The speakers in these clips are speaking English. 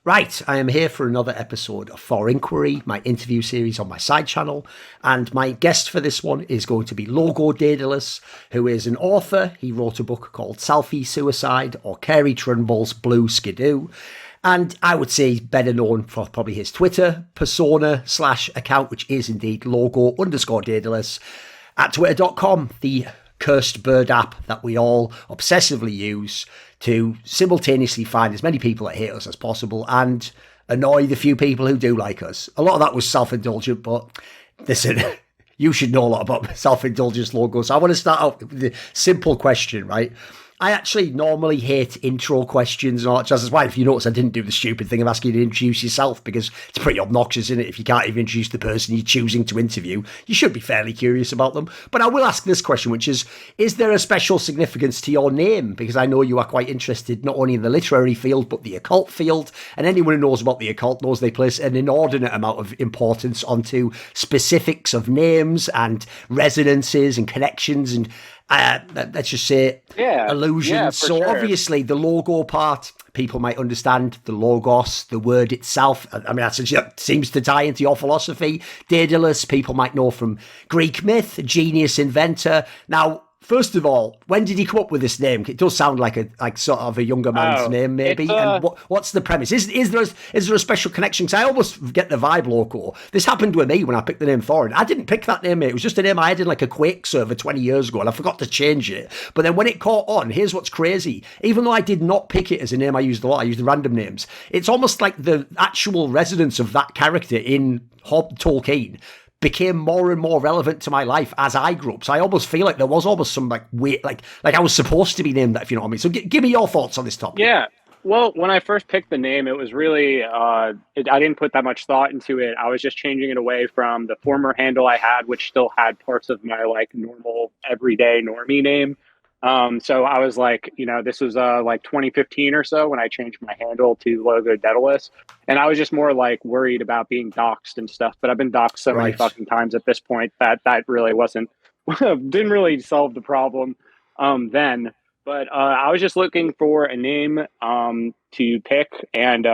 Right, I am here for another episode of Thorinquiry, my interview series on my side channel, and my guest for this one is going to be Logo Daedalus, who is an author. He wrote a book called Selfie, Suicide, or Cairey Turnbull's Blue Skiddoo, and I would say he's better known for probably his Twitter persona/account, which is indeed Logo_Daedalus at twitter.com, the cursed bird app that we all obsessively use to simultaneously find as many people that hate us as possible and annoy the few people who do like us. A lot of that was self-indulgent, but listen, you should know a lot about self-indulgence logos. So I want to start out with the simple question, right? I actually normally hate intro questions and all that. That's why, if you notice, I didn't do the stupid thing of asking you to introduce yourself, because it's pretty obnoxious, isn't it? If you can't even introduce the person you're choosing to interview, you should be fairly curious about them. But I will ask this question, which is there a special significance to your name? Because I know you are quite interested not only in the literary field, but the occult field. And anyone who knows about the occult knows they place an inordinate amount of importance onto specifics of names and resonances and connections and let's just say illusions. Yeah, so sure. Obviously the logo part, people might understand the logos, the word itself. I mean, that seems to tie into your philosophy. Daedalus, people might know from Greek myth, genius inventor. Now, first of all, when did he come up with this name? It does sound like sort of a younger man's name, maybe. And what's the premise? Is there a special connection? Because I almost get the vibe, Loco. This happened with me when I picked the name Thorin. I didn't pick that name, mate. It was just a name I had in like a Quake server 20 years ago, and I forgot to change it. But then when it caught on, here's what's crazy. Even though I did not pick it as a name I used a lot, I used the random names. It's almost like the actual resonance of that character in Tolkien became more and more relevant to my life as I grew up. So I almost feel like there was almost some weird, like I was supposed to be named that, if you know what I mean. So give me your thoughts on this topic. Yeah. Well, when I first picked the name, it was really, I didn't put that much thought into it. I was just changing it away from the former handle I had, which still had parts of my like normal, everyday normie name. So I was like, this was like 2015 or so when I changed my handle to Logo Daedalus. And I was just more like worried about being doxxed and stuff. But I've been doxxed so many fucking times at this point that really didn't really solve the problem then. But I was just looking for a name to pick. And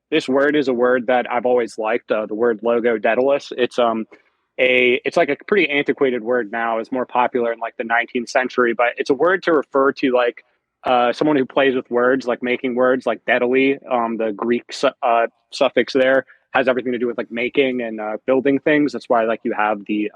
this word is a word that I've always liked, the word Logo Daedalus. It's like a pretty antiquated word now. It's more popular in like the 19th century, but it's a word to refer to like someone who plays with words, like making words, like Daedally. The Greek suffix there has everything to do with like making and building things. That's why like you have the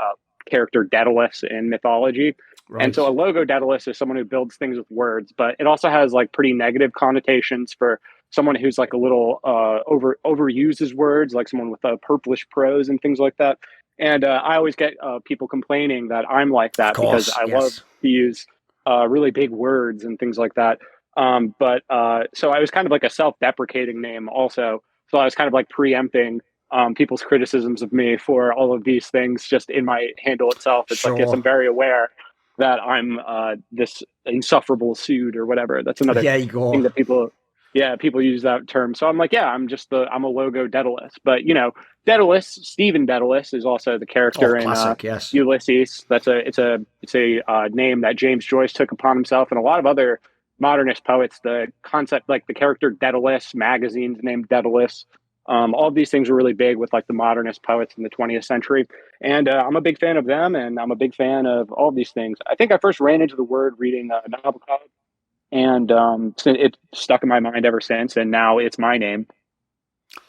character Daedalus in mythology. Right. And so a Logo Daedalus is someone who builds things with words, but it also has like pretty negative connotations for someone who's like a little overuses words, like someone with a purplish prose and things like that. And I always get people complaining that I'm like that because I love to use really big words and things like that. So I was kind of like a self-deprecating name also. So I was kind of like preempting people's criticisms of me for all of these things just in my handle itself. It's like, yes, I'm very aware that I'm this insufferable suit or whatever. That's another thing that people use that term. So I'm like, I'm a Logo Daedalus. But, Daedalus, Stephen Daedalus is also the character in Ulysses. It's a name that James Joyce took upon himself, and a lot of other modernist poets. The concept, like the character Daedalus, magazines named Daedalus, all of these things were really big with like the modernist poets in the 20th century. And I'm a big fan of them, and I'm a big fan of all of these things. I think I first ran into the word reading Nabokov, and it stuck in my mind ever since, and now it's my name.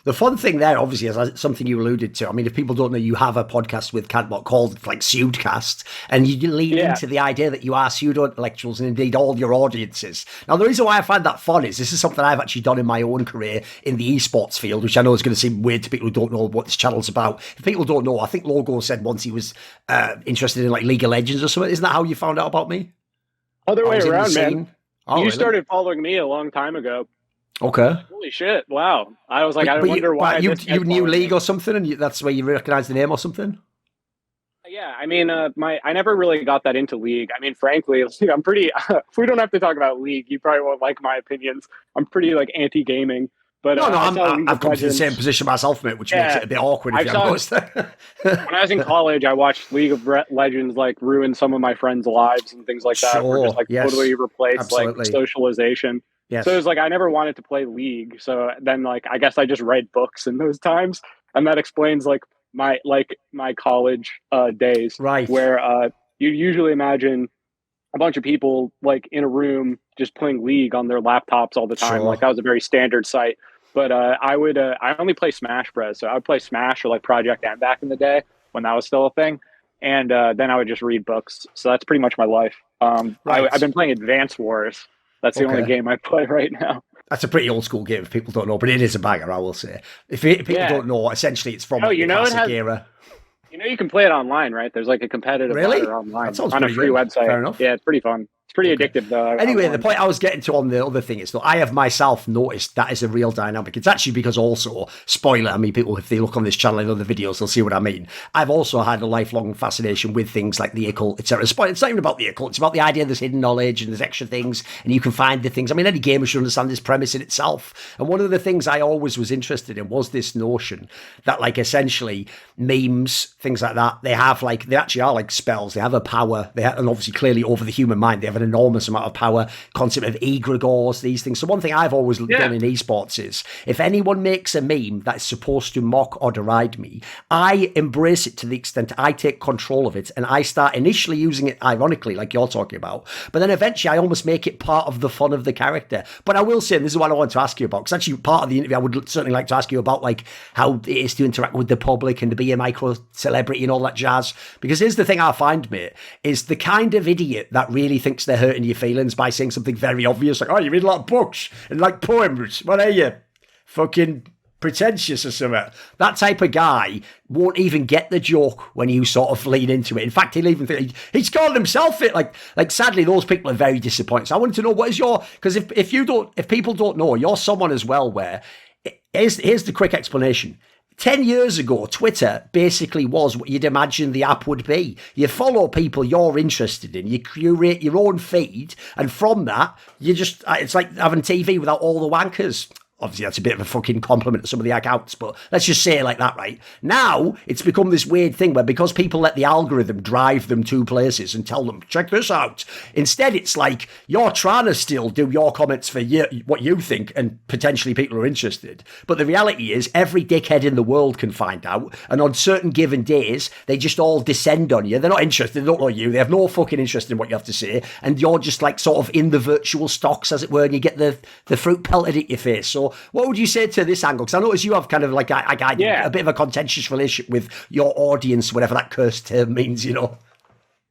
The fun thing there, obviously, is something you alluded to. I mean, if people don't know, you have a podcast with Cantbot called like Pseudcast, and you lean into the idea that you are pseudo-intellectuals and indeed all your audiences. Now, the reason why I find that fun is this is something I've actually done in my own career in the esports field, which I know is going to seem weird to people who don't know what this channel's about. If people don't know, I think Logo said once he was interested in like League of Legends or something. Isn't that how you found out about me? Other way around, man. Oh, you really? Started following me a long time ago. Okay. Holy shit! Wow. I was like, I wonder why. You knew League or something, and that's where you recognized the name or something. Yeah, I mean, I never really got that into League. I mean, frankly, I'm pretty. If we don't have to talk about League, you probably won't like my opinions. I'm pretty like anti-gaming. But I've come to the same position myself, mate, which makes it a bit awkward if you noticed. When I was in college, I watched League of Legends like ruin some of my friends' lives and things like that. Or just like totally replace like socialization. So it Yes. was like I never wanted to play League. So then like I guess I just read books in those times, and that explains my college days Right. where you usually imagine a bunch of people like in a room just playing League on their laptops all the time. Like Sure. that was a very standard sight. But I only play Smash Bros. So I would play Smash or like Project M back in the day when that was still a thing. And then I would just read books. So that's pretty much my life. I've Right. been playing Advance Wars. That's the only Okay. game I play right now. That's a pretty old school game if people don't know, but it is a banger, I will say. If people Yeah. don't know, essentially it's from Oh, like the it classic has. era. You can play it online, right? There's like a competitive ladder Really? That online sounds on a pretty free good. website. Fair enough. Yeah, it's pretty fun. It's pretty Okay. addictive, though. I Anyway, the warn point I was getting to on the other thing is that I have myself noticed that is a real dynamic. It's actually because also, spoiler, I mean, people, if they look on this channel in other videos, they'll see what I mean. I've also had a lifelong fascination with things like the occult, etc. It's not even about the occult. It's about the idea there's hidden knowledge and there's extra things and you can find the things. I mean, any gamer should understand this premise in itself. And one of the things I always was interested in was this notion that like essentially memes, things like that, they actually are like spells. They have a power. And obviously clearly over the human mind, they have an enormous amount of power, concept of egregores, these things. So one thing I've always done in esports is if anyone makes a meme that's supposed to mock or deride me, I embrace it to the extent I take control of it and I start initially using it ironically, like you're talking about, but then eventually I almost make it part of the fun of the character. But I will say, and this is what I want to ask you about, because actually part of the interview I would certainly like to ask you about like how it is to interact with the public and to be a micro celebrity and all that jazz. Because here's the thing I find, mate, is the kind of idiot that really thinks they're hurting your feelings by saying something very obvious, like, oh, you read a lot of books and like poems. What are you? Fucking pretentious or something. That type of guy won't even get the joke when you sort of lean into it. In fact, he'll even think he's called himself it. Like sadly, those people are very disappointed. So I wanted to know what is your, because if people don't know, you're someone as well where here's the quick explanation. 10 years ago, Twitter basically was what you'd imagine the app would be. You follow people you're interested in, you curate your own feed, and from that, it's like having TV without all the wankers. Obviously, that's a bit of a fucking compliment to some of the accounts, but let's just say it like that, right? Now, it's become this weird thing where because people let the algorithm drive them to places and tell them, check this out. Instead, it's like you're trying to still do your comments for what you think and potentially people are interested. But the reality is every dickhead in the world can find out. And on certain given days, they just all descend on you. They're not interested. They don't know you. They have no fucking interest in what you have to say. And you're just like sort of in the virtual stocks, as it were, and you get the fruit pelted at your face. So what would you say to this angle? Because I notice you have kind of like a bit of a contentious relationship with your audience, whatever that cursed term means, you know.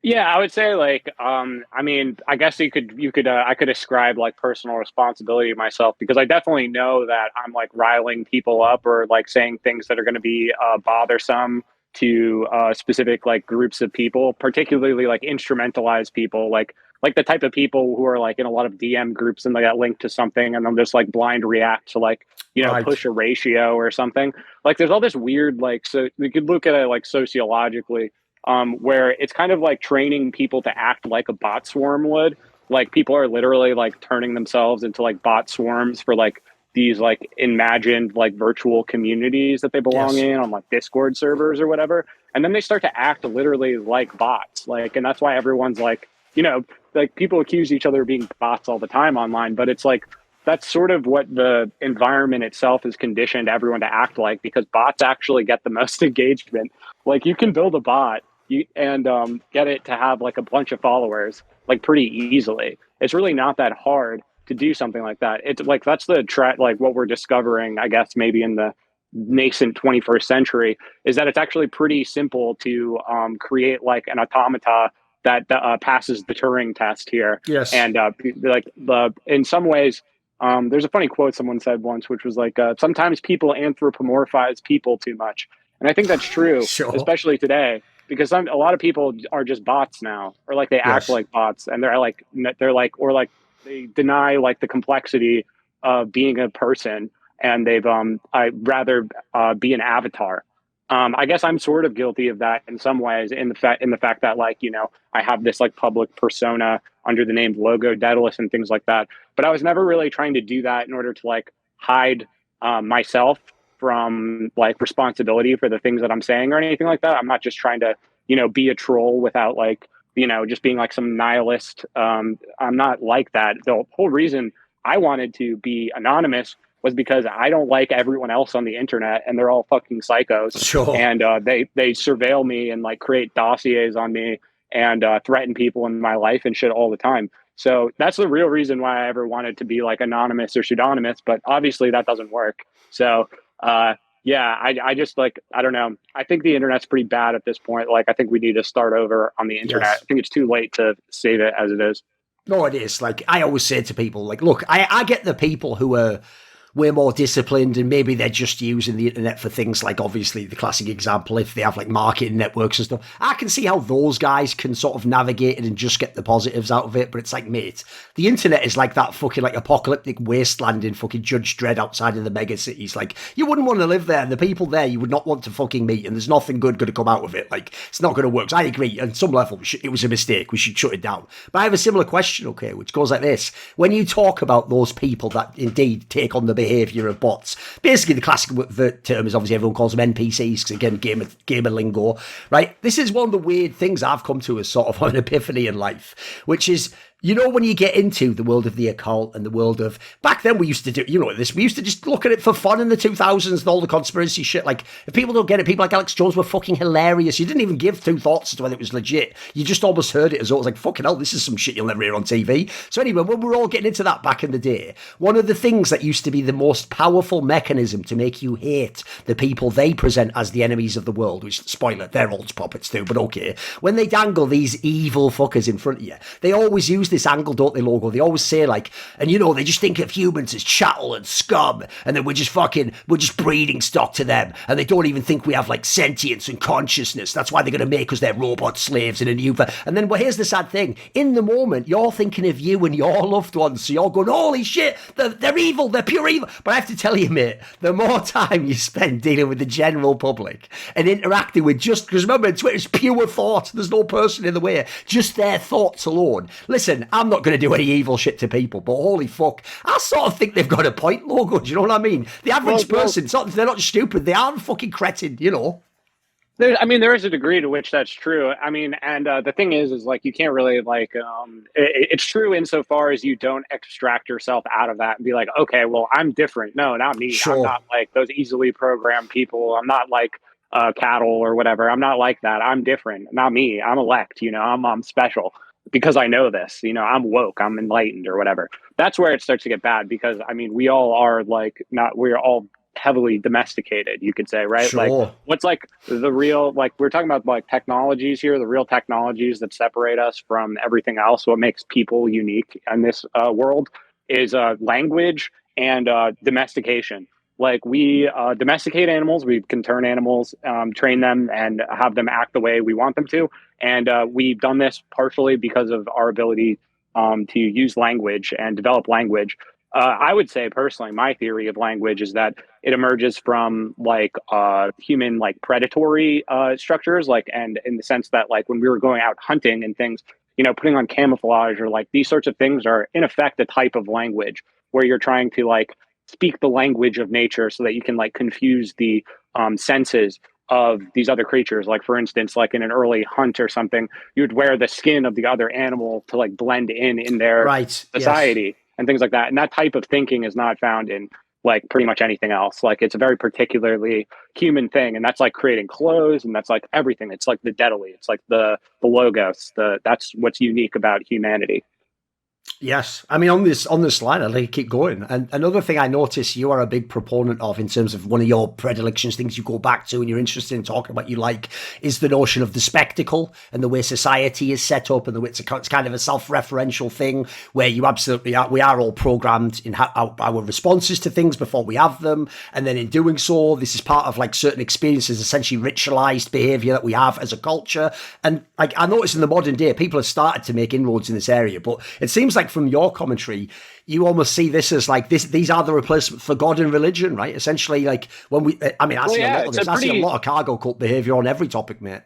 Yeah, I would say I mean, I guess I could ascribe like personal responsibility to myself because I definitely know that I'm like riling people up or like saying things that are going to be bothersome to specific like groups of people, particularly like instrumentalized people, like the type of people who are like in a lot of DM groups and they got linked to something and they'll just like blind react to like Right. push a ratio or something. Like there's all this weird so you could look at it like sociologically where it's kind of like training people to act like a bot swarm would. Like people are literally like turning themselves into like bot swarms for like these like imagined like virtual communities that they belong Yes. in on like Discord servers or whatever. And then they start to act literally like bots. Like, and that's why everyone's like, like people accuse each other of being bots all the time online, but it's like that's sort of what the environment itself is conditioned everyone to act like because bots actually get the most engagement. Like you can build a bot and get it to have like a bunch of followers like pretty easily. It's really not that hard to do something like that. It's like that's the like what we're discovering, I guess, maybe in the nascent 21st century is that it's actually pretty simple to create like an automata that passes the Turing test here. Yes. And in some ways, there's a funny quote someone said once, which was like, sometimes people anthropomorphize people too much. And I think that's true, Sure. especially today, because a lot of people are just bots now, or like they act Yes. like bots and or like they deny like the complexity of being a person and I'd rather be an avatar. I guess I'm sort of guilty of that in some ways in the fact that like, I have this like public persona under the name Logo Daedalus and things like that. But I was never really trying to do that in order to like hide myself from like responsibility for the things that I'm saying or anything like that. I'm not just trying to, be a troll without like, just being like some nihilist. I'm not like that. The whole reason I wanted to be anonymous was because I don't like everyone else on the internet, and they're all fucking psychos, Sure. and they surveil me and like create dossiers on me and threaten people in my life and shit all the time. So that's the real reason why I ever wanted to be like anonymous or pseudonymous, but obviously that doesn't work. So yeah, I just like, I don't know. I think the internet's pretty bad at this point. Like, I think we need to start over on the internet. Yes. I think it's too late to save it as it is. No, it is. Like, I always say to people, like, look, I get the people who are way more disciplined and maybe they're just using the internet for things like, obviously, the classic example, if they have like marketing networks and stuff. I can see how those guys can sort of navigate it and just get the positives out of it. But it's like, mate, the internet is like that fucking like apocalyptic wasteland in fucking Judge Dredd outside of the mega cities. Like, you wouldn't want to live there. And the people there you would not want to fucking meet. And there's nothing good going to come out of it. Like, it's not going to work. So I agree. On some level, it was a mistake. We should shut it down. But I have a similar question, okay, which goes like this. When you talk about those people that indeed take on the behaviour of bots, basically the classic term is obviously everyone calls them NPCs because again, gamer lingo, right? This is one of the weird things I've come to as sort of an epiphany in life, which is, you know, when you get into the world of the occult and the world of, back then we used to do, you know, this, we used to just look at it for fun in the 2000s and all the conspiracy shit. Like, if people don't get it, people like Alex Jones were fucking hilarious. You didn't even give two thoughts as to whether it was legit. You just almost heard it as though it was like, fucking hell, this is some shit you'll never hear on TV. So anyway, when we were all getting into that back in the day, one of the things that used to be the most powerful mechanism to make you hate the people they present as the enemies of the world, which, spoiler, they're all puppets too, but okay. When they dangle these evil fuckers in front of you, they always use this angle, don't they, Logo? They always say like, and you know, they just think of humans as chattel and scum, and then we're just breeding stock to them, and they don't even think we have like sentience and consciousness. That's why they're going to make us their robot slaves in a new. And then, well, here's the sad thing: in the moment, you're thinking of you and your loved ones, so you're going, "Holy shit, they're evil, they're pure evil." But I have to tell you, mate, the more time you spend dealing with the general public and interacting with, just because remember, Twitter is pure thought. There's no person in the way, just their thoughts alone. Listen, I'm not going to do any evil shit to people, but holy fuck, I sort of think they've got a point, Logo. Do you know what I mean? The average person, they're not stupid. They aren't fucking cretin, you know. There is a degree to which that's true. I mean, and the thing is like, you can't really like, it's true insofar as you don't extract yourself out of that and be like, okay, well, I'm different. No, not me. Sure. I'm not like those easily programmed people. I'm not like cattle or whatever. I'm not like that. I'm different. Not me. I'm elect. You know, I'm special because I know this. You know, I'm woke. I'm enlightened or whatever. That's where it starts to get bad because I mean, we all are like not. We're all heavily domesticated, you could say, right? Sure. Like, what's like the real, like, we're talking about like technologies here, the real technologies that separate us from everything else. What makes people unique in this world is language and domestication. Like, we domesticate animals, we can turn animals, train them, and have them act the way we want them to. And we've done this partially because of our ability to use language and develop language. I would say personally, my theory of language is that it emerges from like human like predatory structures, like, and in the sense that like when we were going out hunting and things, you know, putting on camouflage or like these sorts of things are in effect a type of language where you're trying to like speak the language of nature so that you can like confuse the senses of these other creatures. Like, for instance, like in an early hunt or something, you'd wear the skin of the other animal to like blend in their society. Yes. And things like that. And that type of thinking is not found in like pretty much anything else. Like, it's a very particularly human thing. And that's like creating clothes, and that's like everything. It's like the Daedalus. It's like the logos. That's what's unique about humanity. Yes, I mean on this slide, I'll let you keep going. And another thing I notice you are a big proponent of in terms of one of your predilections, things you go back to and you're interested in talking about, you like, is the notion of the spectacle and the way society is set up, and the way it's kind of a self-referential thing where you absolutely are, we are all programmed in our responses to things before we have them, and then in doing so, this is part of like certain experiences, essentially ritualized behavior that we have as a culture. And like I notice in the modern day, people have started to make inroads in this area, but it seems like from your commentary, you almost see this as like this. These are the replacement for God and religion, right? Essentially, like when we, I mean, I see a lot of this. I see a lot of cargo cult behavior on every topic, mate.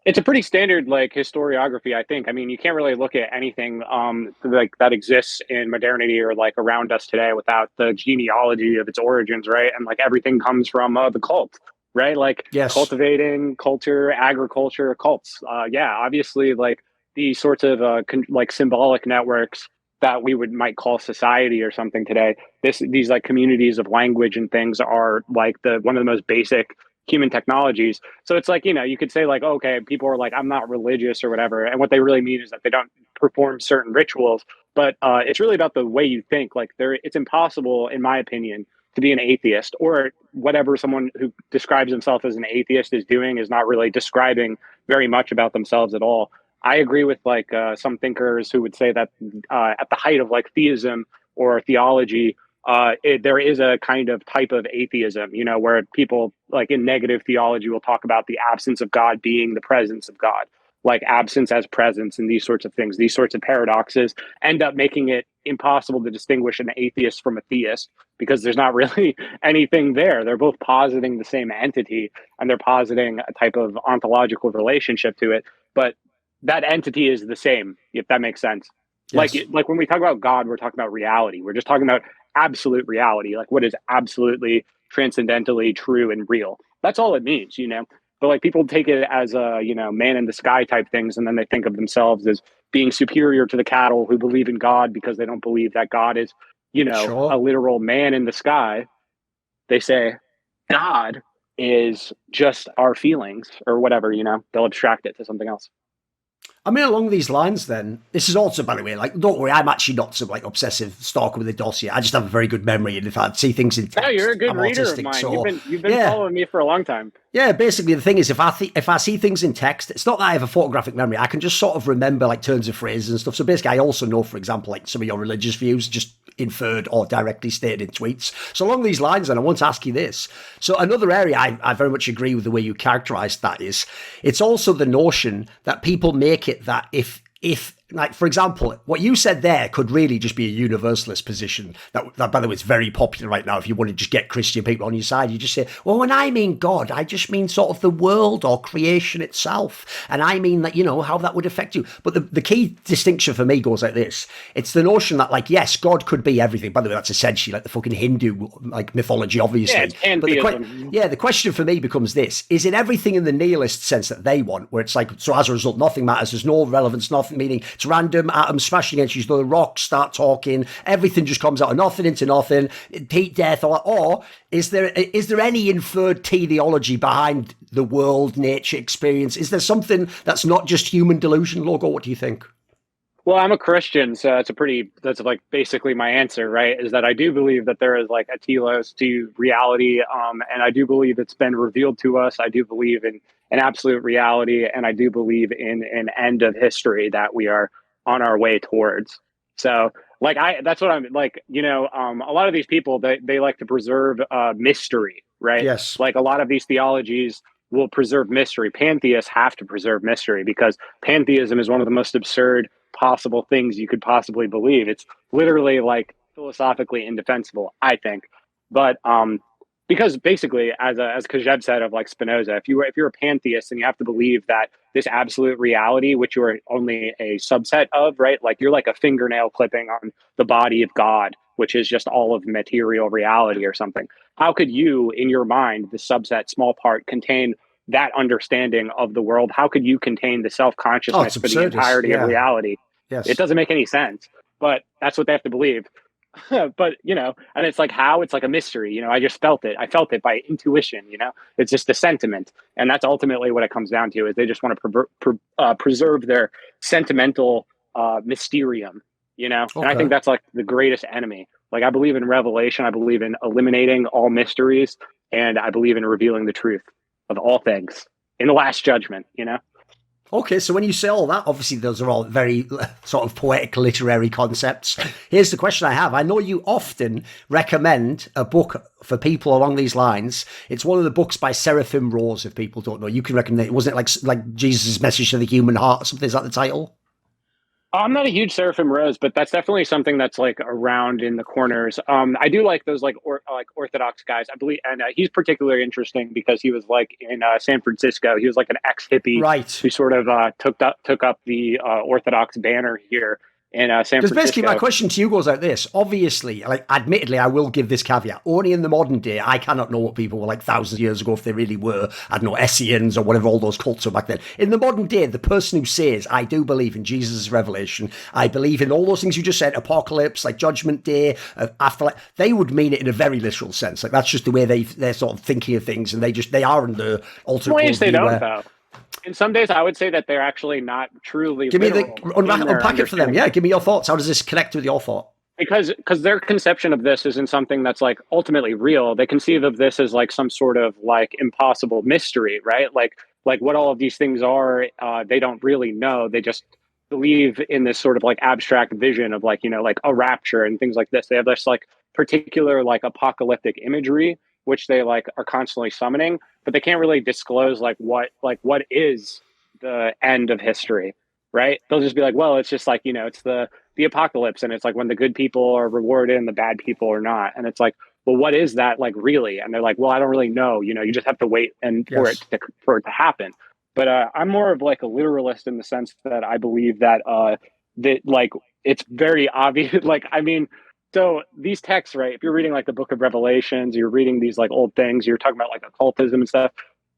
It's a pretty standard like historiography, I think. I mean, you can't really look at anything like that exists in modernity or like around us today without the genealogy of its origins, right? And like everything comes from the cult, right? Like, yes. Cultivating culture, agriculture, cults. Yeah, obviously, like these sorts of like symbolic networks that we might call society or something today. These like communities of language and things are like the one of the most basic human technologies. So it's like, you could say like, okay, people are like, I'm not religious or whatever. And what they really mean is that they don't perform certain rituals, but it's really about the way you think. Like it's impossible, in my opinion, to be an atheist, or whatever someone who describes himself as an atheist is doing is not really describing very much about themselves at all. I agree with like some thinkers who would say that at the height of like theism or theology, there is a kind of type of atheism, where people like in negative theology will talk about the absence of God being the presence of God, like absence as presence, and these sorts of things. These sorts of paradoxes end up making it impossible to distinguish an atheist from a theist because there's not really anything there. They're both positing the same entity, and they're positing a type of ontological relationship to it, but that entity is the same, if that makes sense. Yes. Like when we talk about God, we're talking about reality. We're just talking about absolute reality, like what is absolutely transcendentally true and real. That's all it means, But like people take it as a, man in the sky type things, and then they think of themselves as being superior to the cattle who believe in God because they don't believe that God is, Sure. a literal man in the sky. They say God is just our feelings or whatever, they'll abstract it to something else. I mean, along these lines, then, this is also, by the way, like, don't worry, I'm actually not some like obsessive stalker with a dossier. I just have a very good memory, and if I see things in No, you're text, a good I'm reader of autistic. mine. So, You've been yeah, following me for a long time. yeah. Basically, the thing is, if I see things in text, it's not that I have a photographic memory. I can just sort of remember like turns of phrases and stuff. So basically, I also know, for example, like some of your religious views, just inferred or directly stated in tweets. So along these lines, then I want to ask you this. So another area I very much agree with the way you characterized that is, it's also the notion that people make it that if like, for example, what you said there could really just be a universalist position that, by the way, is very popular right now. If you want to just get Christian people on your side, you just say, well, when I mean God, I just mean sort of the world or creation itself. And I mean that, how that would affect you. But the key distinction for me goes like this. It's the notion that, like, yes, God could be everything. By the way, that's essentially like the fucking Hindu, like, mythology, obviously. Yeah, it's pantheism. But the question for me becomes this. Is it everything in the nihilist sense that they want, where it's like, so as a result, nothing matters, there's no relevance, nothing, meaning it's random, atoms smashing against each other, rocks start talking, everything just comes out of nothing into nothing, heat, death, or is there any inferred teleology behind the world, nature, experience? Is there something that's not just human delusion? Logo, what do you think? Well, I'm a Christian, so that's like basically my answer, right? Is that I do believe that there is like a telos to reality, and I do believe it's been revealed to us. I do believe in an absolute reality, and I do believe in an end of history that we are on our way towards. So, like, that's what I'm like. A lot of these people they like to preserve mystery, right? Yes. Like a lot of these theologies will preserve mystery. Pantheists have to preserve mystery because pantheism is one of the most absurd possible things you could possibly believe. It's literally like philosophically indefensible, I think. But because basically, as Kajeb said of like Spinoza, if you're a pantheist and you have to believe that this absolute reality, which you are only a subset of, right? Like you're like a fingernail clipping on the body of God, which is just all of material reality or something. How could you, in your mind, the subset, small part, contain that understanding of the world? How could you contain the self Oh, it's consciousness for the absurdist. entirety of Yeah. reality? It Yes. doesn't make any sense, but that's what they have to believe. But and it's like how it's like a mystery. I just felt it. I felt it by intuition. It's just a sentiment, and that's ultimately what it comes down to. Is they just want to preserve their sentimental mysterium. And I think Okay. that's like the greatest enemy. Like I believe in revelation. I believe in eliminating all mysteries, and I believe in revealing the truth of all things in the last judgment. Okay, so when you say all that, obviously those are all very sort of poetic literary concepts. Here's the question I have. I know you often recommend a book for people along these lines. It's one of the books by Seraphim Rose, if people don't know. You can recommend it. Wasn't it like Jesus' Message to the Human Heart or something? Is that the title? I'm not a huge Seraphim Rose, but that's definitely something that's like around in the corners. I do like those like Orthodox guys. I believe, and he's particularly interesting because he was like in San Francisco. He was like an ex hippie Right. who sort of took up the Orthodox banner here. in San Because Francisco. basically my question to you goes like this. Obviously, like, admittedly, I will give this caveat. Only in the modern day, I cannot know what people were like thousands of years ago, if they really were, I don't know, Essenes or whatever all those cults were back then. In the modern day, the person who says, I do believe in Jesus' revelation, I believe in all those things you just said, apocalypse, like Judgment Day, afterlife, they would mean it in a very literal sense. Like, that's just the way they're sort of thinking of things, and they are in the alternate ways they worldview don't, where... though. In some days, I would say that they're actually not truly Give me literal unpack it for them. Yeah, give me your thoughts. How does this connect with your thought? Because their conception of this isn't something that's like ultimately real. They conceive of this as like some sort of like impossible mystery, right? Like what all of these things are, they don't really know. They just believe in this sort of like abstract vision of like, you know, like a rapture and things like this. They have this like particular like apocalyptic imagery, which they like are constantly summoning, but they can't really disclose like what is the end of history, right? They'll just be like, well, it's just like, you know, it's the apocalypse, and it's like when the good people are rewarded and the bad people are not. And it's like, well, what is that like really? And they're like, well, I don't really know. You know, you just have to wait and for it to happen. But I'm more of like a literalist in the sense that I believe that that like it's very obvious. Like, I mean, so these texts, right? If you're reading like the Book of Revelations, you're reading these like old things, you're talking about like occultism and stuff.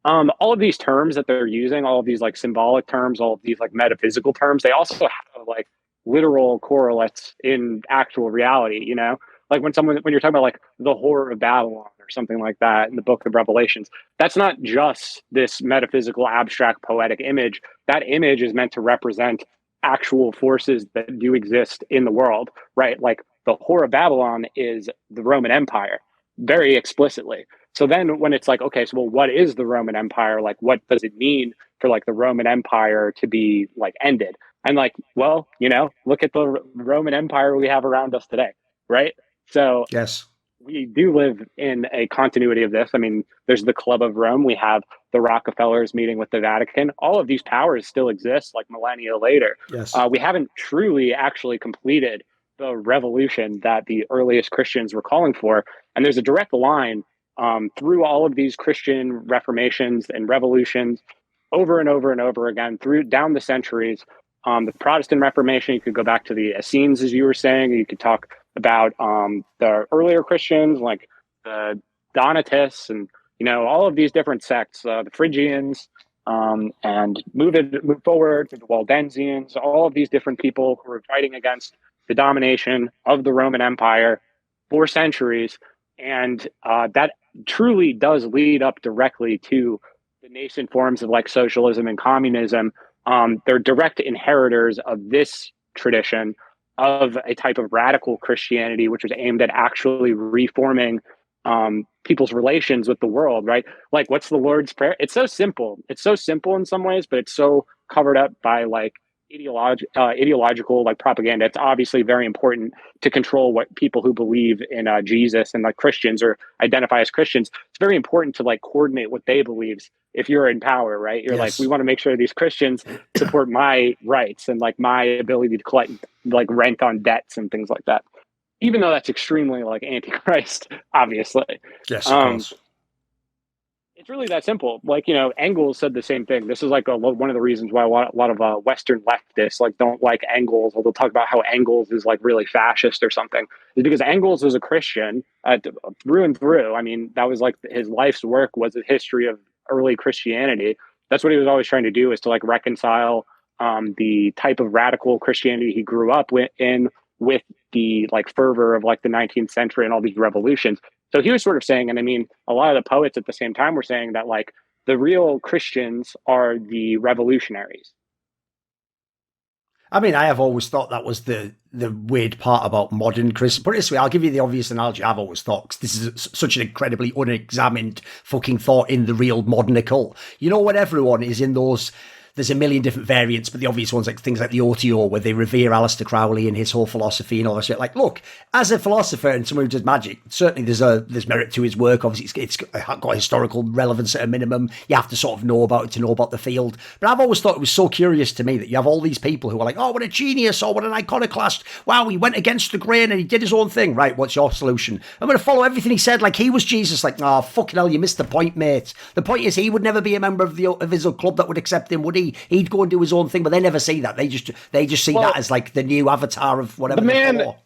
All of these terms that they're using, all of these like symbolic terms, all of these like metaphysical terms, they also have like literal correlates in actual reality, you know? Like when you're talking about like the horror of Babylon or something like that in the Book of Revelations, that's not just this metaphysical, abstract, poetic image. That image is meant to represent actual forces that do exist in the world, right? Like the horror of Babylon is the Roman Empire, very explicitly. So then when it's like, okay, so well, what is the Roman Empire? Like, what does it mean for like the Roman Empire to be like ended? And like, well, you know, look at the Roman Empire we have around us today, right? So yes, we do live in a continuity of this. I mean, there's the Club of Rome. We have the Rockefellers meeting with the Vatican. All of these powers still exist like millennia later. Yes. We haven't truly actually completed the revolution that the earliest Christians were calling for. And there's a direct line through all of these Christian reformations and revolutions over and over and over again through down the centuries. The Protestant Reformation, you could go back to the Essenes, as you were saying. You could talk about the earlier Christians, like the Donatists, and you know all of these different sects, the Phrygians, and move forward to the Waldensians. All of these different people who were fighting against the domination of the Roman Empire for centuries, and that truly does lead up directly to the nascent forms of like socialism and communism. They're direct inheritors of this tradition of a type of radical Christianity, which was aimed at actually reforming people's relations with the world, right? Like, what's the Lord's Prayer? It's so simple. It's so simple in some ways, but it's so covered up by like ideological like propaganda. It's obviously very important to control what people who believe in Jesus and like Christians or identify as Christians. It's very important to like coordinate what they believe. If you're in power, right? You're like, we want to make sure these Christians support my rights and like my ability to collect like rent on debts and things like that. Even though that's extremely like antichrist, obviously. Yes, of course. It's really that simple. Like, you know, Engels said the same thing. This is like one of the reasons why a lot of Western leftists like don't like Engels, or they'll talk about how Engels is like really fascist or something. Is because Engels was a Christian through and through. I mean, that was like his life's work was a history of early Christianity. That's what he was always trying to do, is to like reconcile the type of radical Christianity he grew up in with the like fervor of like the 19th century and all these revolutions. So he was sort of saying, and I mean, a lot of the poets at the same time were saying that like the real Christians are the revolutionaries. I mean, I have always thought that was the weird part about modern Christian. Put it this way, I'll give you the obvious analogy I've always thought, 'cause this is such an incredibly unexamined fucking thought in the real modern occult. You know, when everyone is in those... There's a million different variants, but the obvious ones, like things like the OTO, where they revere Aleister Crowley and his whole philosophy and all that shit. Like, look, as a philosopher and someone who does magic, certainly there's merit to his work. Obviously, it's got historical relevance at a minimum. You have to sort of know about it to know about the field. But I've always thought it was so curious to me that you have all these people who are like, oh, what a genius, or what an iconoclast. Wow, he went against the grain and he did his own thing. Right, what's your solution? I'm going to follow everything he said like he was Jesus. Like, oh, fucking hell, you missed the point, mate. The point is he would never be a member of his own club that would accept him, would he? he'd go and do his own thing, but they never see that. They just see that as like the new avatar of whatever the man, follow.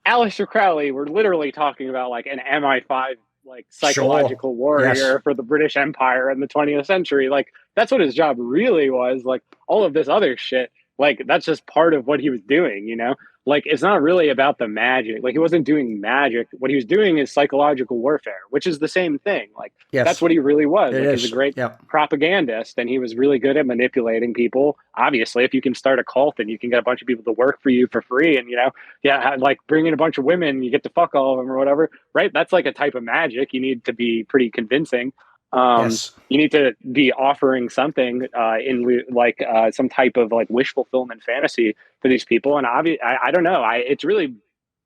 Aleister Crowley, we're literally talking about like an MI5 like psychological warrior for the British Empire in the 20th century. Like that's what his job really was. Like all of this other shit, like that's just part of what he was doing, you know? Like it's not really about the magic. Like he wasn't doing magic. What he was doing is psychological warfare, which is the same thing. Like that's what he really was. Like he's a great propagandist, and he was really good at manipulating people. Obviously, if you can start a cult and you can get a bunch of people to work for you for free, and like bring in a bunch of women, you get to fuck all of them or whatever, right? That's like a type of magic. You need to be pretty convincing. You need to be offering something in like some type of like wish fulfillment fantasy for these people. And I don't know. It's really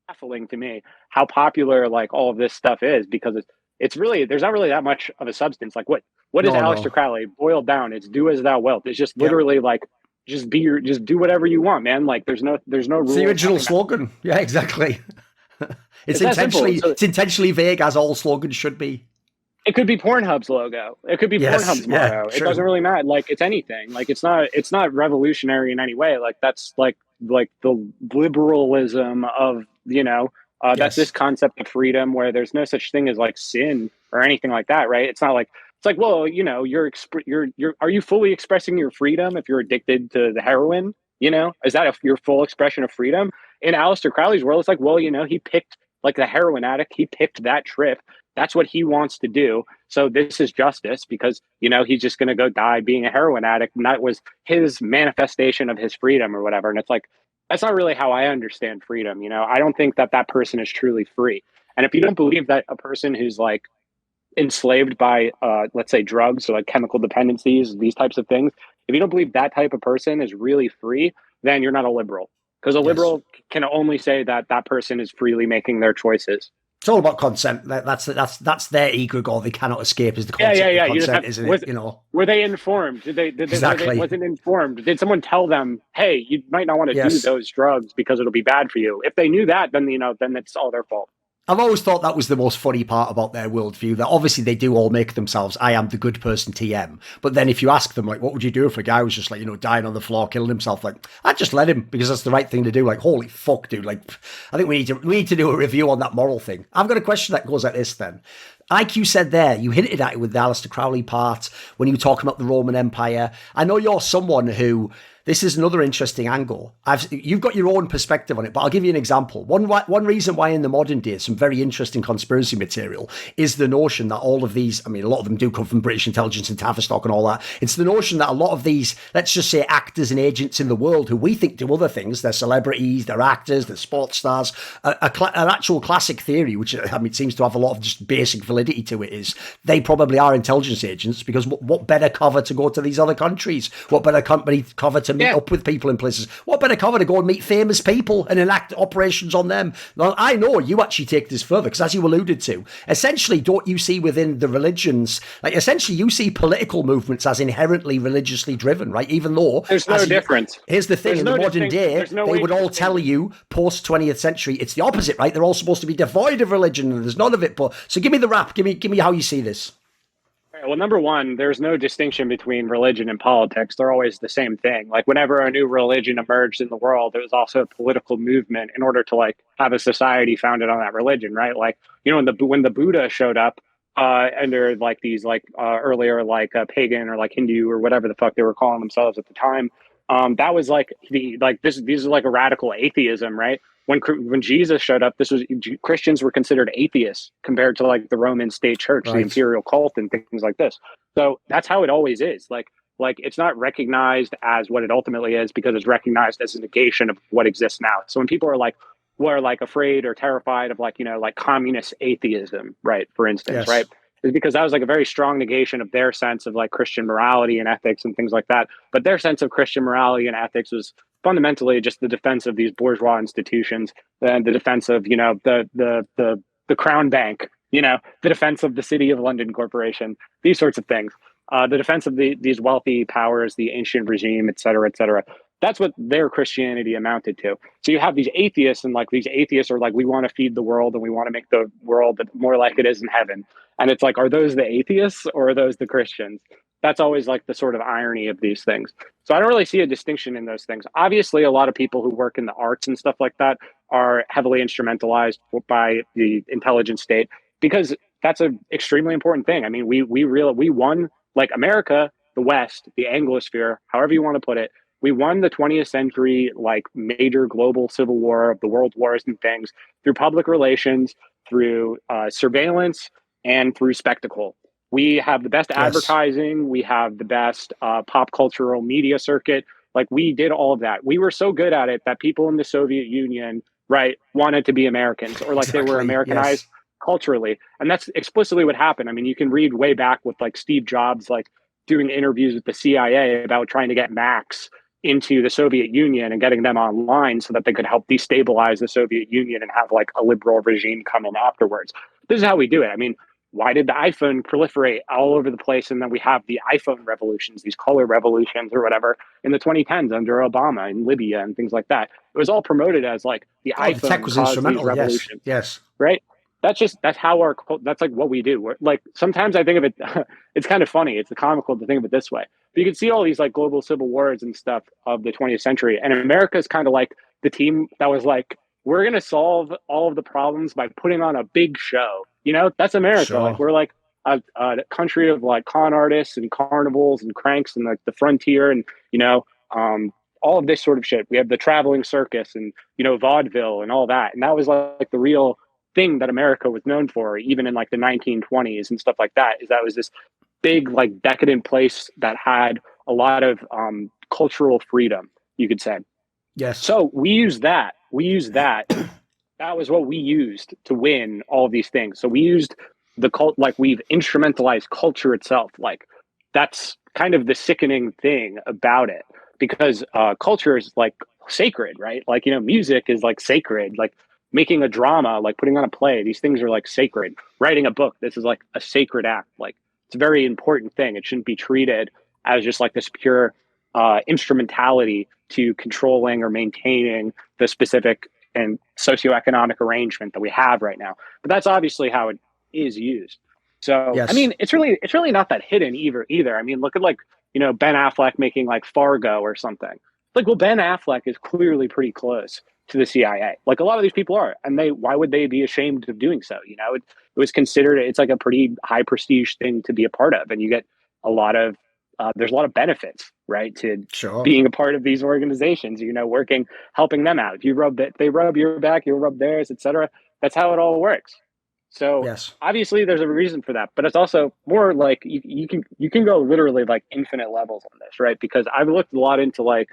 baffling to me how popular like all of this stuff is, because it's really, there's not really that much of a substance. Like what is Aleister Crowley boiled down? It's do as thou wilt. It's just literally like just do whatever you want, man. Like there's no rules. It's the original slogan. Yeah, exactly. It's intentionally vague, as all slogans should be. It could be Pornhub's logo. It could be Pornhub's motto. It doesn't really matter. Like it's anything. Like it's not revolutionary in any way. Like that's like the liberalism of, that's this concept of freedom where there's no such thing as like sin or anything like that, right? It's not like, it's like, well, are you fully expressing your freedom if you're addicted to the heroin? Is that your full expression of freedom? In Aleister Crowley's world, it's like, well, he picked, like the heroin addict, he picked that trip. That's what he wants to do. So this is justice because, he's just going to go die being a heroin addict. And that was his manifestation of his freedom or whatever. And it's like, that's not really how I understand freedom. I don't think that person is truly free. And if you don't believe that a person who's like enslaved by, let's say drugs or like chemical dependencies, these types of things, if you don't believe that type of person is really free, then you're not a liberal. Because a liberal can only say that that person is freely making their choices. It's all about consent. That's their egregore. They cannot escape is the concept of consent, isn't it? Were they informed? Exactly. Wasn't informed? Did someone tell them, hey, you might not want to do those drugs because it'll be bad for you? If they knew that, then then it's all their fault. I've always thought that was the most funny part about their worldview, that obviously they do all make themselves, I am the good person TM. But then if you ask them, like, what would you do if a guy was just like, dying on the floor, killing himself? Like, I'd just let him because that's the right thing to do. Like, holy fuck, dude. Like, I think we need to do a review on that moral thing. I've got a question that goes like this then. Like you said there, you hinted at it with the Aleister Crowley part when you were talking about the Roman Empire. I know you're someone who, this is another interesting angle. You've got your own perspective on it, but I'll give you an example. One reason why in the modern day some very interesting conspiracy material is the notion that all of these, I mean, a lot of them do come from British intelligence and Tavistock and all that. It's the notion that a lot of these, let's just say actors and agents in the world who we think do other things, they're celebrities, they're actors, they're sports stars, an actual classic theory, which I mean, seems to have a lot of just basic validity to it, is they probably are intelligence agents, because what better cover to go to these other countries? What better company cover to meet up with people in places? What better cover to go and meet famous people and enact operations on them? Now, I know you actually take this further, because as you alluded to, essentially, don't you see within the religions, like essentially you see political movements as inherently religiously driven, right? Even though there's no difference. Here's the thing, in the modern day, they would all tell you post 20th century, it's the opposite, right? They're all supposed to be devoid of religion and there's none of it. But so give me the wrap, give me how you see this. Well, number one, there's no distinction between religion and politics. They're always the same thing. Like whenever a new religion emerged in the world, there was also a political movement in order to like have a society founded on that religion, right? Like, when the Buddha showed up, and they're like these like earlier like pagan or like Hindu or whatever the fuck they were calling themselves at the time. That was like these is like a radical atheism, right? When Jesus showed up, Christians were considered atheists compared to like the Roman state church, the imperial cult, and things like this. So that's how it always is. Like it's not recognized as what it ultimately is, because it's recognized as a negation of what exists now. So when people are like, afraid or terrified of like communist atheism, right? For instance, right? Is because that was like a very strong negation of their sense of like Christian morality and ethics and things like that. But their sense of Christian morality and ethics was fundamentally just the defense of these bourgeois institutions and the defense of, the Crown Bank, the defense of the City of London Corporation, these sorts of things, the defense of these wealthy powers, the ancient regime, et cetera, et cetera. That's what their Christianity amounted to. So you have these atheists, and like these atheists are like, we want to feed the world and we want to make the world more like it is in heaven. And it's like, are those the atheists or are those the Christians? That's always like the sort of irony of these things. So I don't really see a distinction in those things. Obviously, a lot of people who work in the arts and stuff like that are heavily instrumentalized by the intelligence state, because that's an extremely important thing. I mean, we won, like, America, the West, the Anglosphere, however you want to put it. We won the 20th century, like, major global civil war, the world wars and things, through public relations, through surveillance, and through spectacle. We have the best advertising. We have the best pop cultural media circuit. Like, we did all of that. We were so good at it that people in the Soviet Union, right, wanted to be Americans, or like they were Americanized culturally. And that's explicitly what happened. I mean, you can read way back with like Steve Jobs, like doing interviews with the CIA about trying to get Macs into the Soviet Union and getting them online so that they could help destabilize the Soviet Union and have like a liberal regime come in afterwards. This is how we do it. I mean, why did the iPhone proliferate all over the place? And then we have the iPhone revolutions, these color revolutions or whatever, in the 2010s under Obama in Libya and things like that. It was all promoted as like the iPhone the tech was caused instrumental. these revolutions. Yes. Right? That's how that's like what we do. We're, like, sometimes I think of it, it's kind of funny. It's comical to think of it this way. But you can see all these like global civil wars and stuff of the 20th century. And America is kind of like the team that was like, we're going to solve all of the problems by putting on a big show. You know, that's America. Sure. Like, we're like a country of like con artists and carnivals and cranks and like the frontier and, you know, all of this sort of shit. We have the traveling circus and, you know, vaudeville and all that. And that was like the real thing that America was known for, even in like the 1920s and stuff like that, is that was this big, like, decadent place that had a lot of cultural freedom, you could say. Yes. So we use that. That was what we used to win all of these things. So we used the cult, like, we've instrumentalized culture itself. Like, that's kind of the sickening thing about it, because culture is like sacred, right? Like, you know, music is like sacred, like making a drama, like putting on a play. These things are like sacred. Writing a book, this is like a sacred act. Like, it's a very important thing. It shouldn't be treated as just like this pure instrumentality to controlling or maintaining the specific and socioeconomic arrangement that we have right now. But that's obviously how it is used. So, I mean, it's really not that hidden either. I mean, look at, like, you know, Ben Affleck making like Fargo or something. Like, well, Ben Affleck is clearly pretty close to the CIA. Like, a lot of these people are, and why would they be ashamed of doing so? You know, it was considered, it's like a pretty high prestige thing to be a part of, and you get a lot of there's a lot of benefits, right, to being a part of these organizations. You know, helping them out. If you they rub your back, you'll rub theirs, etc. That's how it all works. So obviously there's a reason for that, but it's also more like you can go literally like infinite levels on this, right? Because I've looked a lot into like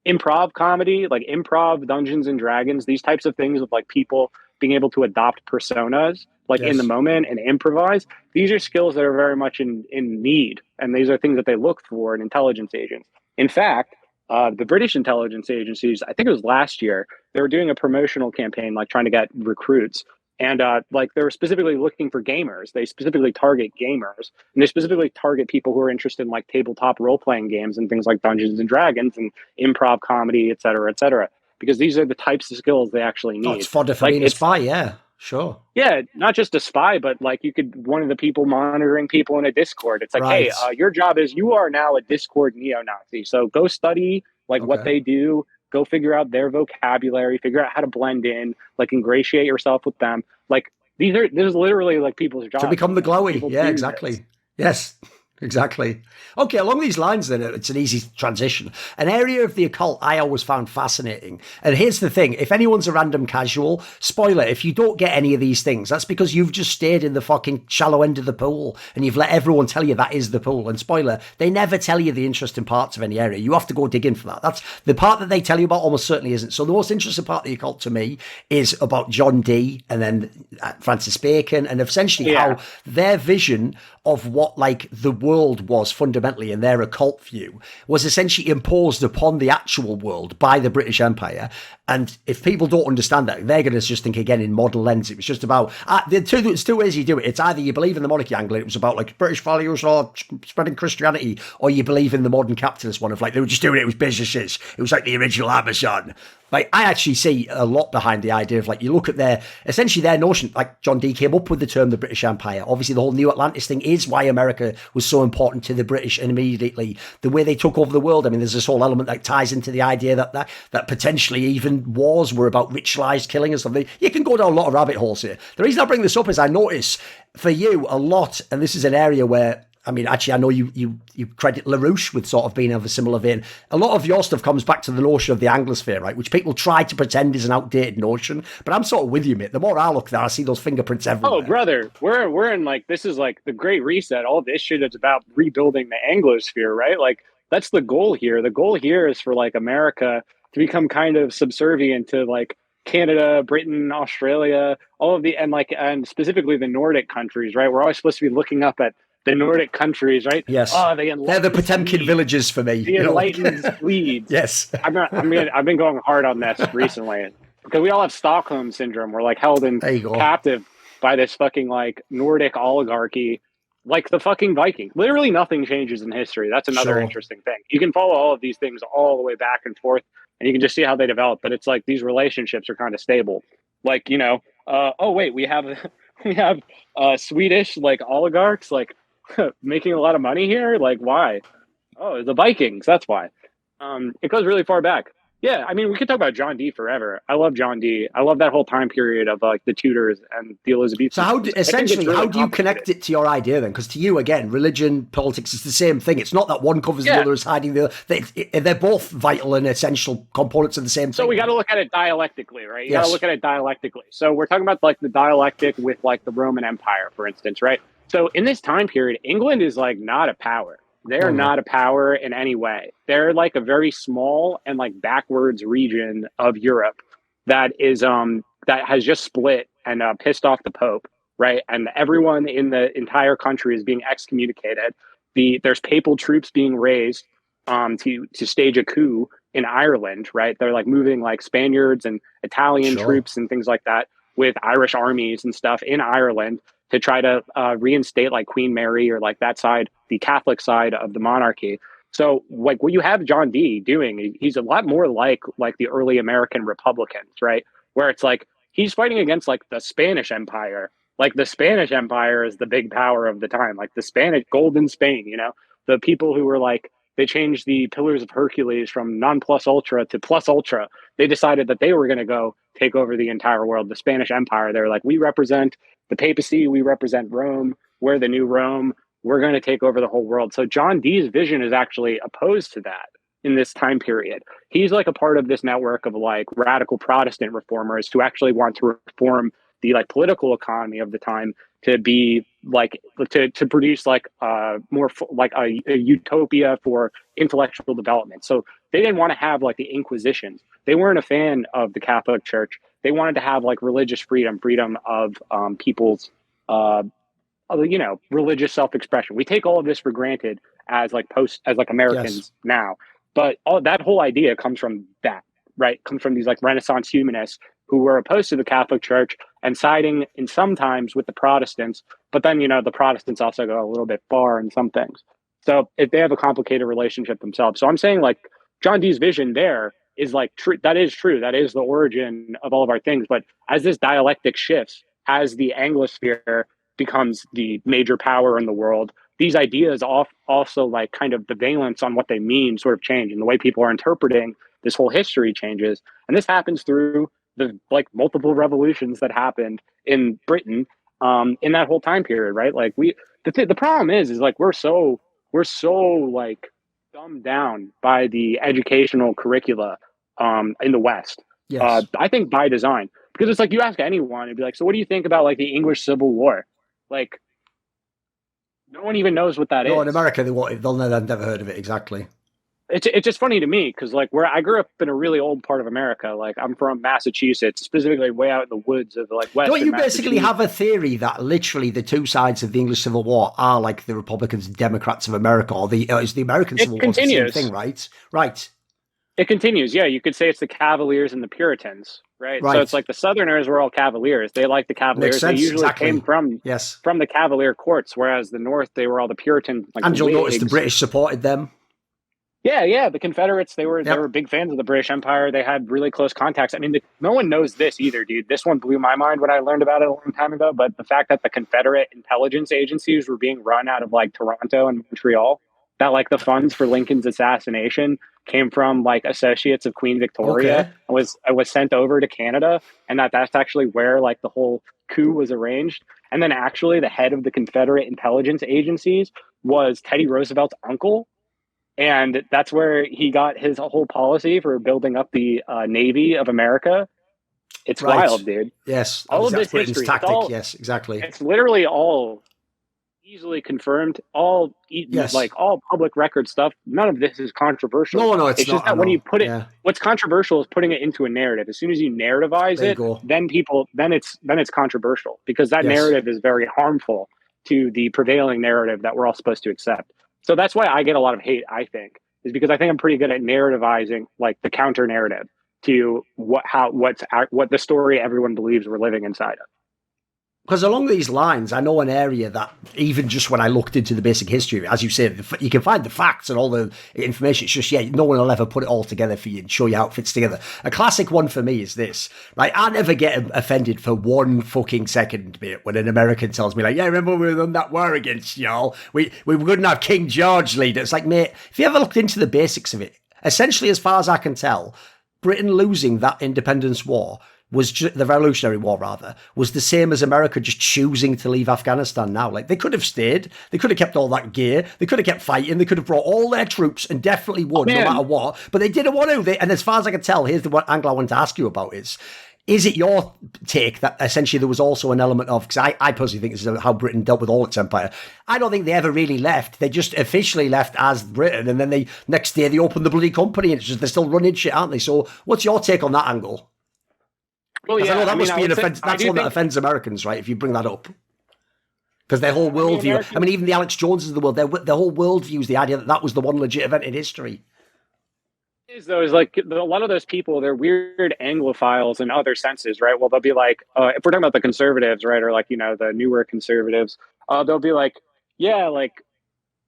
improv comedy, like improv Dungeons and Dragons, these types of things of like people being able to adopt personas like in the moment and improvise. These are skills that are very much in need, and these are things that they look for in intelligence agents. In fact, the British intelligence agencies, I think it was last year, they were doing a promotional campaign, like trying to get recruits. And like, they were specifically looking for gamers. They specifically target gamers, and they specifically target people who are interested in like tabletop role-playing games and things like Dungeons and Dragons and improv comedy, et cetera, because these are the types of skills they actually need. Oh, it's fodder for being a spy, yeah, sure. Yeah, not just a spy, but like one of the people monitoring people in a Discord. It's like, hey, your job is, you are now a Discord neo-Nazi, so go study like what they do. Go figure out their vocabulary, figure out how to blend in, like ingratiate yourself with them. Like, this is literally like people's jobs. To become the glowy. People Yeah, exactly. This. Yes, exactly. Okay, along these lines then, it's an easy transition. An area of the occult I always found fascinating. And here's the thing, if anyone's a random casual, spoiler, if you don't get any of these things, that's because you've just stayed in the fucking shallow end of the pool and you've let everyone tell you that is the pool. And spoiler, they never tell you the interesting parts of any area. You have to go digging for that. That's the part that they tell you about almost certainly isn't. So the most interesting part of the occult to me is about John Dee and then Francis Bacon, and essentially how their vision of what like the world was fundamentally in their occult view was essentially imposed upon the actual world by the British Empire. And if people don't understand that, they're going to just think again in model lens. It was just about there's two ways you do it. It's either you believe in the monarchy angle, it was about like British values or spreading Christianity, or you believe in the modern capitalist one of like they were just doing it with businesses. It was like the original Amazon. Like, I actually see a lot behind the idea of, like, you look at essentially their notion, like John Dee came up with the term the British Empire. Obviously, the whole New Atlantis thing is why America was so important to the British, and immediately the way they took over the world. I mean, there's this whole element that ties into the idea that potentially even wars were about ritualized killing and something. You can go down a lot of rabbit holes here. The reason I bring this up is I notice for you a lot, and this is an area where, I mean, actually, I know you credit LaRouche with sort of being of a similar vein. A lot of your stuff comes back to the notion of the Anglosphere, right? Which people try to pretend is an outdated notion. But I'm sort of with you, mate. The more I look there, I see those fingerprints everywhere. Oh, brother, we're in like, this is like the Great Reset. All this shit is about rebuilding the Anglosphere, right? Like, that's the goal here. The goal here is for like America to become kind of subservient to like Canada, Britain, Australia, all of and specifically the Nordic countries, right? We're always supposed to be looking up at the Nordic countries, right? Yes. Oh, they're the Potemkin villages for me. The enlightened Swedes. Yes. I've been going hard on this recently because we all have Stockholm syndrome. We're like held in captive by this fucking like Nordic oligarchy, like the fucking Viking. Literally nothing changes in history. That's another interesting thing. You can follow all of these things all the way back and forth, and you can just see how they develop. But it's like these relationships are kind of stable. Like, we have Swedish like oligarchs like making a lot of money here. Like, why? Oh, the Vikings. That's why. It goes really far back. Yeah, I mean, we could talk about John Dee forever. I love John Dee. I love that whole time period of like the Tudors and the Elizabethans. So how do you connect it to your idea then? Because to you, again, religion, politics is the same thing. It's not that one covers the other, is hiding the other. They're both vital and essential components of the same thing. So we got to look at it dialectically, right? You got to look at it dialectically. So we're talking about like the dialectic with like the Roman Empire, for instance, right? So in this time period, England is like not a power. They're not a power in any way. They're like a very small and like backwards region of Europe that is that has just split and pissed off the Pope, right? And everyone in the entire country is being excommunicated. There's papal troops being raised to stage a coup in Ireland, right? They're like moving like Spaniards and Italian troops and things like that with Irish armies and stuff in Ireland to try to reinstate like Queen Mary or like that side, the Catholic side of the monarchy. So like what you have John Dee doing, he's a lot more like the early American Republicans, right? Where it's like he's fighting against like the Spanish Empire. Like the Spanish Empire is the big power of the time, like the Spanish Golden Spain, the people who were like, they changed the Pillars of Hercules from non plus ultra to plus ultra. They decided that they were going to go take over the entire world. The Spanish Empire, they're like, we represent the papacy, we represent Rome, we're the new Rome, we're going to take over the whole world. So John Dee's vision is actually opposed to that in this time period. He's like a part of this network of like radical Protestant reformers who actually want to reform the like political economy of the time to be like to produce like more like a utopia for intellectual development. So they didn't want to have like the Inquisitions. They weren't a fan of the Catholic Church. They wanted to have like religious freedom of people's religious self-expression. We take all of this for granted as like Americans now, but all that whole idea comes from that, right? Comes from these like Renaissance humanists who were opposed to the Catholic Church and siding in sometimes with the Protestants, but then the Protestants also go a little bit far in some things. So if they have a complicated relationship themselves. So I'm saying like John Dee's vision there is like true. That is true. That is the origin of all of our things. But as this dialectic shifts, as the Anglosphere becomes the major power in the world, these ideas also like kind of the valence on what they mean sort of change, and the way people are interpreting this whole history changes. And this happens through the like multiple revolutions that happened in Britain in that whole time period, right? Like the problem is like we're so like dumbed down by the educational curricula in the West. Yes. I think by design, because it's like you ask anyone, it'd be like, so what do you think about like the English Civil War? Like, no one even knows what that is. No, in America, they'll never heard of it exactly. It's just funny to me because like where I grew up in a really old part of America, like I'm from Massachusetts, specifically way out in the woods of like Western Don't you basically Massachusetts. have a theory that literally the two sides of the English Civil War are like the Republicans and Democrats of America, or is the American Civil War the same thing, right? Right. It continues. Yeah, you could say it's the Cavaliers and the Puritans, right? So it's like the Southerners were all Cavaliers. They liked the Cavaliers. Makes sense. They usually came from the Cavalier courts, whereas the North, they were all the Puritans. Like and you'll notice the British supported them. Yeah. The Confederates, they were Yep. big fans of the British Empire. They had really close contacts. I mean, no one knows this either, dude. This one blew my mind when I learned about it a long time ago. But the fact that the Confederate intelligence agencies were being run out of like Toronto and Montreal, that like the funds for Lincoln's assassination came from like associates of Queen Victoria Okay. and was sent over to Canada, and that's actually where like the whole coup was arranged. And then actually the head of the Confederate intelligence agencies was Teddy Roosevelt's uncle, and that's where he got his whole policy for building up the Navy of America. It's Right. wild, dude. Yes. All of That's this Britain's history, tactic. Yes, exactly. it's literally all easily confirmed, Yes. like all public record stuff. None of this is controversial. No, it's It's just not. I that when you know. put it, Yeah. what's controversial is putting it into a narrative. As soon as you narrativize There you it, go. then it's controversial, because that Yes. narrative is very harmful to the prevailing narrative that we're all supposed to accept. So that's why I get a lot of hate, I think, is because I think I'm pretty good at narrativizing like the counter narrative to what the story everyone believes we're living inside of. Because along these lines, I know an area that even just when I looked into the basic history, as you say, you can find the facts and all the information. It's just, no one will ever put it all together for you and show you how it fits together. A classic one for me is this, right? I never get offended for 1 fucking second, mate, when an American tells me, like, yeah, remember we won that war against y'all? We wouldn't have King George lead. It's like, mate, if you ever looked into the basics of it, essentially, as far as I can tell, Britain losing that independence war was the Revolutionary War, rather, was the same as America just choosing to leave Afghanistan now. Like, they could have stayed, they could have kept all that gear, they could have kept fighting, they could have brought all their troops and definitely won, no matter what, but they didn't want to. And as far as I can tell, here's the angle I want to ask you about is it your take that essentially there was also an element of, because I personally think this is how Britain dealt with all its empire. I don't think they ever really left. They just officially left as Britain, and then next day they opened the bloody company, and it's just they're still running shit, aren't they? So what's your take on that angle? Well, Because yeah, I know that must be an say, offense. That's one that offends Americans, right? If you bring that up. Because their whole worldview, I mean, even the Alex Joneses of the world, their whole worldview is the idea that was the one legit event in history. Is like a lot of those people, they're weird Anglophiles in other senses, right? Well, they'll be like, if we're talking about the conservatives, right, or like, the newer conservatives, they'll be like, yeah, like,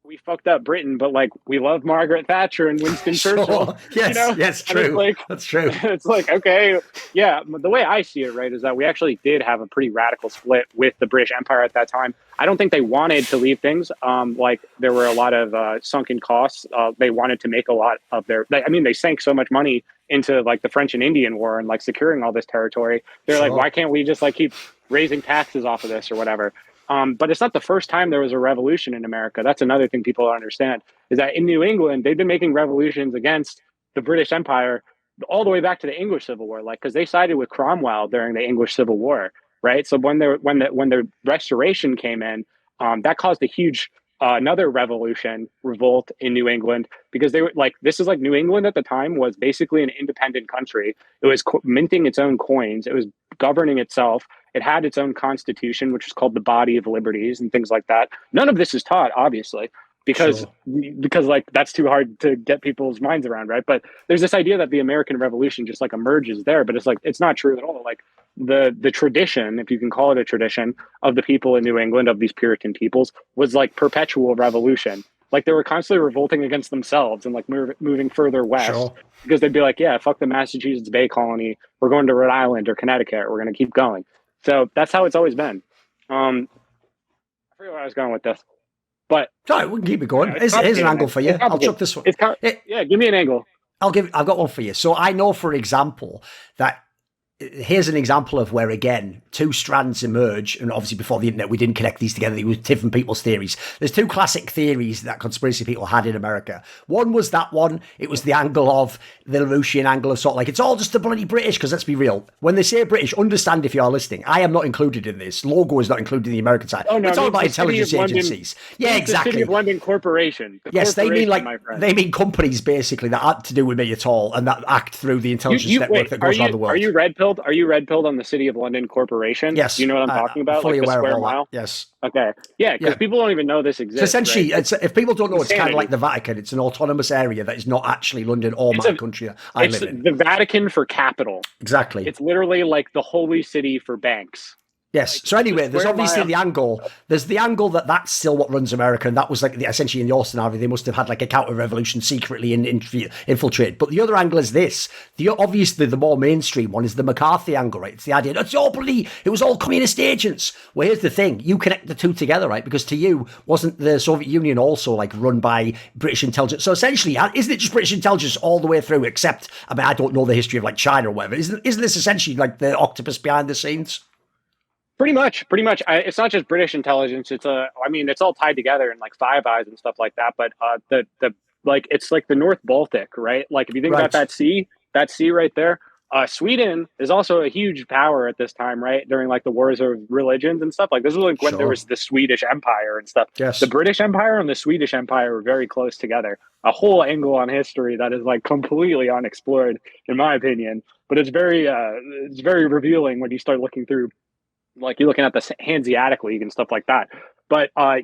we fucked up Britain, but like we love Margaret Thatcher and Winston Churchill. Yes, yes, true. Like, that's true. It's like, okay, yeah. The way I see it, right, is that we actually did have a pretty radical split with the British Empire at that time. I don't think they wanted to leave things. Like there were a lot of sunken costs. They wanted to make a lot of they sank so much money into like the French and Indian War and like securing all this territory. They're like, why can't we just like keep raising taxes off of this or whatever? But it's not the first time there was a revolution in America. That's another thing people don't understand, is that in New England, they've been making revolutions against the British Empire all the way back to the English Civil War, like, because they sided with Cromwell during the English Civil War, right? So when the Restoration came in, that caused a huge another revolt in New England, because they were like, this is like New England at the time was basically an independent country. It was minting its own coins. It was governing itself. It had its own constitution, which is called the Body of Liberties and things like that. None of this is taught, obviously, because like that's too hard to get people's minds around, right? But there's this idea that the American Revolution just like emerges there, but it's like it's not true at all. Like the tradition, if you can call it a tradition, of the people in New England, of these Puritan peoples, was like perpetual revolution. Like they were constantly revolting against themselves and like moving further west, because they'd be like, yeah, fuck the Massachusetts Bay Colony, we're going to Rhode Island or Connecticut, we're going to keep going. So that's how it's always been. I forget where I was going with this, but sorry, we can keep it going. Here's an angle for you. I'll chuck this one. Yeah, give me an angle. I've got one for you. So I know, for example, that here's an example of where, again, two strands emerge. And obviously before the internet, we didn't connect these together. It was different people's theories. There's two classic theories that conspiracy people had in America. One was that one. It was the angle of the Lucian angle of sort of like, it's all just the bloody British. Because let's be real. When they say British, understand if you are listening, I am not included in this. Logo is not included in the American side. Oh, no, it's all about intelligence agencies. Yeah, exactly. The City of London Corporation. Yes, they mean companies basically that aren't to do with me at all, and that act through the intelligence network that goes around the world. Are you red pilled on the City of London Corporation? Yes. Do you know what I'm talking about? Fully like the aware square of all mile? that. Yes. Okay. Yeah, because people don't even know this exists. So essentially, right? if people don't know, it's kind of like the Vatican. It's an autonomous area that is not actually London or my country I live in. It's the Vatican for capital. Exactly. It's literally like the holy city for banks. Yes. Like So the anyway, there's square obviously mile. the angle. There's the angle that that's still what runs America, and that was like essentially in the Austin Army, they must have had like a counter-revolution secretly infiltrated. But the other angle is this. The obviously the more mainstream one is the McCarthy angle, right? It's the idea it's all bloody, it was all communist agents. Well, here's the thing: you connect the two together, right? Because to you, wasn't the Soviet Union also like run by British intelligence? So essentially, isn't it just British intelligence all the way through? Except, I mean, I don't know the history of like China or whatever. Isn't this essentially like the octopus behind the scenes? Pretty much, pretty much. It's not just British intelligence. I mean, it's all tied together in like Five Eyes and stuff like that. But the like, it's like the North Baltic, right? Like, if you think about Right. that sea right there. Sweden is also a huge power at this time, right? During like the wars of religions and stuff. Like, this is like when there Sure. was the Swedish Empire and stuff. The Yes. British Empire and the Swedish Empire were very close together. A whole angle on history that is like completely unexplored, in my opinion. But it's very revealing when you start looking through, like you're looking at the Hanseatic League and stuff like that. But I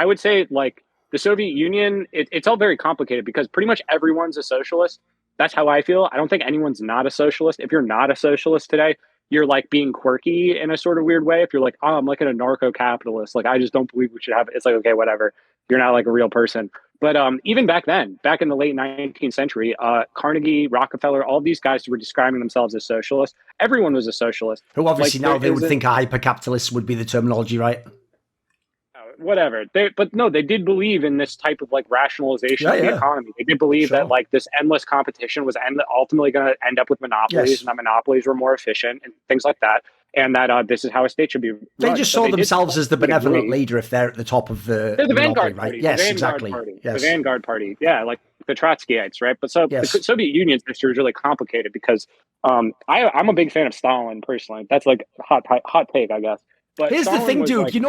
would say like the Soviet Union, it's all very complicated because pretty much everyone's a socialist. That's how I feel. I don't think anyone's not a socialist. If you're not a socialist today, you're like being quirky in a sort of weird way. If you're like, oh, I'm like an anarcho-capitalist, like I just don't believe we should have it. It's like, okay, whatever. You're not like a real person. But even back then, back in the late 19th century, Carnegie, Rockefeller, all these guys were describing themselves as socialists. Everyone was a socialist. Who Like obviously now they it would was a, think a hyper-capitalist would be the terminology, right? whatever. But no, they did believe in this type of like rationalization Yeah, of the yeah, economy. They did believe that sure. like this endless competition was ultimately going to end up with monopolies, Yes. and that monopolies were more efficient and things like that, and that this is how a state should be They run. just So saw they did themselves as the benevolent agree. leader if they're at the top of They're the the monopoly, vanguard right? party, Yes, exactly. the Yes. vanguard party. Yeah, like the Trotskyites, right? But so the Yes. Soviet Union's history is really complicated because I'm a big fan of Stalin personally. That's like hot take, I guess. But Here's the Stalin thing, was dude. like You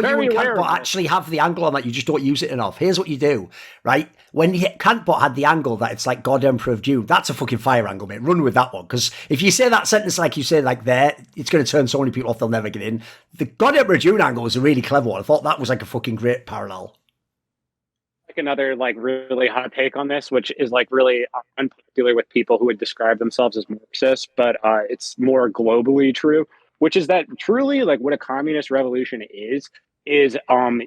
very and aware Cantbot of this. actually have the angle on that. You just don't use it enough. Here's what you do, right? When Cantbot had the angle that it's like God Emperor of Dune, that's a fucking fire angle, mate. Run with that one. Because if you say that sentence like you say like there, it's going to turn so many people off they'll never get in. The God Emperor of Dune angle was a really clever one. I thought that was like a fucking great parallel. Like another like really hot take on this, which is like really unpopular with people who would describe themselves as Marxists, but it's more globally true, which is that truly like what a communist revolution is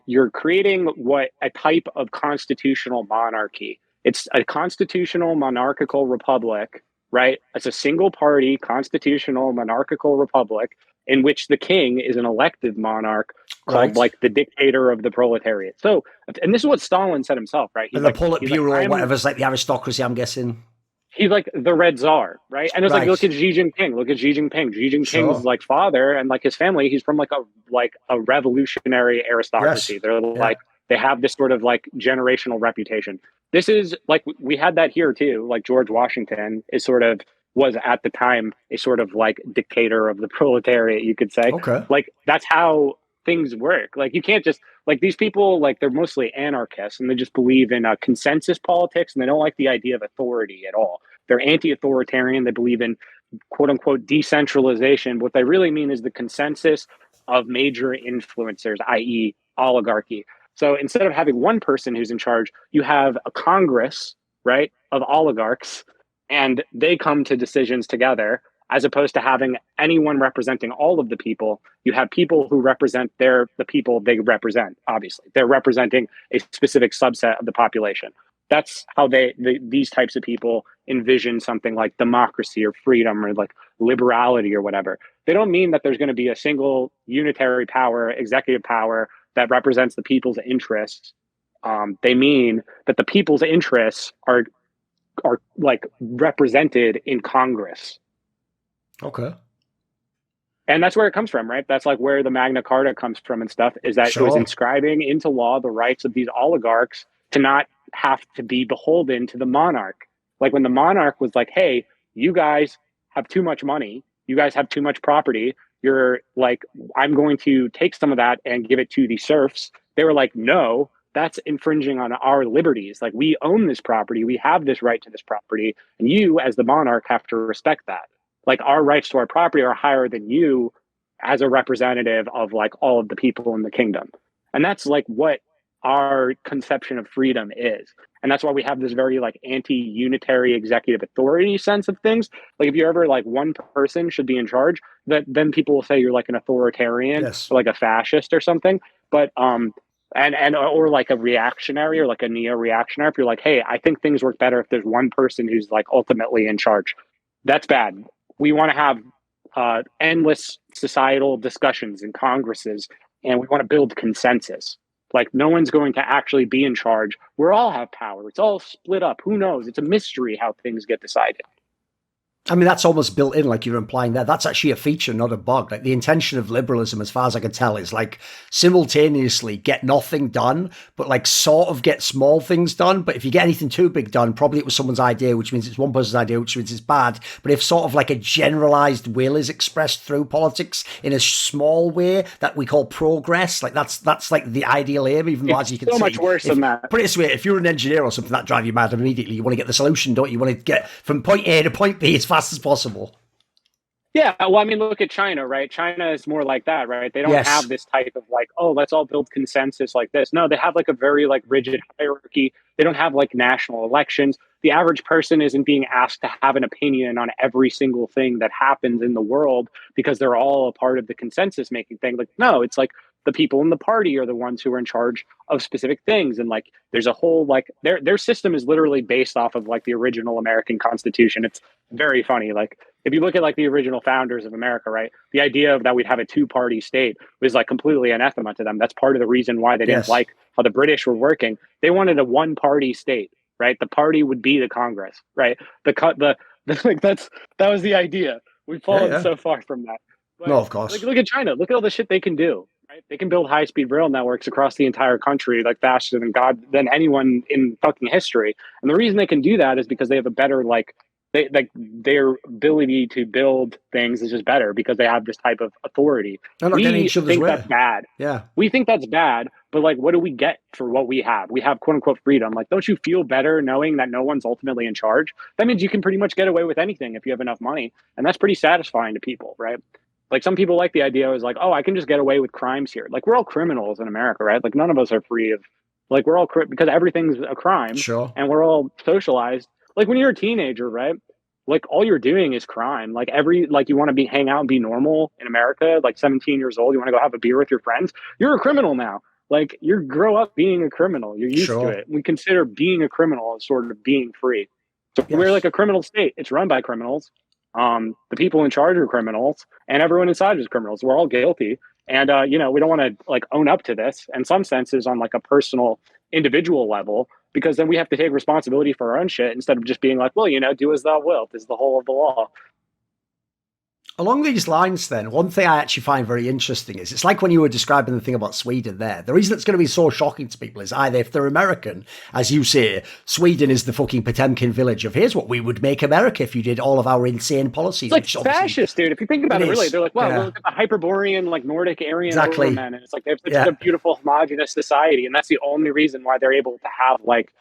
you're creating what a type of constitutional monarchy. It's a constitutional monarchical republic, right? It's a single party constitutional monarchical republic in which the king is an elected monarch called Right. like the dictator of the proletariat. So, and this is what Stalin said himself, right? And the He's like, Politburo or whatever's like the aristocracy, I'm guessing. he's like the Red Czar, right? And it's like, look Right. at Xi Jinping. Look at Xi Jinping. Xi Jinping's Sure. like father and like his family. He's from like a revolutionary Yes. aristocracy. They're Yeah. like they have this sort of like generational reputation. This is like we had that here too. Like George Washington is sort of was at the time a sort of like dictator of the proletariat, you could say. Okay. Like that's how things work. Like you can't just like these people like they're mostly anarchists and they just believe in consensus politics and they don't like the idea of authority at all. They're anti-authoritarian. They believe in quote unquote decentralization. What they really mean is the consensus of major influencers, i.e., oligarchy. So instead of having one person who's in charge, you have a Congress, right, of oligarchs, and they come to decisions together. As opposed to having anyone representing all of the people, you have people who represent the people they represent. Obviously, they're representing a specific subset of the population. That's how these types of people envision something like democracy or freedom or like liberality or whatever. They don't mean that there's going to be a single unitary power, executive power that represents the people's interests. They mean that the people's interests are like represented in Congress. Okay. And that's where it comes from, right? That's like where the Magna Carta comes from and stuff, is that it was Sure. inscribing into law the rights of these oligarchs to not have to be beholden to the monarch. Like when the monarch was like, hey, you guys have too much money, you guys have too much property, you're like, I'm going to take some of that and give it to the serfs. They were like, no, that's infringing on our liberties. Like we own this property, we have this right to this property, and you as the monarch have to respect that. Like our rights to our property are higher than you as a representative of like all of the people in the kingdom. And that's like what our conception of freedom is. And that's why we have this very like anti-unitary executive authority sense of things. Like if you're ever like one person should be in charge, that then people will say you're like an authoritarian Yes. or like a fascist or something. But and or like a reactionary or like a neo-reactionary. If you're like, hey, I think things work better if there's one person who's like ultimately in charge. That's bad. We want to have endless societal discussions in congresses, and we want to build consensus. Like no one's going to actually be in charge. We all have power. It's all split up. Who knows? It's a mystery how things get decided. I mean, that's almost built in, like you're implying there. That's actually a feature, not a bug. Like the intention of liberalism, as far as I can tell, is like simultaneously get nothing done, but like sort of get small things done. But if you get anything too big done, probably it was someone's idea, which means it's one person's idea, which means it's bad. But if sort of like a generalized will is expressed through politics in a small way that we call progress, like that's like the ideal aim, even though as you can see. So much worse than that. Put it this way, if you're an engineer or something, that drives you mad immediately. You want to get the solution, don't you? You want to get from point A to point B as fast as possible. Yeah, well, I mean, look at China, right? China is more like that, right? They don't have this type of like, oh, let's all build consensus like this. No, they have like a very like rigid hierarchy. They don't have like national elections. The average person isn't being asked to have an opinion on every single thing that happens in the world because they're all a part of the consensus making thing. Like, no, it's like the people in the party are the ones who are in charge of specific things. And like, there's a whole, like their system is literally based off of like the original American Constitution. It's very funny. Like if you look at like the original founders of America, right, the idea of that we'd have a two-party state was like completely anathema to them. That's part of the reason why they didn't like how the British were working. They wanted a one-party state, right? The party would be the Congress, right? The like that was the idea. We've fallen so far from that. But, no, of course. Like, look at China. Look at all the shit they can do. Right? They can build high-speed rail networks across the entire country like faster than anyone in fucking history. And the reason they can do that is because they have a better like their ability to build things is just better because they have this type of authority. We think that's bad. Yeah, we think that's bad. But like, what do we get for what we have? We have quote unquote freedom. Like, don't you feel better knowing that no one's ultimately in charge? That means you can pretty much get away with anything if you have enough money, and that's pretty satisfying to people, right? Like some people like the idea is like, oh, I can just get away with crimes here. Like we're all criminals in America, right? Like none of us are free of, like we're all because everything's a crime, and we're all socialized. Like when you're a teenager, right? Like all you're doing is crime. Like you want to hang out and be normal in America. Like 17 years old, you want to go have a beer with your friends. You're a criminal now. Like you grow up being a criminal. You're used to it. We consider being a criminal as sort of being free. So we're like a criminal state. It's run by criminals. The people in charge are criminals, and everyone inside is criminals. We're all guilty, and we don't want to like own up to this. In some senses, on like a personal, individual level, because then we have to take responsibility for our own shit instead of just being like, well, do as thou wilt is the whole of the law. Along these lines, then, one thing I actually find very interesting is it's like when you were describing the thing about Sweden there. The reason it's going to be so shocking to people is either if they're American, as you say, Sweden is the fucking Potemkin village of here's what we would make America if you did all of our insane policies. It's like fascist, dude. If you think about it, really, they're like, wow, look at the Hyperborean, like Nordic, Aryan men. And it's like they have such a beautiful, homogenous society. And that's the only reason why they're able to have like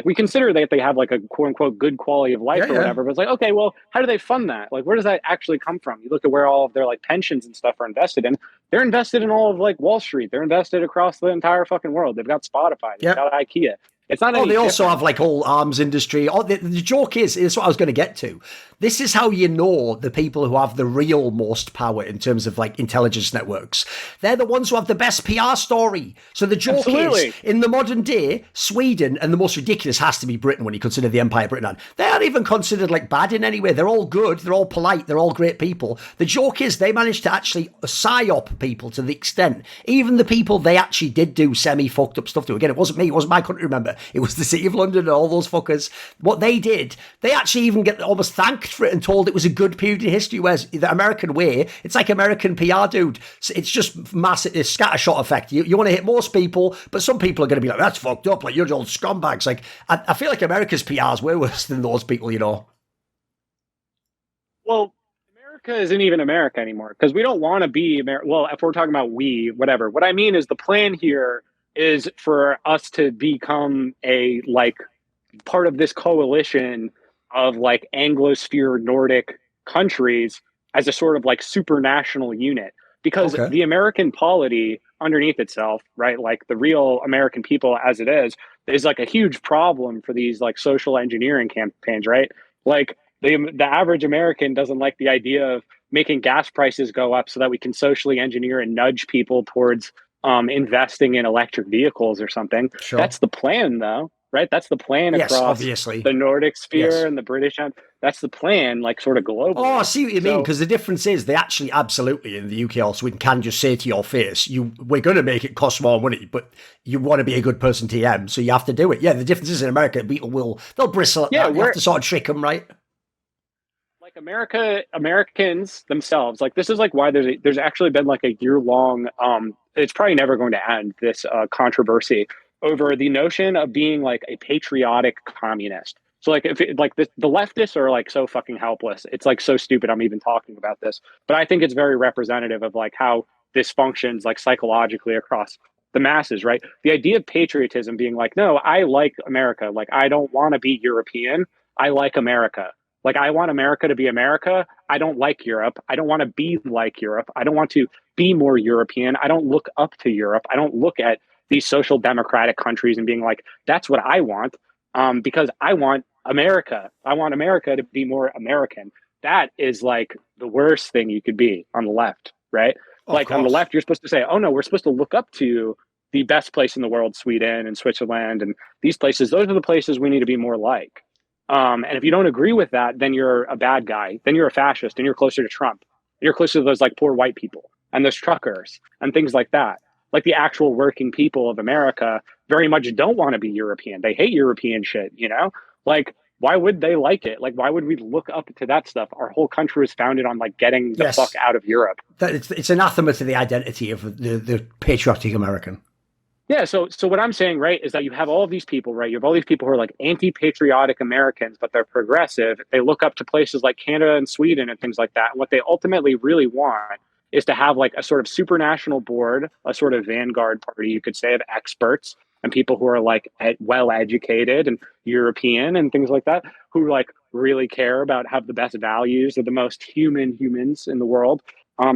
we consider that they have like a quote unquote good quality of life or whatever, but it's like, okay, well, how do they fund that? Like, where does that actually come from? You look at where all of their like pensions and stuff are invested in. They're invested in all of like Wall Street. They're invested across the entire fucking world. They've got Spotify. They've got IKEA. It's not. They also have like whole arms industry. The joke is what I was going to get to. This is how you know the people who have the real most power in terms of like intelligence networks. They're the ones who have the best PR story. So the joke is, in the modern day, Sweden, and the most ridiculous has to be Britain when you consider the Empire Britain. They aren't even considered like bad in any way. They're all good. They're all polite. They're all great people. The joke is they managed to actually psyop people to the extent, even the people they actually did do semi-fucked up stuff to. Again, it wasn't me. It wasn't my country, remember. It was the City of London and all those fuckers. What they did, they actually even get almost thanked for it and told it was a good period in history, whereas the American way, it's like American PR, dude. It's just massive, it's scattershot effect. You want to hit most people, but some people are going to be like, that's fucked up, like you're all scumbags. Like, I feel like America's PR is way worse than those people, Well, America isn't even America anymore, because we don't want to be America. Well, if we're talking about whatever. What I mean is the plan here is for us to become a like part of this coalition of like Anglosphere Nordic countries as a sort of like supranational unit, because the American polity underneath itself, right? Like the real American people as it is like a huge problem for these like social engineering campaigns, right? Like the average American doesn't like the idea of making gas prices go up so that we can socially engineer and nudge people towards investing in electric vehicles or something. Sure. That's the plan, though, right? That's the plan Yes, across obviously. the Nordic sphere Yes. and the British. That's the plan, like sort of globally. Oh, I see what you mean, because the difference is they actually absolutely in the UK or Sweden can just say to your face, we're going to make it cost more money, but you want to be a good person TM, so you have to do it. Yeah, the difference is in America, they'll bristle at that. You have to sort of trick them, right? Like Americans themselves, like this is like why there's actually been like a year-long, it's probably never going to end, this controversy over the notion of being like a patriotic communist. So like if like the leftists are like so fucking helpless. It's like so stupid I'm even talking about this. But I think it's very representative of like how this functions like psychologically across the masses, right? The idea of patriotism being like, no, I like America. Like I don't want to be European. I like America. Like I want America to be America. I don't like Europe. I don't want to be like Europe. I don't want to be more European. I don't look up to Europe. I don't look at these social democratic countries and being like, that's what I want. Because I want America. I want America to be more American. That is like the worst thing you could be on the left, right? Like on the left, you're supposed to say, oh no, we're supposed to look up to the best place in the world, Sweden and Switzerland and these places. Those are the places we need to be more like. And if you don't agree with that, then you're a bad guy. Then you're a fascist and you're closer to Trump. You're closer to those like poor white people and those truckers and things like that. Like the actual working people of America very much don't want to be European. They hate European shit, you know? Like, why would they like it? Like, why would we look up to that stuff? Our whole country was founded on like getting the fuck out of Europe. It's anathema to the identity of the patriotic American. Yeah, so what I'm saying, right, is that you have all of these people, right? You have all these people who are like anti-patriotic Americans, but they're progressive. They look up to places like Canada and Sweden and things like that. And what they ultimately really want is to have like a sort of supranational board, a sort of vanguard party, you could say, of experts and people who are like well-educated and European and things like that, who like really care about, have the best values, are the most humans in the world.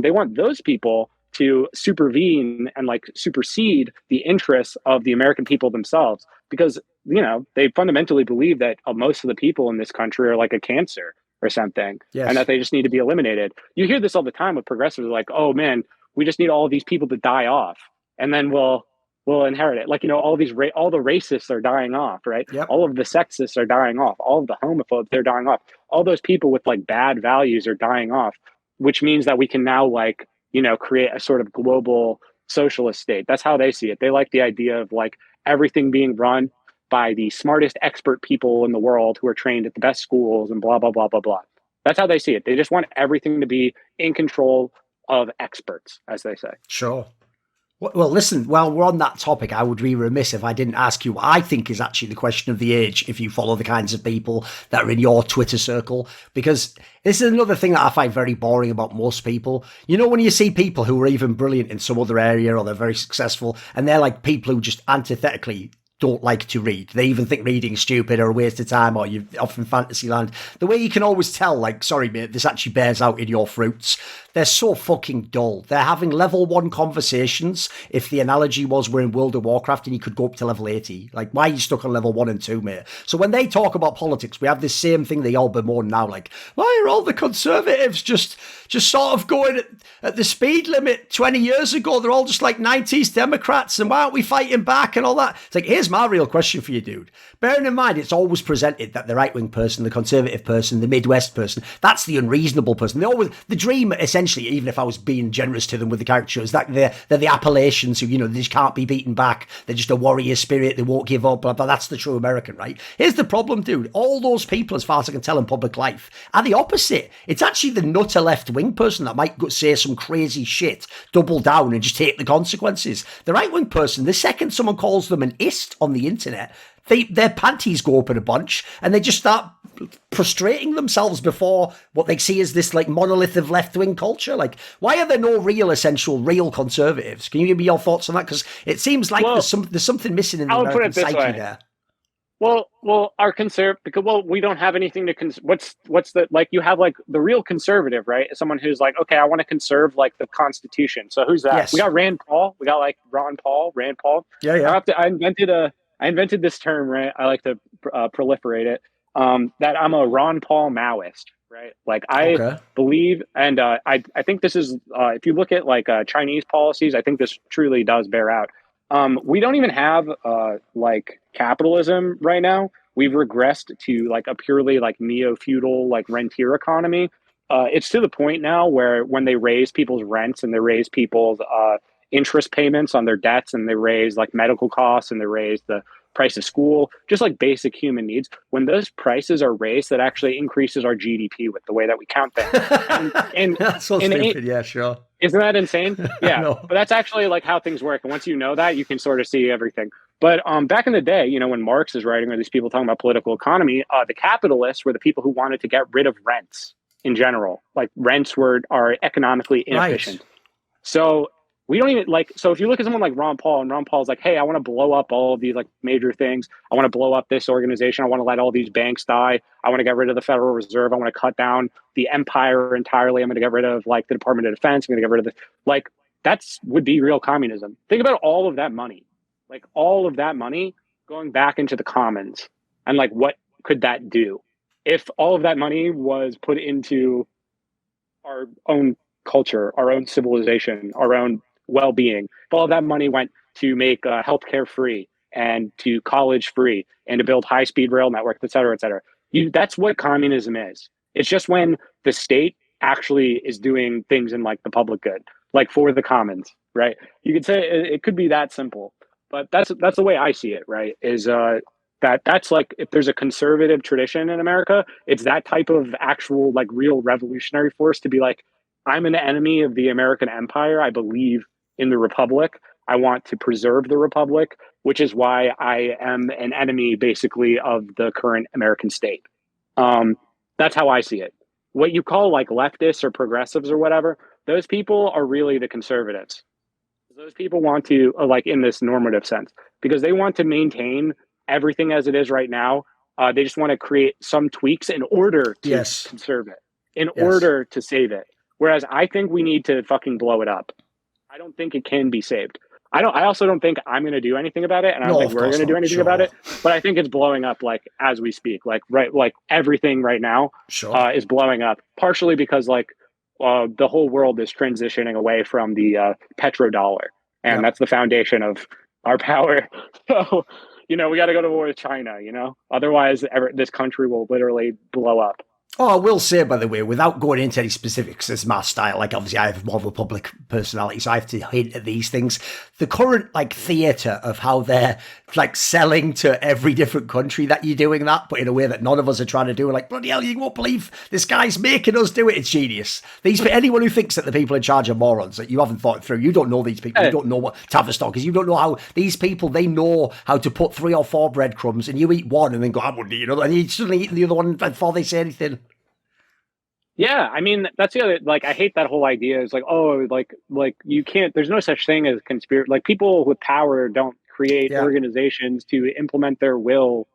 They want those people to supervene and like supersede the interests of the American people themselves, because, you know, they fundamentally believe that most of the people in this country are like a cancer or something, and that they just need to be eliminated. You hear this all the time with progressives, like, oh man, we just need all of these people to die off and then we'll inherit it. Like, you know, all the racists are dying off, right? Yep. All of the sexists are dying off. All of the homophobes, they're dying off. All those people with like bad values are dying off, which means that we can now like, you know, create a sort of global socialist state. That's how they see it. They like the idea of like everything being run by the smartest expert people in the world who are trained at the best schools and blah, blah, blah, blah, blah. That's how they see it. They just want everything to be in control of experts, as they say. Sure. Well, listen, while we're on that topic, I would be remiss if I didn't ask you what I think is actually the question of the age, if you follow the kinds of people that are in your Twitter circle, because this is another thing that I find very boring about most people. You know, when you see people who are even brilliant in some other area or they're very successful, and they're like people who just antithetically don't like to read. They even think reading is stupid or a waste of time, or you're off in fantasy land. The way you can always tell, like, sorry, mate, this actually bears out in your fruits. They're so fucking dull. They're having level 1 conversations. If the analogy was we're in World of Warcraft and you could go up to level 80. Like, why are you stuck on level 1 and 2, mate? So when they talk about politics, we have this same thing they all bemoan now. Like, why are all the Conservatives just sort of going at the speed limit 20 years ago? They're all just like 90s Democrats, and why aren't we fighting back and all that? It's like, here's my real question for you, dude. Bearing in mind, it's always presented that the right-wing person, the conservative person, the Midwest person, that's the unreasonable person. The dream, essentially, even if I was being generous to them with the caricatures, that they're the Appalachians who, you know, they just can't be beaten back. They're just a warrior spirit. They won't give up. Blah, blah. That's the true American, right? Here's the problem, dude. All those people, as far as I can tell in public life, are the opposite. It's actually the nutter left-wing person that might say some crazy shit, double down and just take the consequences. The right-wing person, the second someone calls them an ist on the internet, their panties go up in a bunch and they just start prostrating themselves before what they see as this like monolith of left-wing culture. Like, why are there no real conservatives? Can you give me your thoughts on that? Because it seems like there's something missing in the American psyche there. Our because we don't have anything to what's the like you have like the real conservative, right? Someone who's like, okay, I want to conserve like the Constitution. So who's that? We Yes. got Rand Paul. We got like Rand Paul. Yeah, yeah. I invented this term, right? I like to proliferate it. That I'm a Ron Paul Maoist, right? Like I Okay. believe, and I think this is if you look at like Chinese policies, I think this truly does bear out. We don't even have like capitalism right now. We've regressed to like a purely like neo-feudal like rentier economy. It's to the point now where when they raise people's rents and they raise people's interest payments on their debts and they raise like medical costs and they raise the price of school, just like basic human needs. When those prices are raised, that actually increases our GDP with the way that we count things. And That's so stupid. Yeah, sure. isn't that insane? Yeah, No. but that's actually like how things work. And once you know that, you can sort of see everything. But back in the day, when Marx is writing, or these people talking about political economy, the capitalists were the people who wanted to get rid of rents in general. Like rents are economically inefficient. Right. So we don't even like. So if you look at someone like Ron Paul, and Ron Paul's like, "Hey, I want to blow up all of these like major things. I want to blow up this organization. I want to let all these banks die. I want to get rid of the Federal Reserve. I want to cut down the empire entirely. I'm going to get rid of like the Department of Defense. I'm going to get rid of the like." That's would be real communism. Think about all of that money, like all of that money going back into the commons, and like what could that do if all of that money was put into our own culture, our own civilization, our own well-being. If all of that money went to make healthcare free and to college free and to build high-speed rail networks, et cetera, et cetera. That's what communism is. It's just when the state actually is doing things in like the public good, like for the commons, right? You could say it could be that simple, but that's the way I see it, right? Is that's like if there's a conservative tradition in America, it's that type of actual like real revolutionary force to be like, I'm an enemy of the American empire. I believe in the republic. I want to preserve the republic, which is why I am an enemy basically of the current American state. Um, that's how I see it. What you call like leftists or progressives or whatever, those people are really the conservatives. Those people want to, like in this normative sense, because they want to maintain everything as it is right now. They just want to create some tweaks in order to Yes. conserve it, in Yes. order to save it. Whereas I think we need to fucking blow it up. I don't think it can be saved. I also don't think I'm going to do anything about it, and I don't No, think of we're course going to do not. anything about Sure. it. But I think it's blowing up like as we speak. Like like everything right now Sure. is blowing up. Partially because like the whole world is transitioning away from the petrodollar, and Yep. that's the foundation of our power. So we got to go to war with China. Otherwise, this country will literally blow up. Oh, I will say, by the way, without going into any specifics, as my style, like obviously I have more of a public personality, so I have to hint at these things. The current like theatre of how they're like selling to every different country that you're doing that, but in a way that none of us are trying to do. Like, bloody hell, you won't believe this guy's making us do it. It's genius. Anyone who thinks that the people in charge are morons, that you haven't thought it through, you don't know these people, you don't know what Tavistock is, you don't know how these people, they know how to put 3 or 4 breadcrumbs and you eat one and then go, I wouldn't eat another, and you suddenly eat the other one before they say anything. Yeah, I mean that's the other. Like, I hate that whole idea. Is like, oh, like you can't. There's no such thing as conspiracy. Like people with power don't create Yeah. organizations to implement their will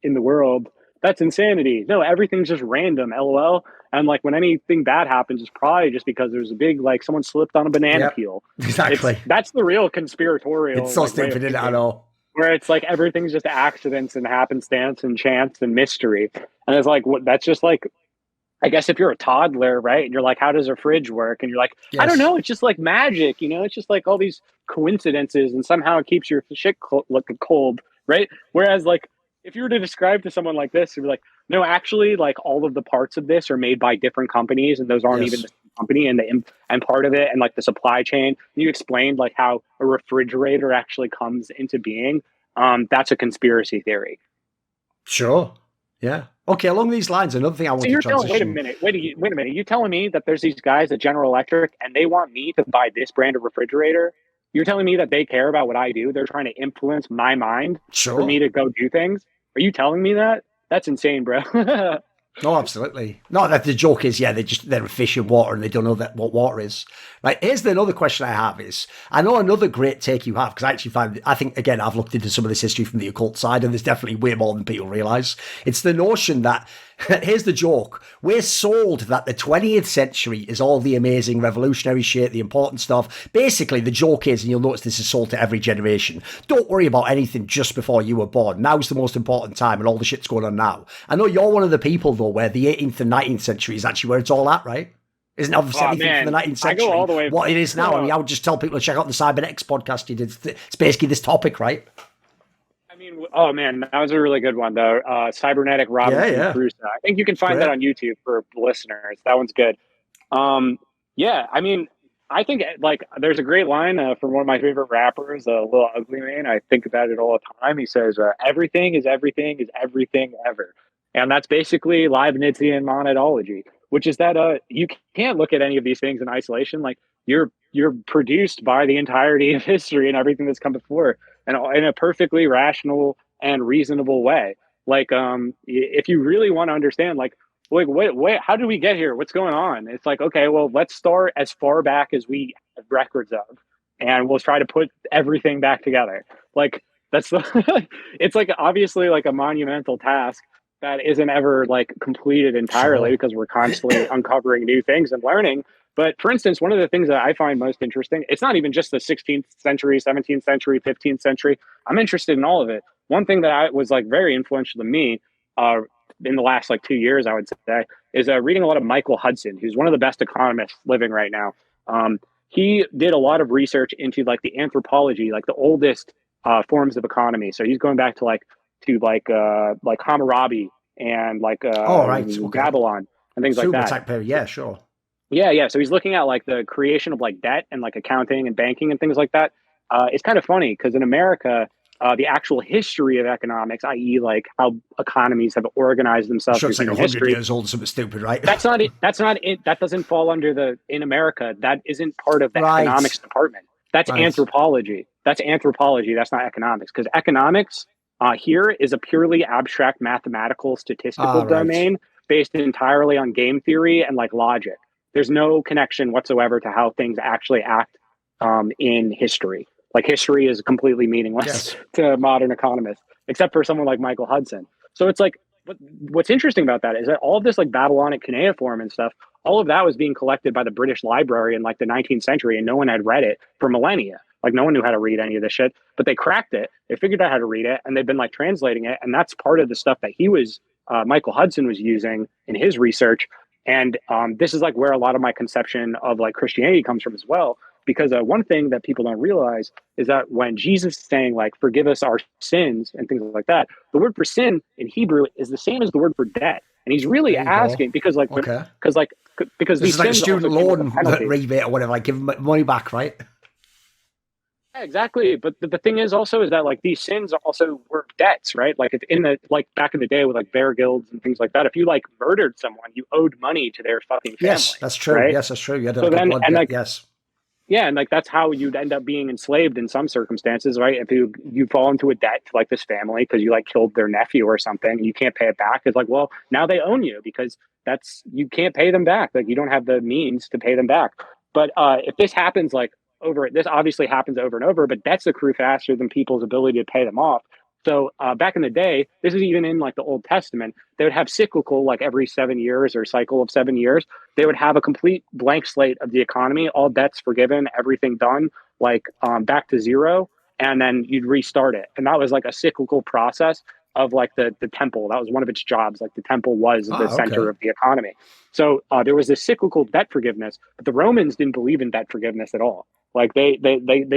in the world. That's insanity. No, everything's just random. LOL. And like when anything bad happens, it's probably just because there's a big like someone slipped on a banana Yep. peel. Exactly. That's the real conspiratorial It's so like way of stupid, isn't it? I thinking, know. where it's like everything's just accidents and happenstance and chance and mystery. And it's like what that's just like I guess if you're a toddler, right, and you're like, how does a fridge work? And you're like, I don't Yes. know. It's just like magic, It's just like all these coincidences, and somehow it keeps your shit looking cold, right? Whereas, like, if you were to describe to someone like this, you'd be like, no, actually, like all of the parts of this are made by different companies, and those aren't even Yes. the same company, and part of it, and like the supply chain. You explained like how a refrigerator actually comes into being. That's a conspiracy theory. Sure. Yeah. Okay, along these lines, another thing I So want to you're telling, transition. wait a minute. You telling me that there's these guys at General Electric and they want me to buy this brand of refrigerator? You're telling me that they care about what I do? They're trying to influence my mind for me Sure. to go do things? Are you telling me that? That's insane, bro. No, absolutely. No, that the joke is, yeah, they're a fish in water and they don't know that what water is. Right. Here's the another question I have is, I know another great take you have, because I think, again, I've looked into some of this history from the occult side, and there's definitely way more than people realise. It's the notion that, here's the joke, we're sold that the 20th century is all the amazing revolutionary shit, the important stuff. Basically, the joke is, and you'll notice this is sold to every generation, don't worry about anything just before you were born. Now's the most important time, and all the shit's going on now. I know you're one of the people, though, where the 18th and 19th century is actually where it's all at, right? Isn't obviously Oh anything from the man, 19th I go century all the way. what it is now? No, I mean, I would just tell people to check out the Cybernetics podcast you did. It's basically this topic, right? I mean, oh man, that was a really good one though. Cybernetic Yeah, Robinson yeah. Crusoe. I think you can It's find that great. on YouTube for listeners. That one's good. Yeah, I mean, I think like there's a great line from one of my favorite rappers, Lil Ugly Man. I think about it all the time. He says, "Everything is everything ever," and that's basically Leibnizian monadology, which is that you can't look at any of these things in isolation. Like you're produced by the entirety of history and everything that's come before, and in a perfectly rational and reasonable way. Like, if you really want to understand, like wait, how did we get here? What's going on? It's like, okay, well, let's start as far back as we have records of, and we'll try to put everything back together. Like that's the, it's like obviously like a monumental task that isn't ever like completed entirely Sure. because we're constantly uncovering new things and learning. But for instance, one of the things that I find most interesting, it's not even just the 16th century, 17th century, 15th century. I'm interested in all of it. One thing that I was like very influential to me, uh, in the last like 2 years, I would say, is reading a lot of Michael Hudson, who's one of the best economists living right now. He did a lot of research into like the anthropology, like the oldest forms of economy. So he's going back to like Hammurabi and like All right. Okay. Babylon and things like Super that. tech period. Yeah, sure. Yeah, yeah. So he's looking at like the creation of like debt and like accounting and banking and things like that. It's kind of funny because in America, the actual history of economics, i.e., like how economies have organized I'm themselves sure through it's like human 100 history. years old or something stupid, right? That's not it. That's not it. That doesn't fall under the in America. That isn't part of the Right. economics department. That's Right. anthropology. That's anthropology. That's not economics because economics here is a purely abstract mathematical statistical Ah, right. domain based entirely on game theory and like logic. There's no connection whatsoever to how things actually act in history. Like history is completely meaningless Yes. to modern economists, except for someone like Michael Hudson. So it's like what's interesting about that is that all of this like Babylonic cuneiform and stuff, all of that was being collected by the British Library in like the 19th century, and no one had read it for millennia. Like no one knew how to read any of this shit, but they cracked it. They figured out how to read it, and they've been like translating it, and that's part of the stuff that Michael Hudson was using in his research. And this is like where a lot of my conception of like Christianity comes from as well. Because one thing that people don't realize is that when Jesus is saying like forgive us our sins and things like that, the word for sin in Hebrew is the same as the word for debt. And he's really There you go. asking because like when Okay. because This these is like a sins also student came with a loan penalty. rebate or whatever, like give them money back, right? Yeah, exactly. But the thing is also is that like these sins also were debts, right? Like if in the like back in the day with like bear guilds and things like that, if you like murdered someone, you owed money to their fucking Yes, family, that's true. right? Yes, that's true. You had So like a then blood and debt. like Yes. yeah, and like that's how you'd end up being enslaved in some circumstances, right? If you fall into a debt to like this family because you like killed their nephew or something, and you can't pay it back. It's like, well, now they own you because that's you can't pay them back. Like you don't have the means to pay them back. But if this happens like over, this obviously happens over and over, but debts accrue faster than people's ability to pay them off. So back in the day, this is even in like the Old Testament, they would have cyclical like every 7 years or cycle of 7 years they would have a complete blank slate of the economy, all debts forgiven, everything done, like back to zero, and then you'd restart it. And that was like a cyclical process of like the temple. That was one of its jobs. Like the temple was the Ah, center okay. of the economy. So there was this cyclical debt forgiveness, but the Romans didn't believe in debt forgiveness at all. Like they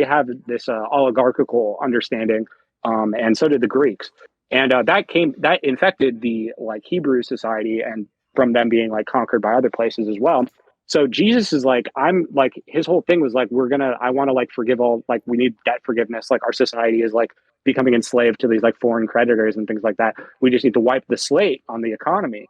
have this oligarchical understanding, and so did the Greeks. And that infected the like Hebrew society and from them being like conquered by other places as well. So Jesus is like, I'm like, his whole thing was like, I want to like forgive all, like, we need debt forgiveness. Like, our society is like becoming enslaved to these like foreign creditors and things like that. We just need to wipe the slate on the economy.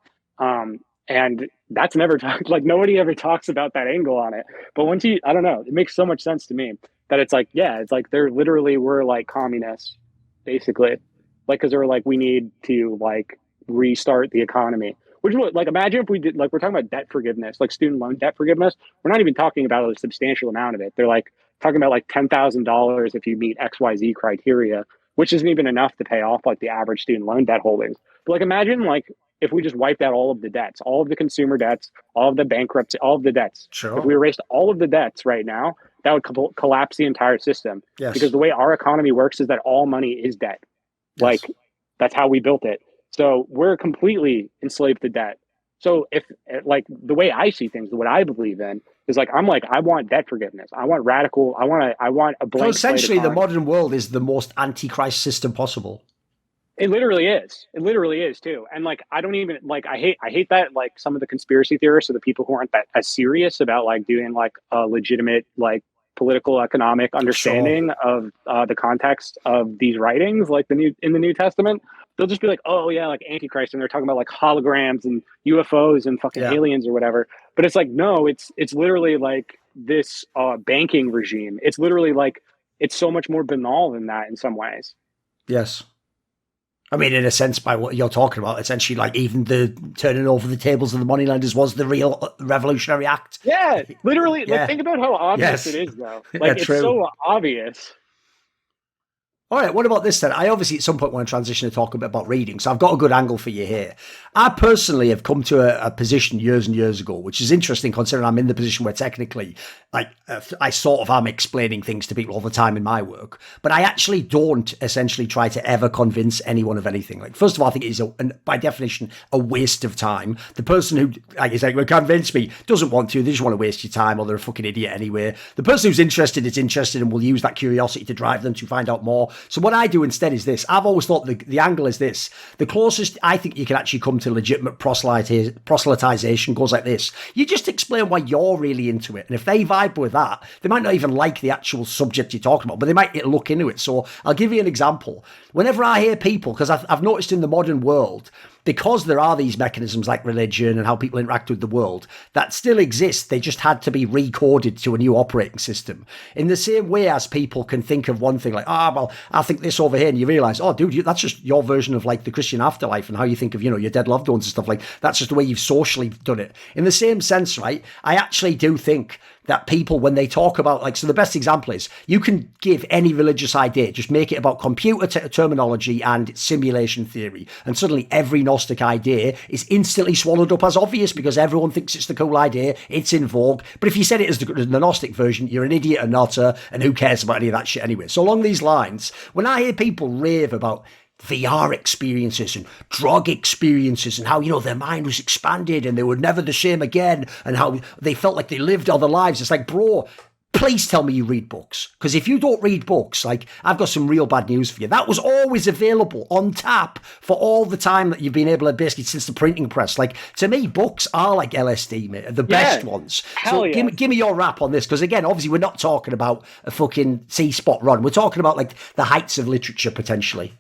And that's never talked, like, nobody ever talks about that angle on it. But I don't know, it makes so much sense to me that it's like, yeah, it's like they're literally were like communists, basically. Like, because they're like, we need to like restart the economy Which is what, like, imagine if we did, like, we're talking about debt forgiveness, like student loan debt forgiveness. We're not even talking about a substantial amount of it. They're like talking about like $10,000 if you meet XYZ criteria, which isn't even enough to pay off like the average student loan debt holdings. But like, imagine like if we just wiped out all of the debts, all of the consumer debts, all of the bankruptcy, all of the debts. Sure. If we erased all of the debts right now, that would collapse the entire system. Yes. Because the way our economy works is that all money is debt. Yes. Like, that's how we built it. So we're completely enslaved to debt. So if, like, the way I see things, what I believe in is like, I want debt forgiveness. I want radical. I want a blank. So essentially, the modern world is the most antichrist system possible. It literally is. It literally is too. And like, I don't even like, I hate that like some of the conspiracy theorists or the people who aren't that as serious about like doing like a legitimate like political economic understanding of the context of these writings, like in the New Testament. They'll just be like, oh yeah, like Antichrist, and they're talking about like holograms and UFOs and fucking aliens or whatever. But it's like, no, it's literally like this banking regime. It's literally like, it's so much more banal than that in some ways. Yes. I mean, in a sense, by what you're talking about, essentially, like even the turning over the tables of the moneylenders was the real revolutionary act. Yeah, literally. Like, think about how obvious it is, though. Like, it's so obvious. All right, what about this then? I obviously at some point want to transition to talk a bit about reading, so I've got a good angle for you here. I personally have come to a position years and years ago, which is interesting considering I'm in the position where technically, like, I sort of am explaining things to people all the time in my work, but I actually don't essentially try to ever convince anyone of anything. Like, first of all, I think it is, by definition, a waste of time. The person who, like you say, will convince me doesn't want to, they just want to waste your time, or they're a fucking idiot anyway. The person who's interested is interested and will use that curiosity to drive them to find out more. So what I do instead is this. I've always thought the angle is this. The closest I think you can actually come to legitimate proselytization goes like this. You just explain why you're really into it. And if they vibe with that, they might not even like the actual subject you're talking about, but they might look into it. So I'll give you an example. Whenever I hear people, because I've noticed in the modern world, because there are these mechanisms like religion and how people interact with the world that still exist, they just had to be recoded to a new operating system. In the same way as people can think of one thing like, well, I think this over here, and you realize, oh, dude, that's just your version of like the Christian afterlife and how you think of, your dead loved ones and stuff like that's just the way you've socially done it. In the same sense, right, I actually do think that people, when they talk about, like, so the best example is you can give any religious idea, just make it about computer terminology and simulation theory, and suddenly every Gnostic idea is instantly swallowed up as obvious because everyone thinks it's the cool idea, it's in vogue. But if you said it as the Gnostic version, you're an idiot and nutter, and who cares about any of that shit anyway? So along these lines, when I hear people rave about VR experiences and drug experiences and how, their mind was expanded and they were never the same again and how they felt like they lived other lives. It's like, bro, please tell me you read books. Because if you don't read books, like, I've got some real bad news for you. That was always available on tap for all the time that you've been able to, basically since the printing press. Like, to me, books are like LSD, mate, the best ones. So give me your rap on this. Because again, obviously we're not talking about a fucking C-spot run. We're talking about like the heights of literature potentially.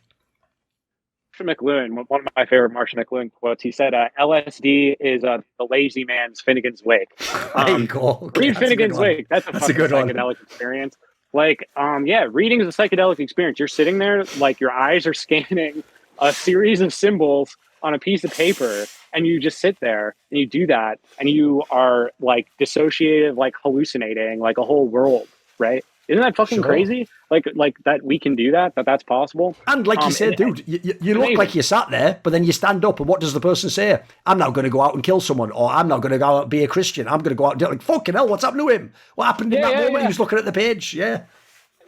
McLuhan, one of my favorite Marshall McLuhan quotes, he said, LSD is the lazy man's Finnegan's Wake. There you go. Okay, read Finnegan's Wake. That's a good psychedelic experience. Like, reading is a psychedelic experience. You're sitting there, like, your eyes are scanning a series of symbols on a piece of paper, and you just sit there and you do that, and you are, like, dissociative, like, hallucinating, like, a whole world, right? Isn't that fucking crazy? Like that we can do that's possible. And like you said, dude, you look like you sat there, but then you stand up, and what does the person say? I'm now going to go out and kill someone, or I'm now going to go out and be a Christian. I'm going to go out and do it. Like, fucking hell, what's happened to him? What happened in that moment? He was looking at the page. Yeah.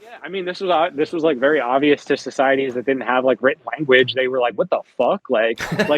Yeah, I mean, this was like very obvious to societies that didn't have like written language. They were like, "What the fuck?" Like when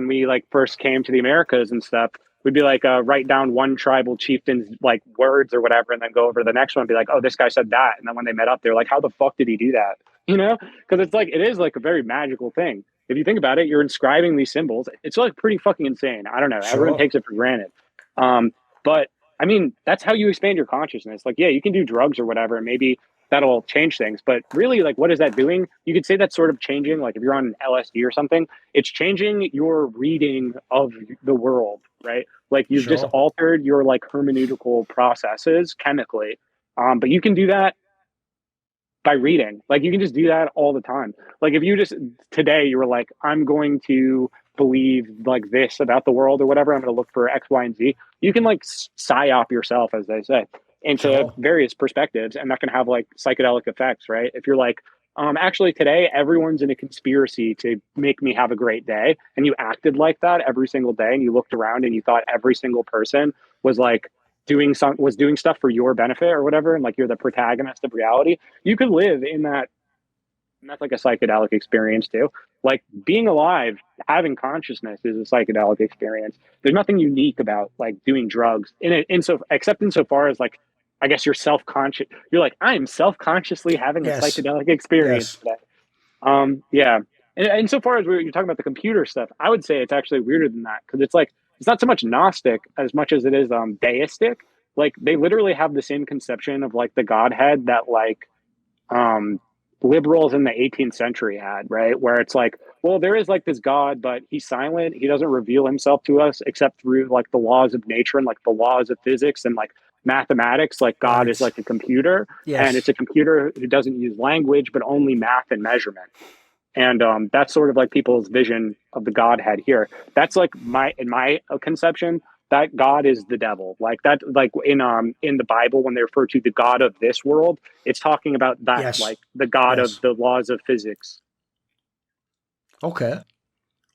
we like first came to the Americas and stuff. We'd be like, write down one tribal chieftain's like words or whatever, and then go over to the next one and be like, oh, this guy said that. And then when they met up, they're like, how the fuck did he do that? Because it is like a very magical thing. If you think about it, you're inscribing these symbols. It's like pretty fucking insane. I don't know. Sure. Everyone takes it for granted. But I mean, that's how you expand your consciousness. Like, yeah, you can do drugs or whatever, and maybe that'll change things. But really, like, what is that doing? You could say that's sort of changing. Like, if you're on LSD or something, it's changing your reading of the world, right? Like, you've just altered your like hermeneutical processes chemically. But you can do that by reading. Like you can just do that all the time. Like if you just today you were like, I'm going to believe like this about the world or whatever, I'm going to look for X, Y, and Z. You can like psyop yourself, as they say, into Sure. various perspectives, and that can have like psychedelic effects, right? If you're like, actually today everyone's in a conspiracy to make me have a great day, and you acted like that every single day, and you looked around and you thought every single person was like doing stuff for your benefit or whatever, and like you're the protagonist of reality, you could live in that. And that's like a psychedelic experience too. Like being alive, having consciousness is a psychedelic experience. There's nothing unique about like doing drugs in it, except insofar as like, I guess you're self-conscious. You're like, I am self-consciously having a Yes. psychedelic experience Yes. today. Yeah. And so far as you're talking about the computer stuff, I would say it's actually weirder than that, because it's like it's not so much Gnostic as much as it is deistic. Like they literally have the same conception of like the Godhead that like um liberals in the 18th century had, right? Where it's like, well, there is like this God, but he's silent. He doesn't reveal himself to us except through like the laws of nature and like the laws of physics and like mathematics. Like God is Right. like a computer, and it's Yes. a computer who doesn't use language, but only math and measurement. And that's sort of like people's vision of the Godhead here. That's like in my conception, that God is the devil. Like that, like in the Bible, when they refer to the God of this world, it's talking about that, Yes. like the God of Yes. the laws of physics. Okay.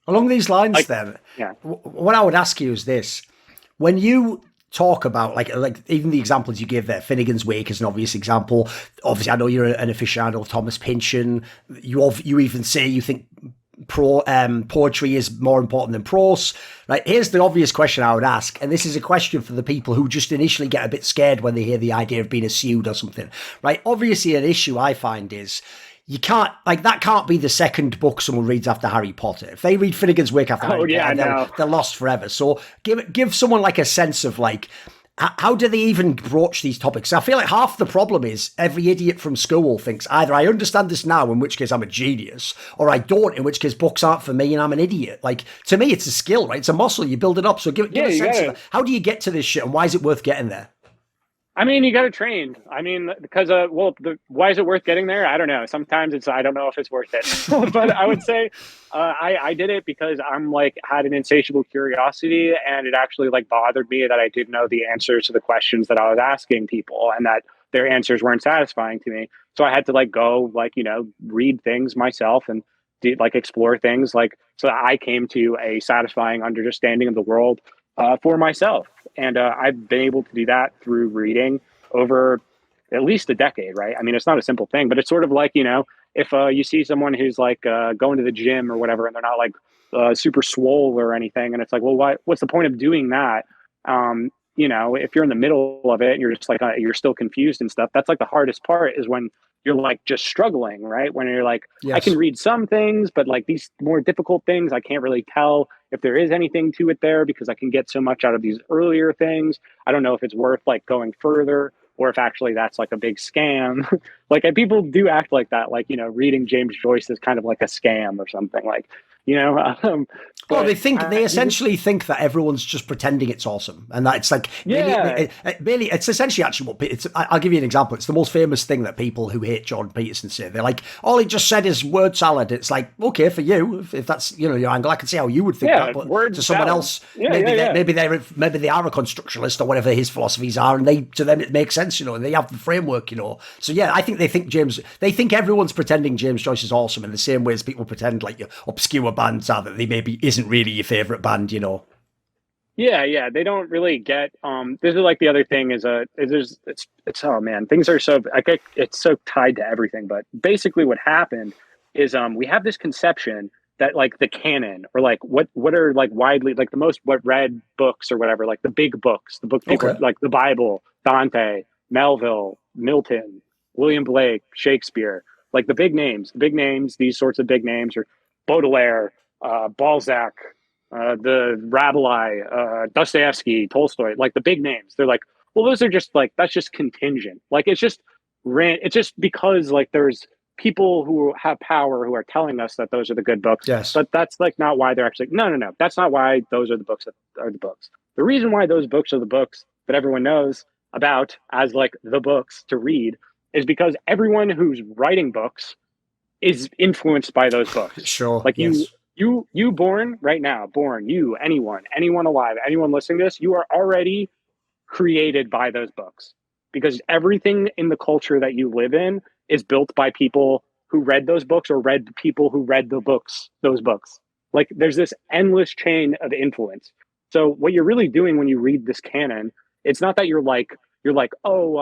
Along these lines, Like, then, yeah. what I would ask you is this: when you talk about like even the examples you give there, Finnegan's Wake is an obvious example. Obviously, I know you're an aficionado of Thomas Pynchon. You even say you think poetry is more important than prose. Right? Here's the obvious question I would ask, and this is a question for the people who just initially get a bit scared when they hear the idea of being a pseudo or something. Right? Obviously, an issue I find is you can't, like, that can't be the second book someone reads after Harry Potter. If they read Finnegan's Wake after Oh Harry yeah, Potter, no. they're lost forever. So give someone like a sense of like, how do they even broach these topics? I feel like half the problem is every idiot from school thinks either I understand this now, in which case I'm a genius, or I don't, in which case books aren't for me and I'm an idiot. Like, to me, it's a skill, right? It's a muscle. You build it up. So give Yeah, a you sense gotta. of how do you get to this shit and why is it worth getting there? I mean, you got to train. I mean, because well, why is it worth getting there? I don't know. Sometimes I don't know if it's worth it, but I would say I did it because I'm like had an insatiable curiosity, and it actually like bothered me that I didn't know the answers to the questions that I was asking people, and that their answers weren't satisfying to me. So I had to like go like read things myself and like explore things like so that I came to a satisfying understanding of the world for myself. And I've been able to do that through reading over at least a decade, right? I mean, it's not a simple thing, but it's sort of like, if you see someone who's like going to the gym or whatever, and they're not like super swole or anything, and it's like, well, what's the point of doing that? If you're in the middle of it and you're just like, you're still confused and stuff, that's like the hardest part is when you're like just struggling, right? When you're like, I can Yes. read some things, but like these more difficult things, I can't really tell if there is anything to it there because I can get so much out of these earlier things. I don't know if it's worth like going further or if actually that's like a big scam. Like, and people do act like that, like, reading James Joyce is kind of like a scam or something, like, Oh, but they you just, essentially think that everyone's just pretending it's awesome, and that it's like yeah, really, it's essentially actually what it's. I'll give you an example. It's the most famous thing that people who hate Jordan Peterson say. They're like, all he just said is word salad. It's like, okay, for you, if that's your angle, I can see how you would think yeah, that, but word to someone salad. else, Yeah, yeah, yeah. maybe they are a constructionalist or whatever his philosophies are, and to them it makes sense, and they have the framework, So yeah, I think they think everyone's pretending James Joyce is awesome in the same way as people pretend like your obscure bands are that they maybe isn't really your favorite band. Yeah, yeah, they don't really get. This is like the other thing is there's it's oh man, things are so I get it's so tied to everything. But basically, what happened is we have this conception that like the canon or like what are like widely like the most what read books or whatever, like the big books, the books people Okay. like the Bible, Dante, Melville, Milton, William Blake, Shakespeare, like the big names, these sorts of big names, or Baudelaire, Balzac, the Rabelais, Dostoevsky, Tolstoy, like the big names. They're like, well, those are just like that's just contingent. Like it's just because like there's people who have power who are telling us that those are the good books, Yes. but that's like not why they're actually no. That's not why those are the books that are the books. The reason why those books are the books that everyone knows about as like the books to read is because everyone who's writing books is influenced by those books. Sure. Like yes. you born right now, you, anyone alive, anyone listening to this, you are already created by those books, because everything in the culture that you live in is built by people who read those books or read people who read those books. Like there's this endless chain of influence. So what you're really doing when you read this canon, it's not that you're like, oh,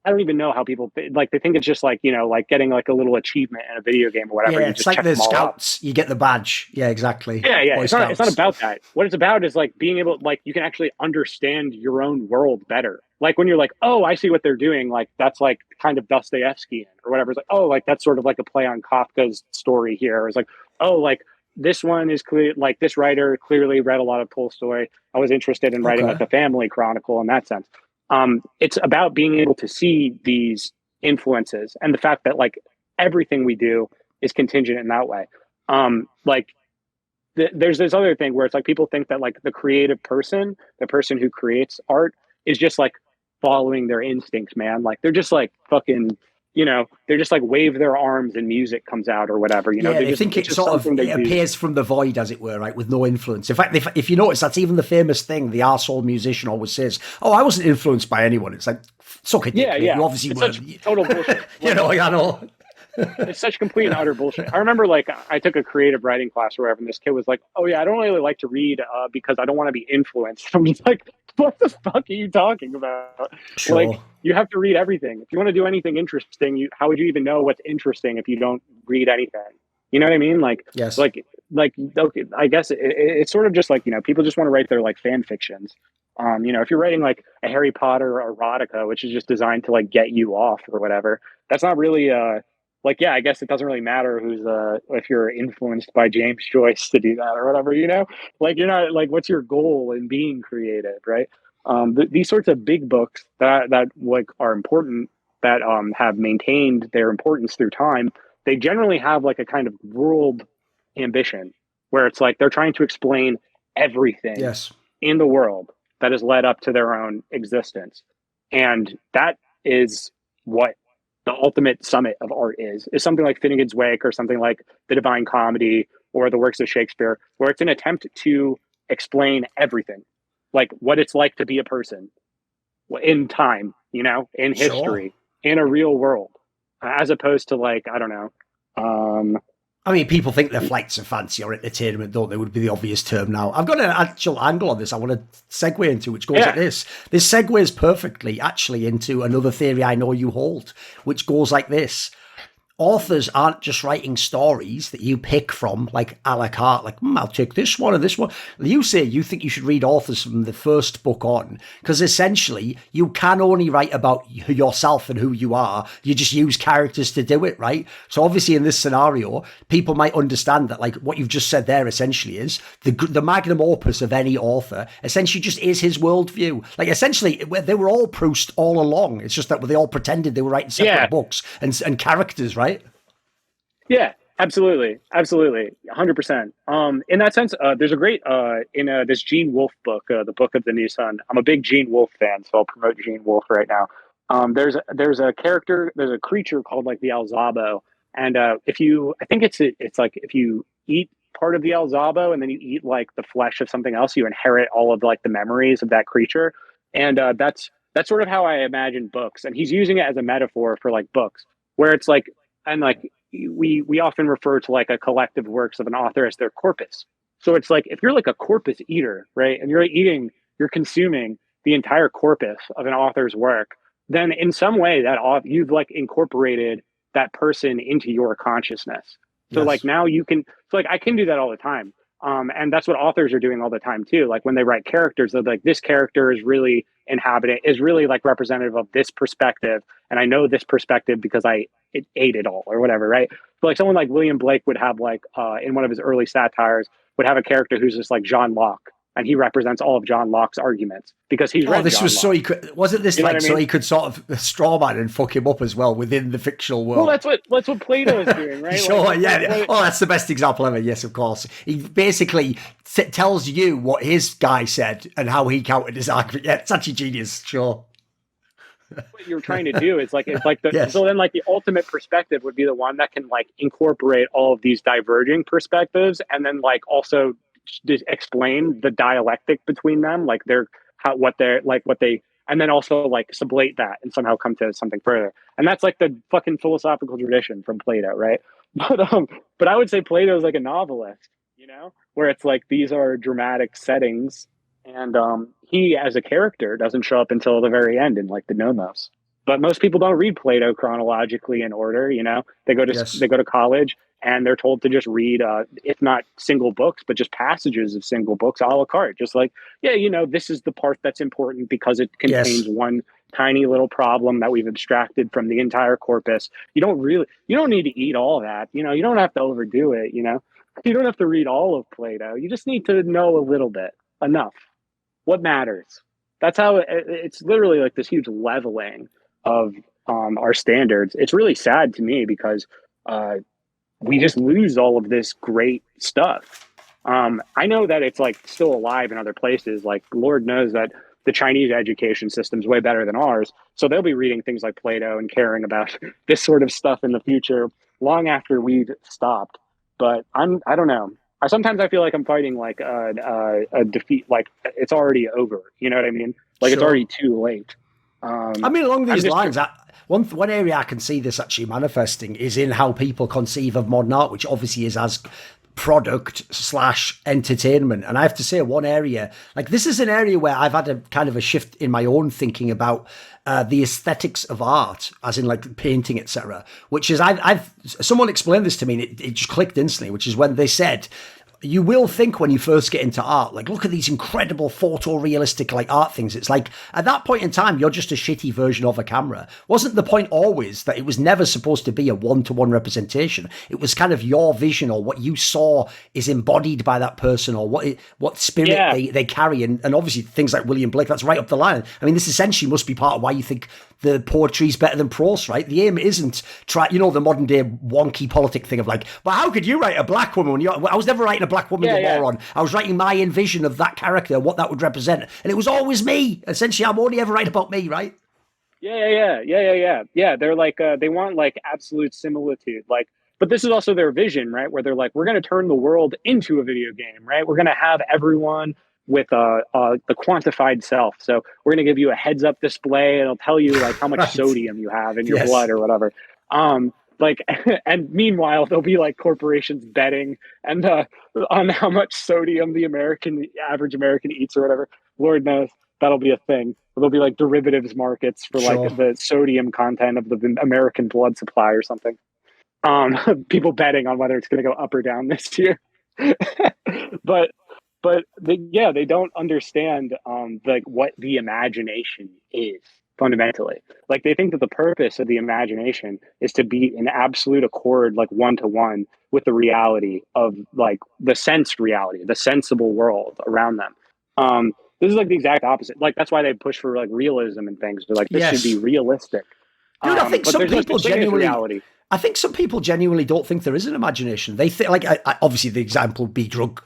I don't even know how people like, they think it's just like, like getting like a little achievement in a video game or whatever. Yeah, You it's just like check the them all out. scouts. You get the badge. Yeah, exactly. Yeah. Boy It's not Scouts. about that. What it's about is like being able, like, you can actually understand your own world better. Like when you're like, oh, I see what they're doing. Like that's like kind of Dostoevskian or whatever. It's like, oh, like that's sort of like a play on Kafka's story here. It's like, oh, like this one is clear. Like this writer clearly read a lot of Tolstoy. I was interested in writing like a family chronicle in that sense. It's about being able to see these influences and the fact that like everything we do is contingent in that way. There's this other thing where it's like people think that like the creative person, the person who creates art, is just like following their instincts, man. Like they're just like fucking, they're just like wave their arms and music comes out or whatever. They think it sort of it appears from the void, as it were, right, with no influence. In fact, if you notice, that's even the famous thing the arsehole musician always says, "Oh, I wasn't influenced by anyone." It's like, suck it, yeah. You obviously were. Total bullshit. I know. It's such complete and utter bullshit. I remember like I took a creative writing class or whatever, and this kid was like, "Oh yeah, I don't really like to read because I don't want to be influenced." I'm just like, "What the fuck are you talking about?" Sure. Like you have to read everything. If you want to do anything interesting, how would you even know what's interesting if you don't read anything? You know what I mean? Like, yes. Like okay, I guess it's sort of just like, people just want to write their like fan fictions. If you're writing like a Harry Potter erotica, which is just designed to like get you off or whatever, that's not really I guess it doesn't really matter if you're influenced by James Joyce to do that or whatever, like you're not like, what's your goal in being creative, right? These sorts of big books that like are important, that have maintained their importance through time, they generally have like a kind of world ambition where it's like they're trying to explain everything in the world that has led up to their own existence. And that is what the ultimate summit of art is something like Finnegan's Wake or something like the Divine Comedy or the works of Shakespeare, where it's an attempt to explain everything, like what it's like to be a person in time, in history, in a real world, as opposed to like, I don't know. I mean, people think they're flights of fancy or entertainment, don't they? Would be the obvious term now. I've got an actual angle on this I want to segue into, which goes like this. This segues perfectly, actually, into another theory I know you hold, which goes like this. Authors aren't just writing stories that you pick from, like a la carte, like, I'll take this one and this one. You say you think you should read authors from the first book on, because essentially you can only write about yourself and who you are. You just use characters to do it, right? So obviously in this scenario, people might understand that, like, what you've just said there essentially is the magnum opus of any author essentially just is his worldview. Like, essentially, they were all Proust all along. It's just that they all pretended they were writing separate books and characters, right? Yeah, absolutely. 100%. In that sense, there's a great, in this Gene Wolfe book, The Book of the New Sun. I'm a big Gene Wolfe fan, so I'll promote Gene Wolfe right now. There's a creature called like the Alzabo. And I think it's like if you eat part of the Alzabo and then you eat like the flesh of something else, you inherit all of like the memories of that creature. And that's sort of how I imagine books. And he's using it as a metaphor for like books, where it's like, and like, we often refer to like a collective works of an author as their corpus. So it's like, if you're like a corpus eater, right, and you're consuming the entire corpus of an author's work, then in some way that you've like incorporated that person into your consciousness. So like now I can do that all the time. And that's what authors are doing all the time too. Like when they write characters, they're like, this character is really really like representative of this perspective. And I know this perspective because it ate it all or whatever, right? So like someone like William Blake would have like, in one of his early satires, would have a character who's just like John Locke. And he represents all of John Locke's arguments because he's read this John was Locke. So he could, wasn't this like so he could sort of strawman and fuck him up as well within the fictional world? Well, that's what Plato is doing, right? Sure, like, yeah. Oh, that's the best example ever. Yes, of course. He basically tells you what his guy said and how he countered his argument. Yeah, it's actually genius. Sure. what you're trying to do is like Yes. so then like the ultimate perspective would be the one that can like incorporate all of these diverging perspectives and then like also just explain the dialectic between them, like they're how what they're like what they and then also like sublate that and somehow come to something further. And that's like the fucking philosophical tradition from Plato, right? But I would say Plato is like a novelist, where it's like these are dramatic settings, and he as a character doesn't show up until the very end in like the Nomos. But most people don't read Plato chronologically in order. Yes. They go to college and they're told to just read, if not single books, but just passages of single books a la carte. Just like, yeah, this is the part that's important because it contains Yes. one tiny little problem that we've abstracted from the entire corpus. You don't need to eat all that. You don't have to overdo it. You don't have to read all of Plato. You just need to know a little bit, enough. What matters? That's how it's literally like this huge leveling of our standards. It's really sad to me because we just lose all of this great stuff. I know that it's like still alive in other places. Like Lord knows that the Chinese education system is way better than ours. So they'll be reading things like Plato and caring about this sort of stuff in the future, long after we've stopped. But I don't know. Sometimes I feel like I'm fighting like a defeat. Like it's already over. You know what I mean? Like it's Sure. already too late. I mean, along I'm these just lines, one area I can see this actually manifesting is in how people conceive of modern art, which obviously is as product slash entertainment. And I have to say, one area, like this is an area where I've had a kind of a shift in my own thinking about the aesthetics of art, as in like painting, etc. Which is, I've someone explained this to me, and it just clicked instantly. Which is when they said, you will think when you first get into art, like, look at these incredible photorealistic like art things. It's like at that point in time, you're just a shitty version of a camera. Wasn't the point always that it was never supposed to be a one-to-one representation? It was kind of your vision, or what you saw is embodied by that person, or what spirit Yeah. they carry. And obviously things like William Blake, that's right up the line. I mean, this essentially must be part of why you think the poetry is better than prose, right? The aim isn't the modern day wonky politic thing of like, well, how could you write a black woman? I was never writing a black woman, Yeah, you yeah. moron. I was writing my envision of that character, what that would represent. And it was always me. Essentially, I'm only ever writing about me, right? Yeah. They're like they want like absolute similitude, like, but this is also their vision, right? Where they're like, we're going to turn the world into a video game, right? We're going to have everyone with the quantified self. So we're going to give you a heads up display, and it'll tell you like how much Right. sodium you have in your Yes. blood or whatever. Like, and meanwhile, there'll be like corporations betting and on how much sodium the average American eats or whatever. Lord knows that'll be a thing. There'll be like derivatives markets for like Sure. the sodium content of the American blood supply or something. People betting on whether it's going to go up or down this year. but they don't understand like what the imagination is fundamentally. Like they think that the purpose of the imagination is to be in absolute accord, like one to one with the reality of like the sensed reality, the sensible world around them. This is like the exact opposite. Like that's why they push for like realism and things. They're like, this should be Yes. realistic. Dude, I think But some there's no people such thing as genuinely. reality. I think some people genuinely don't think there is an imagination. They think, like, obviously the example would be drug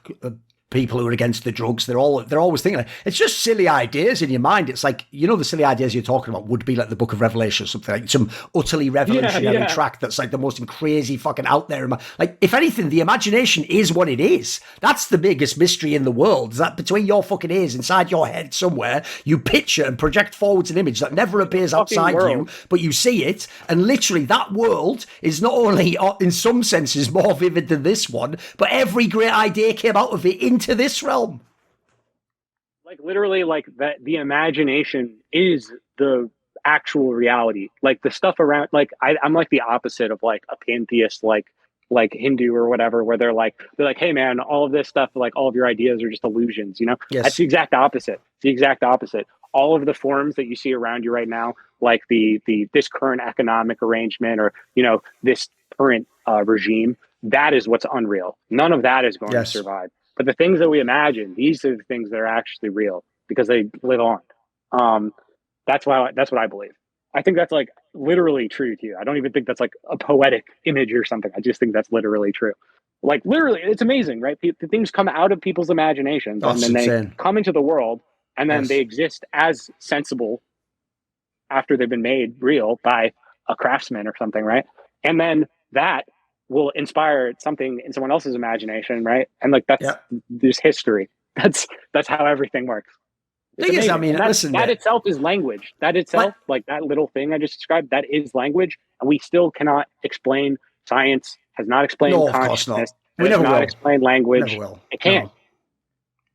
people who are against the drugs. They're always thinking like, it's just silly ideas in your mind. It's like, the silly ideas you're talking about would be like the Book of Revelation or something, like some utterly revolutionary Yeah. tract that's like the most crazy fucking out there. Like, if anything, the imagination is what it is. That's the biggest mystery in the world. Is that between your fucking ears, inside your head somewhere, you picture and project forwards an image that never appears outside you, but you see it. And literally that world is not only in some senses more vivid than this one, but every great idea came out of it into this realm. Like literally, like that the imagination is the actual reality. Like the stuff around, like I'm like the opposite of like a pantheist, like Hindu or whatever, where they're like, hey man, all of this stuff, like all of your ideas are just illusions. That's Yes. the exact opposite. It's the exact opposite. All of the forms that you see around you right now, like the this current economic arrangement, or this current regime, that is what's unreal. None of that is going to Yes. survive. But the things that we imagine, these are the things that are actually real because they live on. Um, that's what I believe. I think that's like literally true to you. I don't even think that's like a poetic image or something. I just think that's literally true. Like literally, it's amazing, right? The things come out of people's imaginations, and That's then they insane. come into the world, and then they Yes. exist as sensible after they've been made real by a craftsman or something, right? And then that will inspire something in someone else's imagination, right? And like that's Yeah. this history. That's how everything works. It's Thing is, I amazing. mean, And listen, that itself is language. That itself, like that little thing I just described, that is language. And we still cannot explain science, has not explained no, of course consciousness, not. We has never not will. explained language. Never will. It can't.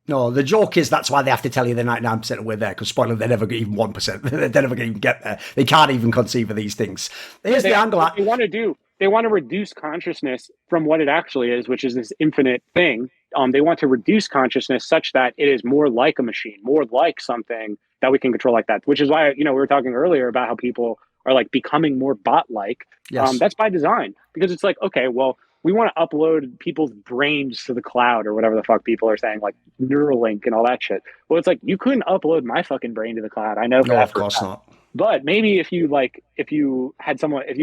No, the joke is that's why they have to tell you they're 99% aware there, because spoiler, they never get even 1%. They're never going to even get there. They can't even conceive of these things. Here's the angle. They want to do. They want to reduce consciousness from what it actually is, which is this infinite thing. They want to reduce consciousness such that it is more like a machine, more like something that we can control like that. Which is why, we were talking earlier about how people are like becoming more bot-like. Yes. That's by design, because it's like, okay, well, we want to upload people's brains to the cloud or whatever the fuck people are saying, like Neuralink and all that shit. Well, it's like, you couldn't upload my fucking brain to the cloud. I know. No, of course not. But maybe if you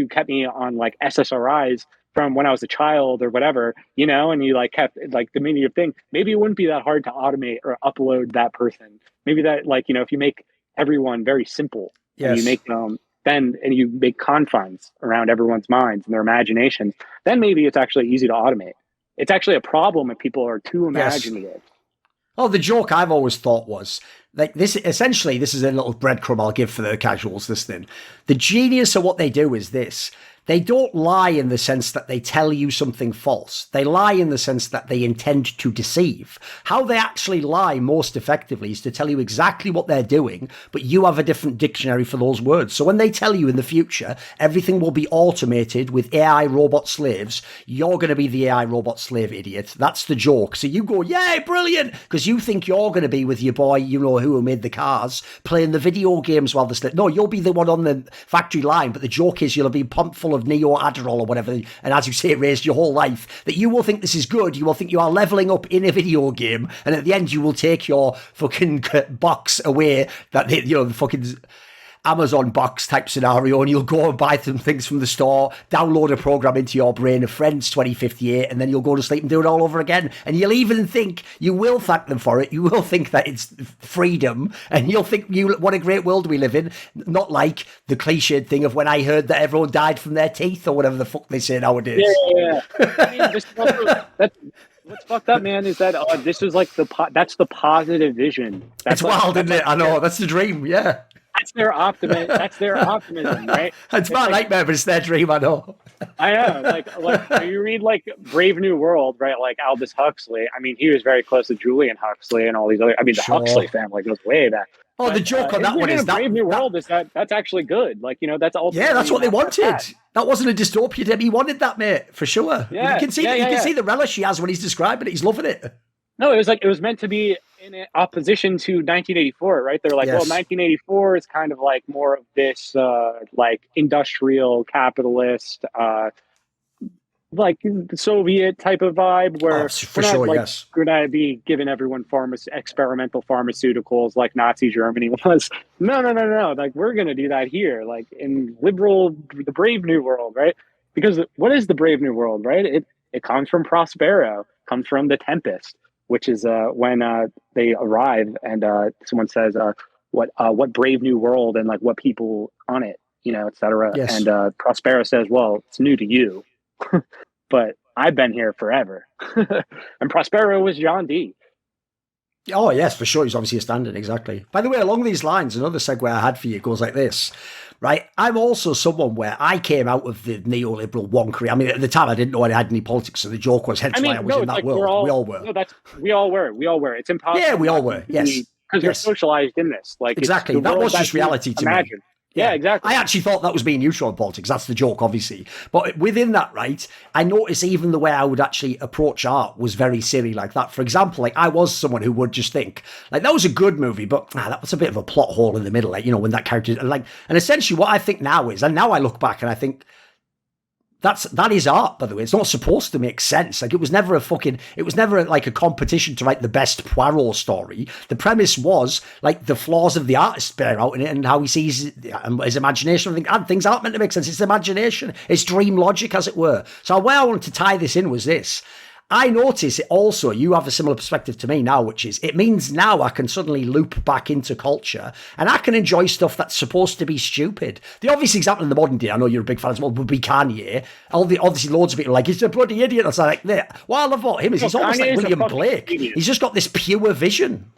kept me on like SSRIs from when I was a child or whatever, and you like kept like the diminutive thing, maybe it wouldn't be that hard to automate or upload that person. Maybe that, like, if you make everyone very simple, yes, and you make and you make confines around everyone's minds and their imaginations, then maybe it's actually easy to automate. It's actually a problem if people are too imaginative. Yes. Oh, the joke I've always thought was like this. Essentially, this is a little breadcrumb I'll give for the casuals listening. The genius of what they do is this. They don't lie in the sense that they tell you something false. They lie in the sense that they intend to deceive. How they actually lie most effectively is to tell you exactly what they're doing, but you have a different dictionary for those words. So when they tell you in the future, everything will be automated with AI robot slaves, you're going to be the AI robot slave idiot. That's the joke. So you go, yay, brilliant, because you think you're going to be with your boy, who made the cars, playing the video games while they're No, you'll be the one on the factory line, but the joke is you'll be pumped full of Neo Adderall or whatever, and as you say, raised your whole life, that you will think this is good. You will think you are leveling up in a video game, and at the end you will take your fucking box away, that the fucking Amazon box type scenario, and you'll go and buy some things from the store, download a program into your brain of Friends 2058, and then you'll go to sleep and do it all over again. And you'll even think, you will thank them for it, you will think that it's freedom, and you'll think, what a great world we live in. Not like the cliched thing of when I heard that everyone died from their teeth, or whatever the fuck they say nowadays. Yeah. I mean, what's fucked up, man, is that this is like that's the positive vision. That's wild, isn't it? I know, that's the dream, yeah. That's their optimism, right? It's my nightmare, but it's their dream, I know. I know. Like you read like Brave New World, right? Like Aldous Huxley. I mean, he was very close to Julian Huxley and all these other. I mean, the Huxley family goes way back. Oh, but the joke on that one is that Brave New World is that's actually good. Like, that's all. Yeah, that's what they wanted. That wasn't a dystopia, Deb. He wanted that, mate, for sure. Yeah, you can see the relish he has when he's describing it. He's loving it. No, it was meant to be in opposition to 1984, right? They're like, yes. Well, 1984 is kind of like more of this like industrial capitalist, like Soviet type of vibe, where we're going to be giving everyone experimental pharmaceuticals like Nazi Germany was. No. Like, we're going to do that here, like in the Brave New World, right? Because what is the Brave New World, right? It comes from Prospero, comes from the Tempest, which is when they arrive and someone says, what brave new world, and like what people on it, et cetera. Yes. And Prospero says, well, it's new to you, but I've been here forever. And Prospero was John Dee. Oh, yes, for sure. He's obviously a stand-in, exactly. By the way, along these lines, another segue I had for you goes like this. Right, I'm also someone where I came out of the neoliberal wonkery. I mean, at the time, I didn't know I had any politics, so the joke was, why I was in that world. We all were. No, we all were. It's impossible. Yeah, we all were. Yes, because you're socialized in this. Like, exactly, that was just reality to me. Yeah, exactly. I actually thought that was being neutral in politics. That's the joke, obviously. But within that, right, I noticed even the way I would actually approach art was very silly like that. For example, like I was someone who would just think, like, that was a good movie, but that was a bit of a plot hole in the middle, like, when that character, like, and essentially what I think now is, and now I look back and I think, that is art, by the way. It's not supposed to make sense. Like, it was never like a competition to write the best Poirot story. The premise was like the flaws of the artist bear out in it and how he sees his imagination. Things aren't meant to make sense. It's imagination. It's dream logic, as it were. So where I wanted to tie this in was this. I notice it also, you have a similar perspective to me now, which is it means now I can suddenly loop back into culture and I can enjoy stuff that's supposed to be stupid. The obvious example in the modern day, I know you're a big fan as well, would be Kanye. Obviously loads of people are like, he's a bloody idiot. It's like, what I love about him is he's almost like William Blake. Genius. He's just got this pure vision.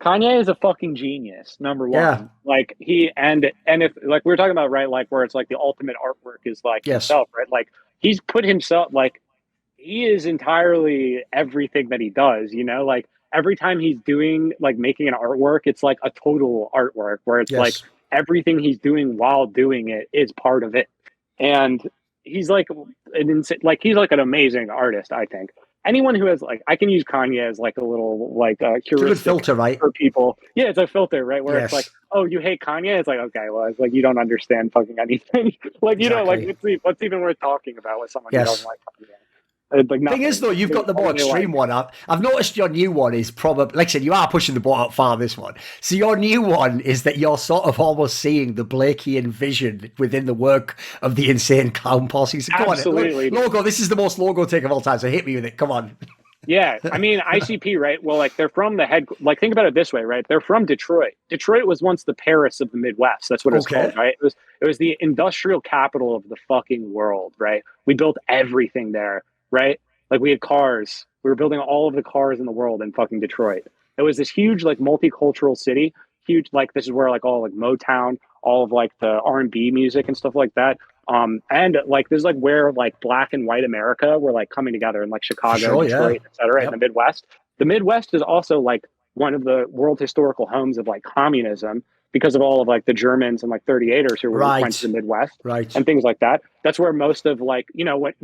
Kanye is a fucking genius, number one. Yeah. Like and if like we were talking about, right, like where it's like the ultimate artwork is like himself, right? Like he's put himself, like he is entirely everything that he does, you know, like every time he's doing like making an artwork, it's like a total artwork where it's like everything he's doing while doing it is part of it. And he's like he's like an amazing artist, I think. Anyone who has like, I can use Kanye as like a little like heuristic filter, right? For people. Yeah, it's a filter, right? Where it's like, oh, you hate Kanye? It's like, okay, well, it's like you don't understand fucking anything. Like, you know, like what's even worth talking about with someone who doesn't like Kanye? Like thing is, though, you've got the more extreme one. I've noticed your new one is probably, like I said, you are pushing the boat out far, this one. So your new one is that you're sort of almost seeing the Blakean vision within the work of the Insane Clown Posse. So come Absolutely. On, Logo, this is the most Logo take of all time, so hit me with it. Come on. Yeah, I mean, ICP, right? Well, like they're from like think about it this way, right? They're from Detroit. Detroit was once the Paris of the Midwest. That's what it's called, right? It was the industrial capital of the fucking world, right? We built everything there, right? Like we had cars. We were building all of the cars in the world in fucking Detroit. It was this huge, like multicultural city. Huge, like this is where like all like Motown, all of like the R&B music and stuff like that. And like this is like where like Black and white America were like coming together in like Chicago, Detroit, et cetera, in the Midwest. The Midwest is also like one of the world historical homes of like communism because of all of like the Germans and like 38ers who went to the Midwest and things like that. That's where most of like, you know, what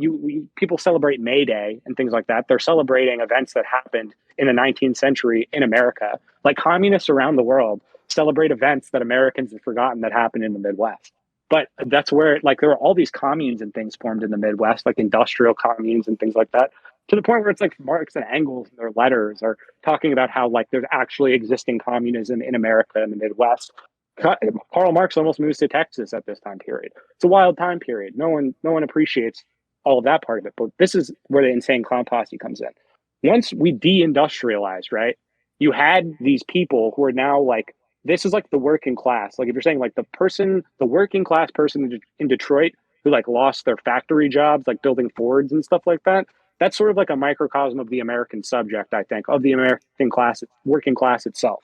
people celebrate May Day and things like that. They're celebrating events that happened in the 19th century in America. Like communists around the world celebrate events that Americans have forgotten that happened in the Midwest. But that's where like there were all these communes and things formed in the Midwest, like industrial communes and things like that, to the point where it's like Marx and Engels in their letters are talking about how like there's actually existing communism in America in the Midwest. Karl Marx almost moves to Texas at this time period. It's a wild time period. No one appreciates all of that part of it. But this is where the Insane Clown Posse comes in. Once we deindustrialized, right, you had these people who are now like, this is like the working class. Like if you're saying like the working class person in Detroit who like lost their factory jobs, like building Fords and stuff like that, that's sort of like a microcosm of the American subject, I think, of the American class, working class itself.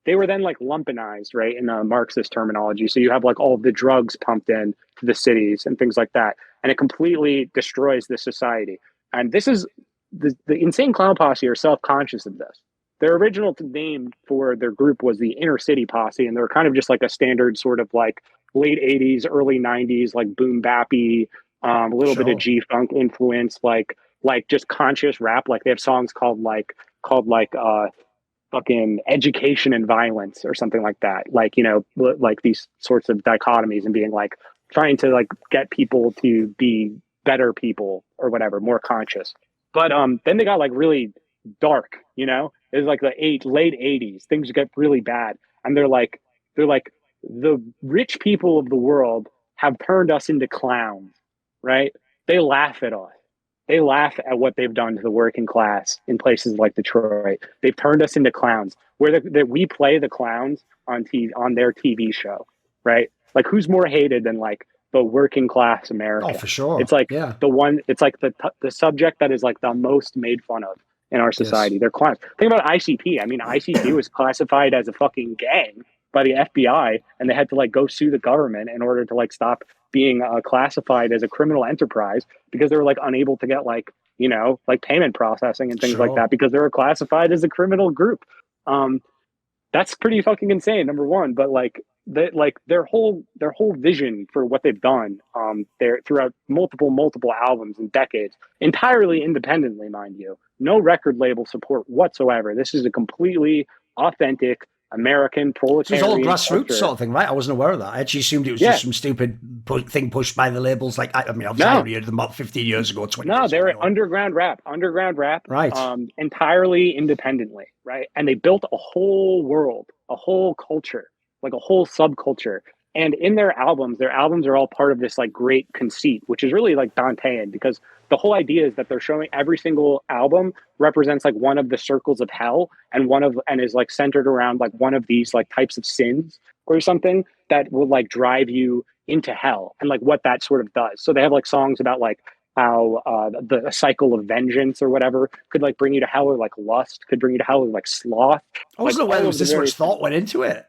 They were then like lumpenized, right, in Marxist terminology. So you have like all of the drugs pumped in to the cities and things like that. And it completely destroys the society. And this is the Insane Clown Posse are self-conscious of this. Their original name for their group was the Inner City Posse, and they were kind of just like a standard sort of like late 80s, early 90s, like boom bappy, a little bit of G-funk influence, like just conscious rap. Like they have songs called fucking Education and Violence or something like that. Like, you know, like these sorts of dichotomies and being like trying to like get people to be better people or whatever, more conscious. But then they got like really dark, you know? It was like the late 80s. Things get really bad. And they're like, the rich people of the world have turned us into clowns, right? They laugh at us. They laugh at what they've done to the working class in places like Detroit. They've turned us into clowns. Where we play the clowns on TV, on their TV show, right? Like who's more hated than like the working class America? Oh, for sure. It's like the one. It's like the subject that is like the most made fun of in our society. They're clowns. Think about ICP. I mean, ICP was classified as a fucking gang by the FBI, and they had to like go sue the government in order to like stop being classified as a criminal enterprise because they were like unable to get like, you know, like payment processing and things like that because they were classified as a criminal group. That's pretty fucking insane, number one. But like their whole vision for what they've done there throughout multiple albums and decades, entirely independently, mind you, no record label support whatsoever. This is a completely authentic American proletarian. So it's all grassroots sort of thing, right? I wasn't aware of that. I actually assumed it was just some stupid thing pushed by the labels. Like, I mean, obviously, I heard them about 15 years ago, 20 years ago. No, they were underground rap, right? Entirely independently, right? And they built a whole world, a whole culture, like a whole subculture And in their albums are all part of this like great conceit, which is really like Dantean, because the whole idea is that they're showing every single album represents like one of the circles of hell, and is like centered around like one of these like types of sins or something that will like drive you into hell, and like what that sort of does. So they have like songs about like how the cycle of vengeance or whatever could like bring you to hell, or like lust could bring you to hell, or like sloth. I Like wasn't aware all there of was the this much various thought went into it.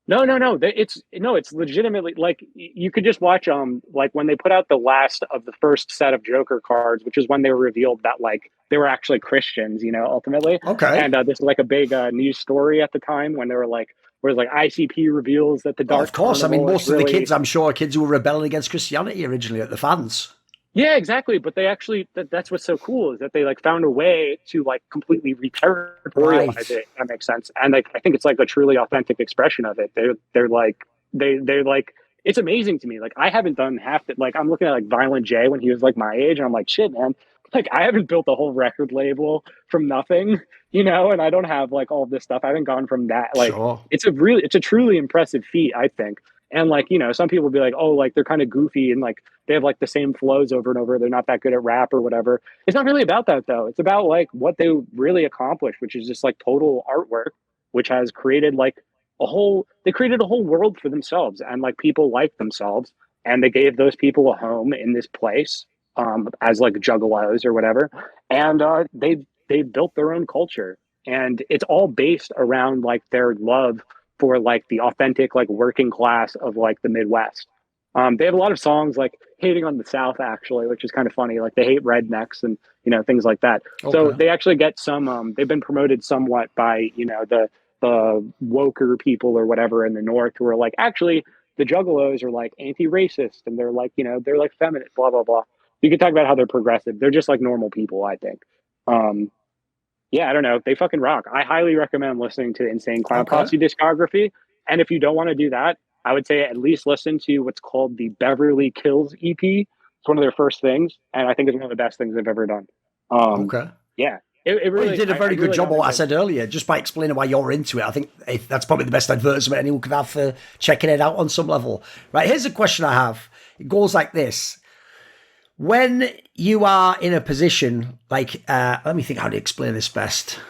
no, no, no. It's legitimately like you could just watch like when they put out the last of the first set of Joker cards, which is when they were revealed that like they were actually Christians, ultimately. Okay. And this is like a big news story at the time when they were like, where like ICP reveals that the Oh, Dark of course. I mean, Carnival is most of the really kids, I'm sure, are kids who were rebelling against Christianity originally, at the fans. yeah, exactly. But they actually that's what's so cool is that they like found a way to like completely Right. reterritorialize it. If that makes sense. And like I think it's like a truly authentic expression of it. They're like they're like it's amazing to me. Like I haven't done half that. Like I'm looking at like Violent J when he was like my age, and I'm like, shit, man. Like I haven't built a whole record label from nothing, and I don't have like all this stuff. I haven't gone from that. Like Sure. it's a truly impressive feat, I think. And like, some people will be like, oh, like they're kind of goofy and like they have like the same flows over and over. They're not that good at rap or whatever. It's not really about that though. It's about like what they really accomplished, which is just like total artwork, which has created like they created a whole world for themselves and like people like themselves. And they gave those people a home in this place as like juggalos or whatever. And they built their own culture. And it's all based around like their love for like the authentic like working class of like the Midwest. They have a lot of songs like hating on the South actually, which is kind of funny. Like they hate rednecks and things like that. So Okay. they actually get some. They've been promoted somewhat by the woker people or whatever in the North who are like actually the Juggalos are like anti-racist and they're like they're like feminist. Blah blah blah. You can talk about how they're progressive. They're just like normal people, I think. Um, yeah, I don't know. They fucking rock. I highly recommend listening to Insane Clown Okay. Posse discography. And if you don't want to do that, I would say at least listen to what's called the Beverly Kills EP. It's one of their first things, and I think it's one of the best things they've ever done. Um, Okay. yeah, it Well, you really, did a I very good really job don't of think what I that. said earlier, just by explaining why you're into it. I think that's probably the best advertisement anyone could have for checking it out on some level. Right, here's a question I have. It goes like this. When you are in a position like, let me think how to explain this best.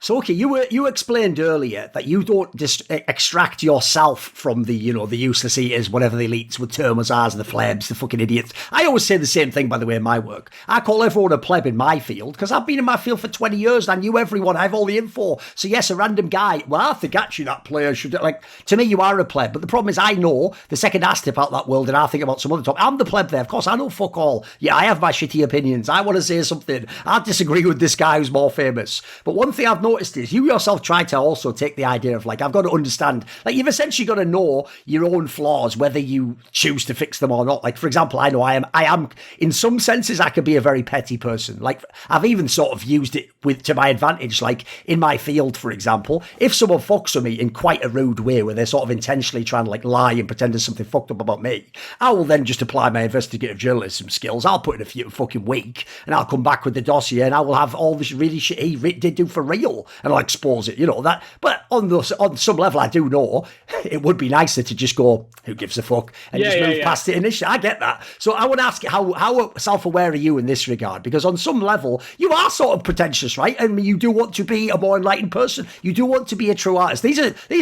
So, okay, you explained earlier that you don't just extract yourself from the useless eaters, whatever the elites would term us as, the plebs, the fucking idiots. I always say the same thing, by the way, in my work. I call everyone a pleb in my field because I've been in my field for 20 years and I knew everyone. I have all the info. So, yes, a random guy, well, I think actually that player should, like, to me, you are a pleb. But the problem is I know the second I step out that world and I think about some other topic, I'm the pleb there. Of course, I know fuck all. Yeah, I have my shitty opinions. I want to say something. I disagree with this guy who's more famous. But one thing I've noticed is you yourself try to also take the idea of like, I've got to understand, like you've essentially got to know your own flaws, whether you choose to fix them or not. Like, for example, I know I am in some senses, I could be a very petty person. Like I've even sort of used it to my advantage. Like in my field, for example, if someone fucks with me in quite a rude way where they're sort of intentionally trying to like lie and pretend there's something fucked up about me, I will then just apply my investigative journalism skills. I'll put in a few fucking week and I'll come back with the dossier and I will have all this really shit he did do for real and I'll expose it, that. But on some level, I do know it would be nicer to just go, who gives a fuck, and just move past it initially. I get that. So I want to ask you, how self-aware are you in this regard? Because on some level, you are sort of pretentious, right? And you do want to be a more enlightened person. You do want to be a true artist. These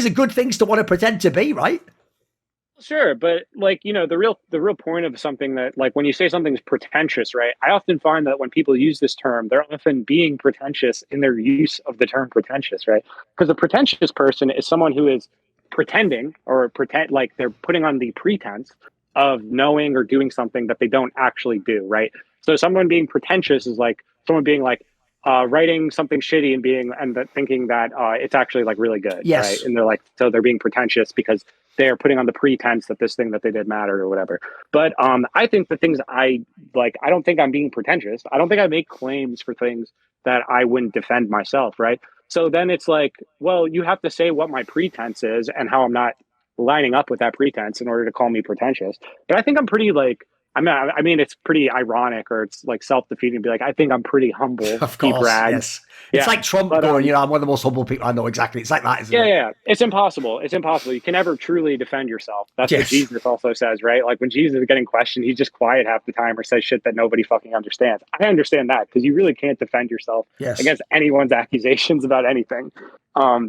are good things to want to pretend to be, right? Sure, but like the real point of something that like when you say something's pretentious, right? I often find that when people use this term, they're often being pretentious in their use of the term pretentious, right? Because a pretentious person is someone who is pretending or pretend like they're putting on the pretense of knowing or doing something that they don't actually do, right? So someone being pretentious is like someone being like writing something shitty and thinking that it's actually like really good, right? Yes. And they're like, so they're being pretentious because they're putting on the pretense that this thing that they did mattered or whatever. But I think the things I like, I don't think I'm being pretentious. I don't think I make claims for things that I wouldn't defend myself, right? So then it's like, well, you have to say what my pretense is and how I'm not lining up with that pretense in order to call me pretentious. But I think I'm pretty like, I mean, it's pretty ironic or it's like self-defeating to be like, I think I'm pretty humble, Of deep course, rags. yes. It's like Trump but, going, I'm one of the most humble people I know. Exactly. It's like that, isn't it? Yeah. It's impossible. It's impossible. You can never truly defend yourself. That's what Jesus also says, right? Like when Jesus is getting questioned, he's just quiet half the time or says shit that nobody fucking understands. I understand that because you really can't defend yourself against anyone's accusations about anything.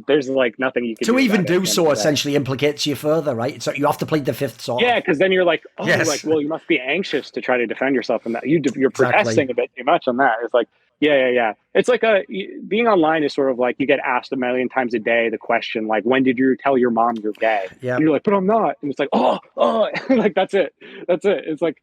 There's like nothing you can to do even do so. That Essentially implicates you further, right? So you have to plead the fifth sort. Yeah, because then you're like, well, you must be anxious to try to defend yourself from that. You're protesting a bit too much on that. It's like, yeah. It's like being online is sort of like you get asked a million times a day the question like, when did you tell your mom you're gay? Yeah, and you're like, but I'm not. And it's like, oh, like that's it. It's like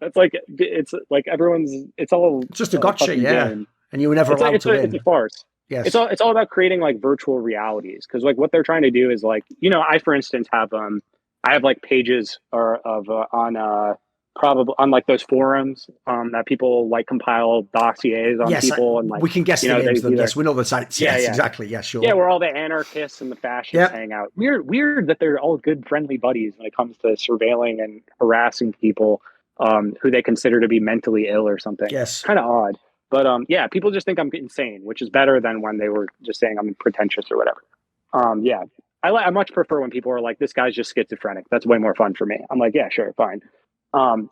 that's like it's like it's all just a gotcha, game. And you were never allowed to win. It's a farce. Yes. It's all about creating like virtual realities because like what they're trying to do is like I for instance have I have like pages on probably on like those forums that people like compile dossiers on people and like we can guess the names of them. Yes, we know the sites. Yes, exactly. Yeah, sure. Yeah, where all the anarchists and the fascists hang out. Weird that they're all good friendly buddies when it comes to surveilling and harassing people who they consider to be mentally ill or something. Yes, kind of odd. But people just think I'm insane, which is better than when they were just saying I'm pretentious or whatever. I much prefer when people are like, this guy's just schizophrenic. That's way more fun for me. I'm like, yeah, sure, fine.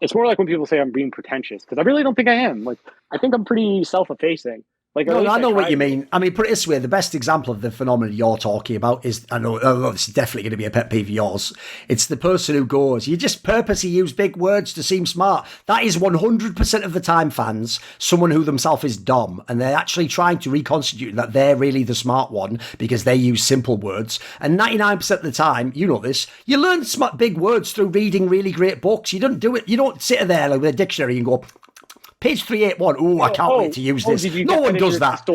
It's more like when people say I'm being pretentious because I really don't think I am. Like, I think I'm pretty self-effacing. Like, no, I know what you mean. I mean, put it this way, the best example of the phenomenon you're talking about is, I know this is definitely going to be a pet peeve of yours. It's the person who goes, you just purposely use big words to seem smart. That is 100% of the time, fans, someone who themselves is dumb, and they're actually trying to reconstitute that they're really the smart one because they use simple words. And 99% of the time, you know this, you learn big words through reading really great books. You don't do it. You don't sit there like with a dictionary and go, page 381. Oh, I can't wait to use this. No one does that.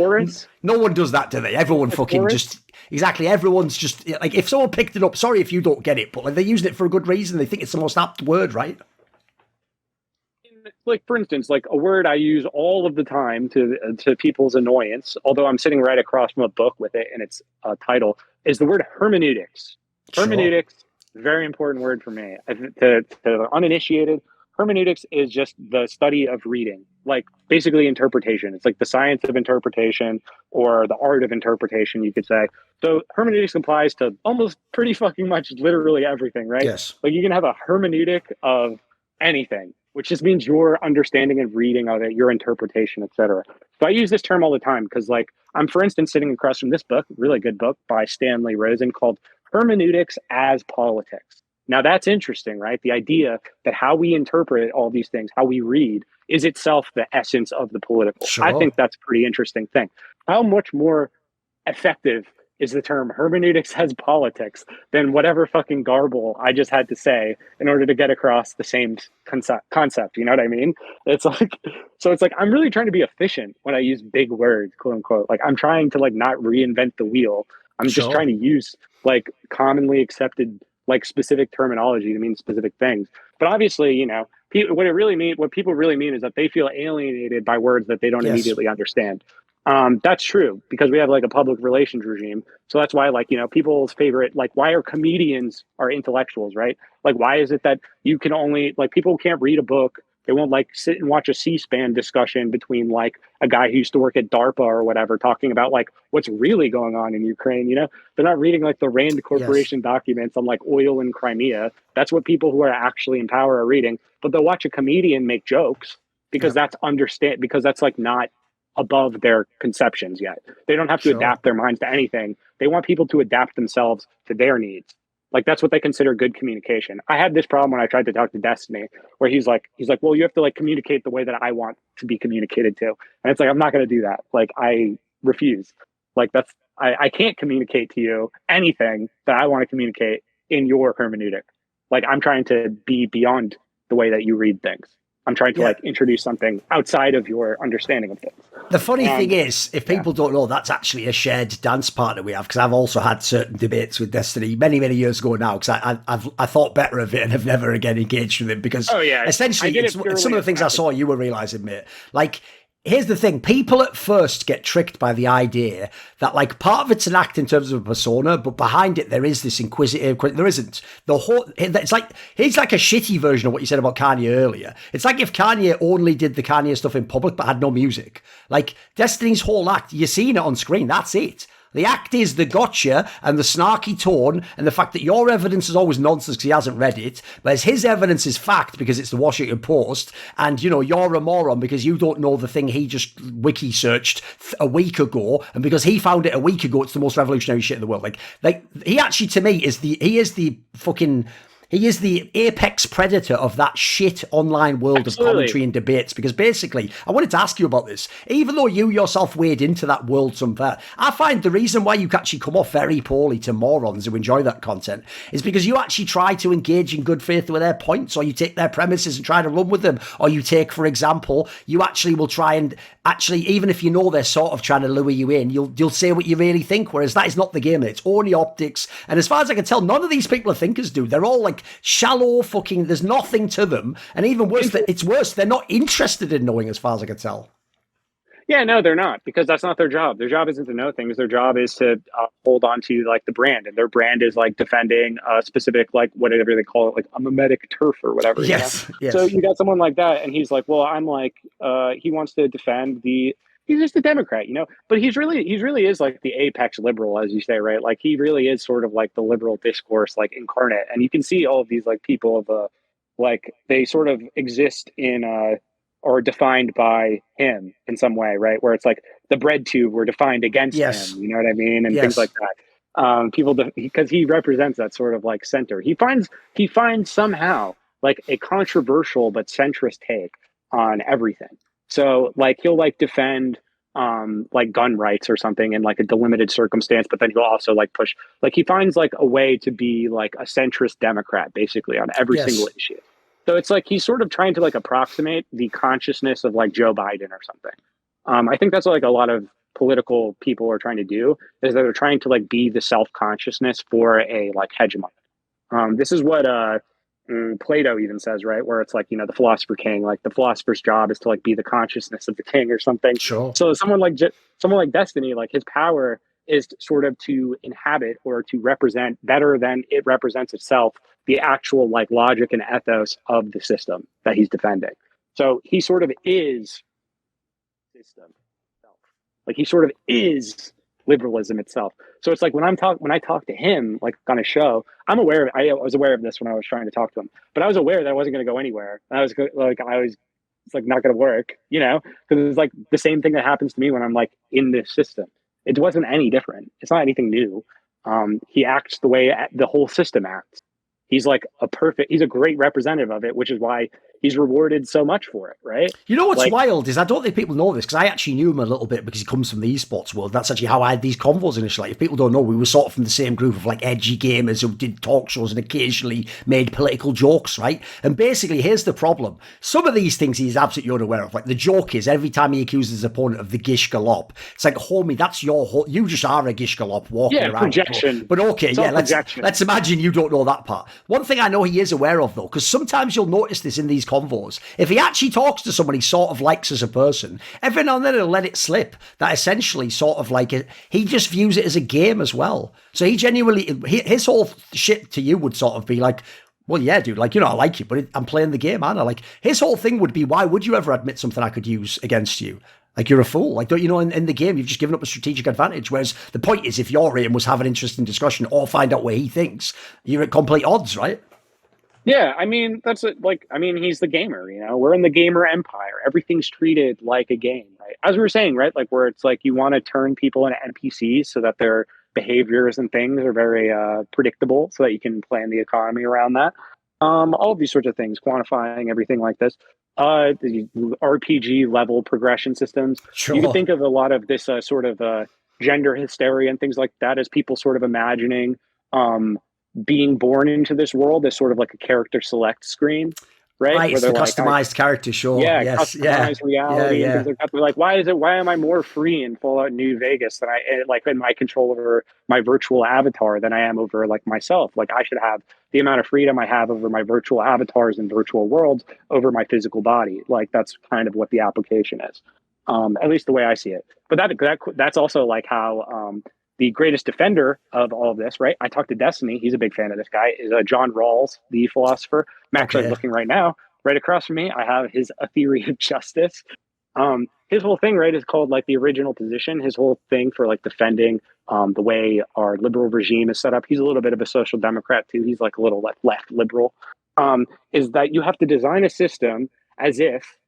No one does that, do they? Everyone fucking just... Exactly. Everyone's just... Like, if someone picked it up, sorry if you don't get it, but like they're using it for a good reason. They think it's the most apt word, right? Like, for instance, like a word I use all of the time to people's annoyance, although I'm sitting right across from a book with it and its title, is the word hermeneutics. Sure. Hermeneutics, very important word for me. To the uninitiated... Hermeneutics is just the study of reading, like basically interpretation. It's like the science of interpretation or the art of interpretation, you could say. So hermeneutics applies to almost pretty fucking much literally everything, right? Yes. Like you can have a hermeneutic of anything, which just means your understanding and reading of it, your interpretation, etc. So I use this term all the time because like I'm, for instance, sitting across from this book, really good book by Stanley Rosen called Hermeneutics as Politics. Now that's interesting, right? The idea that how we interpret all these things, how we read, is itself the essence of the political. Sure. I think that's a pretty interesting thing. How much more effective is the term hermeneutics as politics than whatever fucking garble I just had to say in order to get across the same concept? You know what I mean? It's like, so it's like, I'm really trying to be efficient when I use big words, quote unquote. Like I'm trying to like not reinvent the wheel. I'm just trying to use like commonly accepted like specific terminology to mean specific things. But obviously, what people really mean is that they feel alienated by words that they don't immediately understand. That's true because we have like a public relations regime. So that's why people's favorite, like why are comedians are intellectuals, right? Like, why is it that you can only people can't read a book. They won't sit and watch a C-SPAN discussion between like a guy who used to work at DARPA or whatever, talking about like what's really going on in Ukraine. They're not reading like the Rand Corporation documents on like oil in Crimea. That's what people who are actually in power are reading. But they'll watch a comedian make jokes because that's like not above their conceptions yet. They don't have to adapt their minds to anything. They want people to adapt themselves to their needs. Like that's what they consider good communication. I had this problem when I tried to talk to Destiny, where he's like, well, you have to like communicate the way that I want to be communicated to. And it's like, I'm not going to do that. Like I refuse. Like I can't communicate to you anything that I want to communicate in your hermeneutic. Like I'm trying to be beyond the way that you read things. I'm trying to like introduce something outside of your understanding of things. The funny thing is, if people don't know, that's actually a shared dance partner we have, because I've also had certain debates with Destiny many, many years ago now, because I thought better of it and have never again engaged with him because essentially it's some of the things I saw you were realizing, mate. Like here's the thing. People at first get tricked by the idea that like part of it's an act in terms of a persona, but behind it there is this inquisitive. There isn't. The whole. It's like he's like a shitty version of what you said about Kanye earlier. It's like if Kanye only did the Kanye stuff in public but had no music. Like Destiny's whole act, you're seeing it on screen. That's it. The act is the gotcha and the snarky tone and the fact that your evidence is always nonsense because he hasn't read it, whereas his evidence is fact because it's the Washington Post, and, you know, you're a moron because you don't know the thing he just wiki searched a week ago, and because he found it a week ago, it's the most revolutionary shit in the world. Like he actually, to me, is he is the apex predator of that shit online world Absolutely. of commentary and debates. Because basically, I wanted to ask you about this. Even though you yourself wade into that world somewhere, I find the reason why you actually come off very poorly to morons who enjoy that content is because you actually try to engage in good faith with their points, or you take their premises and try to run with them. Or you take, for example, you actually will try and actually, even if you know they're sort of trying to lure you in, you'll say what you really think. Whereas that is not the game. It's only optics. And as far as I can tell, none of these people are thinkers, dude. They're all like shallow fucking, there's nothing to them. And even worse, it's worse, they're not interested in knowing, as far as I can tell. Yeah, no, they're not, because that's not their job. Their job isn't to know things. Their job is to hold on to like the brand, and their brand is like defending a specific, like whatever they call it, like a mimetic turf or whatever. Yes, yes. So you got someone like that, and he's like, well, I'm like, he wants to defend he's just a Democrat, you know, but he really is like the apex liberal, as you say, right? Like he really is sort of like the liberal discourse, like incarnate. And you can see all of these like people of like they sort of exist in or defined by him in some way, right? Where it's like the bread tube were defined against him, you know what I mean? And things like that. Because he represents that sort of like center. He finds somehow like a controversial but centrist take on everything. So like he'll like defend like gun rights or something in like a delimited circumstance, but then he'll also like push, like he finds like a way to be like a centrist Democrat basically on every single issue. So it's like he's sort of trying to like approximate the consciousness of like Joe Biden or something. I think that's what like a lot of political people are trying to do, is that they're trying to like be the self-consciousness for a like hegemon. This is what Plato even says, right? Where it's like, you know, the philosopher king, like the philosopher's job is to like be the consciousness of the king or something. Sure. So someone like Destiny, like his power is sort of to inhabit or to represent better than it represents itself the actual like logic and ethos of the system that he's defending. So he sort of is system itself. Like he sort of is liberalism itself. So it's like when I talk to him like on a show, I was aware of this when I was trying to talk to him, but I was aware that I wasn't going to go anywhere. And it's like not going to work, you know, because it's like the same thing that happens to me when I'm like in this system. It wasn't any different. It's not anything new. He acts the way the whole system acts. He's a great representative of it, which is why he's rewarded so much for it, right? You know what's like, wild is I don't think people know this, because I actually knew him a little bit because he comes from the esports world. That's actually how I had these convos initially. If people don't know, we were sort of from the same group of like edgy gamers who did talk shows and occasionally made political jokes, right? And basically, here's the problem. Some of these things he's absolutely unaware of. Like the joke is every time he accuses his opponent of the gish gallop, it's like, homie, that's you just are a gish gallop walking around. Projection. But okay, let's imagine you don't know that part. One thing I know he is aware of, though, because sometimes you'll notice this in these convos, if he actually talks to someone he sort of likes as a person, every now and then he'll let it slip that essentially sort of like he just views it as a game as well. So he genuinely, his whole shit to you would sort of be like, well, yeah, dude, like, you know, I like you, but I'm playing the game, aren't I? Like, his whole thing would be, why would you ever admit something I could use against you? Like, you're a fool. Like, don't you know, in the game, you've just given up a strategic advantage. Whereas the point is, if your aim was have an interesting discussion or find out what he thinks, you're at complete odds, right? Yeah, I mean, he's the gamer, you know? We're in the gamer empire. Everything's treated like a game, right? As we were saying, right? Like, where it's like you want to turn people into NPCs so that their behaviors and things are very predictable so that you can plan the economy around that. All of these sorts of things, quantifying everything like this. The RPG level progression systems. Sure. You can think of a lot of this sort of gender hysteria and things like that as people sort of imagining being born into this world as sort of like a character select screen, right? Right, it's the customized character, sure. Yeah, yes, customized reality and things like that. They're like, why am I more free in Fallout New Vegas than like in my control over my virtual avatar than I am over like myself? Like I should have the amount of freedom I have over my virtual avatars and virtual worlds over my physical body. Like that's kind of what the application is. At least the way I see it. But that's also like how the greatest defender of all of this, right? I talked to Destiny. He's a big fan of this guy. Is John Rawls, the philosopher. I'm actually looking right now. Right across from me, I have his A Theory of Justice. His whole thing, right, is called like the original position. His whole thing for like defending the way our liberal regime is set up. He's a little bit of a social democrat too. He's like a little left liberal. Is that you have to design a system as if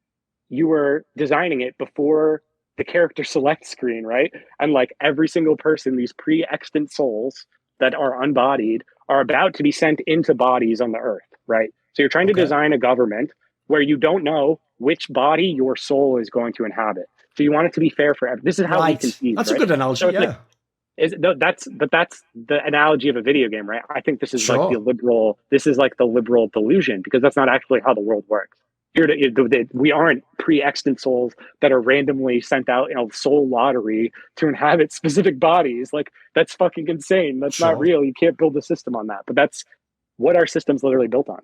you were designing it before the character select screen, right? And like every single person, these pre-extant souls that are unbodied are about to be sent into bodies on the earth, right? So you're trying to design a government where you don't know which body your soul is going to inhabit. So you want it to be fair for everyone. This is how we conceive. That's a good analogy, so that's the analogy of a video game, right? I think this is like the liberal delusion, because that's not actually how the world works. We aren't pre-extant souls that are randomly sent out in a soul lottery to inhabit specific bodies. Like, that's fucking insane. That's not real. You can't build a system on that. But that's what our system's literally built on.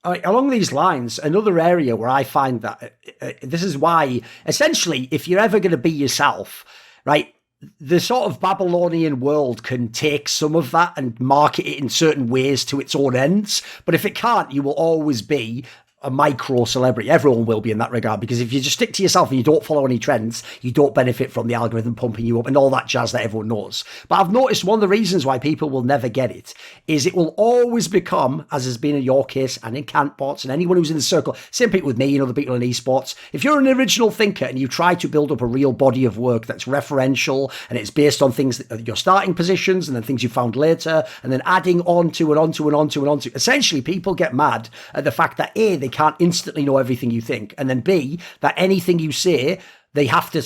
Along these lines, another area where I find that this is why, essentially, if you're ever going to be yourself, right, the sort of Babylonian world can take some of that and market it in certain ways to its own ends. But if it can't, you will always be a micro celebrity. Everyone will be in that regard, because if you just stick to yourself and you don't follow any trends, you don't benefit from the algorithm pumping you up and all that jazz that everyone knows. But I've noticed one of the reasons why people will never get it is it will always become, as has been in your case and in Cantbots and anyone who's in the circle, same people with me and other people in esports, if you're an original thinker and you try to build up a real body of work that's referential and it's based on things that your starting positions and then things you found later and then adding on to and onto and onto and onto, essentially people get mad at the fact that A, they can't instantly know everything you think, and then B, that anything you say, they have to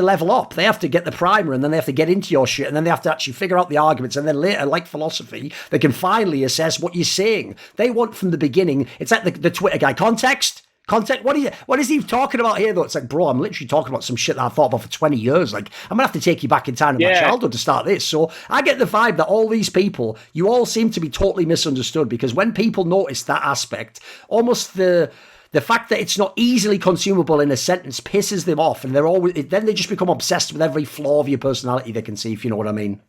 level up. They have to get the primer, and then they have to get into your shit, and then they have to actually figure out the arguments, and then later, like philosophy, they can finally assess what you're saying. They want from the beginning. It's like the Twitter guy, context. What is he talking about here, though? It's like, bro, I'm literally talking about some shit that I thought about for 20 years. Like, I'm going to have to take you back in time to my childhood to start this. So I get the vibe that all these people, you all seem to be totally misunderstood, because when people notice that aspect, almost the fact that it's not easily consumable in a sentence pisses them off, and then they just become obsessed with every flaw of your personality they can see, if you know what I mean.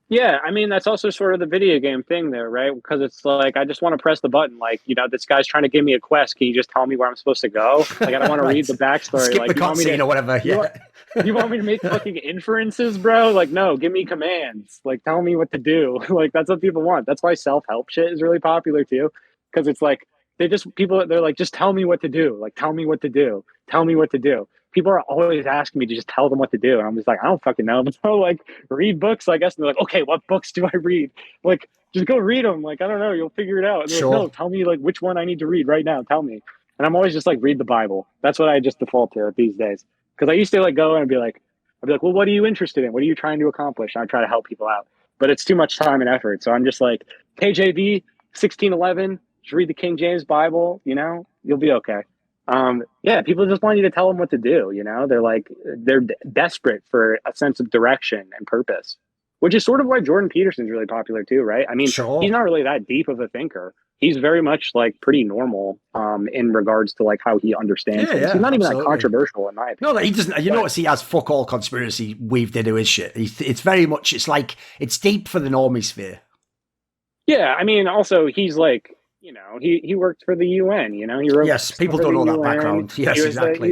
Yeah, I mean, that's also sort of the video game thing there, right? Because it's like, I just want to press the button. Like, this guy's trying to give me a quest. Can you just tell me where I'm supposed to go? Like, I don't want to read the backstory. Skip like, the cutscene or whatever. You want me to make fucking inferences, bro? Like, no, give me commands. Like, tell me what to do. Like, that's what people want. That's why self-help shit is really popular too. Because it's like, they're like, just tell me what to do. Like, tell me what to do. Tell me what to do. People are always asking me to just tell them what to do. And I'm just like, I don't fucking know. But so, like, read books, I guess. And they're like, okay, what books do I read? Like, just go read them. Like, I don't know. You'll figure it out. And they're like, no, tell me, like, which one I need to read right now. Tell me. And I'm always just like, read the Bible. That's what I just default to these days. Because I used to like go and I'd be like, well, what are you interested in? What are you trying to accomplish? And I try to help people out. But it's too much time and effort. So I'm just like, KJV, 1611, just read the King James Bible, you'll be okay. People just want you to tell them what to do. They're desperate for a sense of direction and purpose, which is sort of why Jordan Peterson's really popular too, right? I mean, He's not really that deep of a thinker. He's very much like pretty normal in regards to like how he understands things. He's not even that controversial in my opinion. No, he doesn't. You notice he has fuck all conspiracy weaved into his shit. It's very much, it's like, it's deep for the normie sphere. Yeah, I mean, also he's like, he worked for the UN, he wrote. Yes, people don't know that background. Yes, exactly.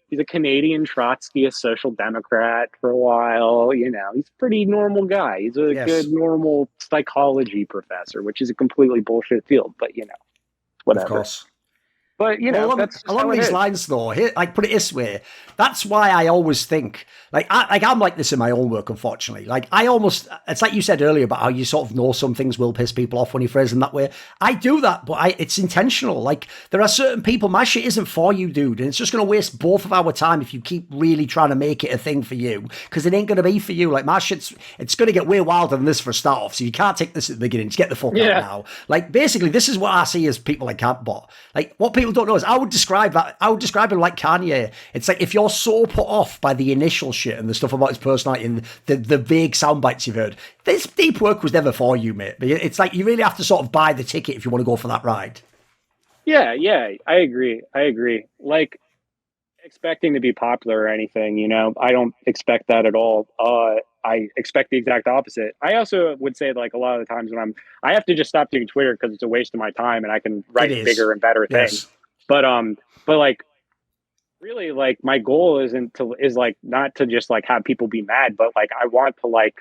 He's a Canadian Trotskyist social democrat for a while, he's a pretty normal guy. He's a good normal psychology professor, which is a completely bullshit field, but whatever. Of course. But, along these lines, though, like, put it this way, that's why I always think, I'm like this in my own work, unfortunately. It's like you said earlier about how you sort of know some things will piss people off when you phrase them that way. I do that, but it's intentional. Like, there are certain people, my shit isn't for you, dude, and it's just going to waste both of our time if you keep really trying to make it a thing for you, because it ain't going to be for you. Like, my shit's, it's going to get way wilder than this for a start off, so you can't take this at the beginning. Just get the fuck out now. Like, basically, this is what I see as people like Cantbot. Like, what people don't know is I would describe him like Kanye. It's like, if you're so put off by the initial shit and the stuff about his personality and the vague sound bites you've heard, this deep work was never for you, mate. It's like, you really have to sort of buy the ticket if you want to go for that ride. Yeah, I agree. Like, expecting to be popular or anything, you know. I don't expect that at all. I expect the exact opposite. I also would say, like, a lot of the times when I have to just stop doing Twitter because it's a waste of my time and I can It write is. bigger and better things. Yes. But like, really, like, my goal is like not to just like have people be mad, but like I want to like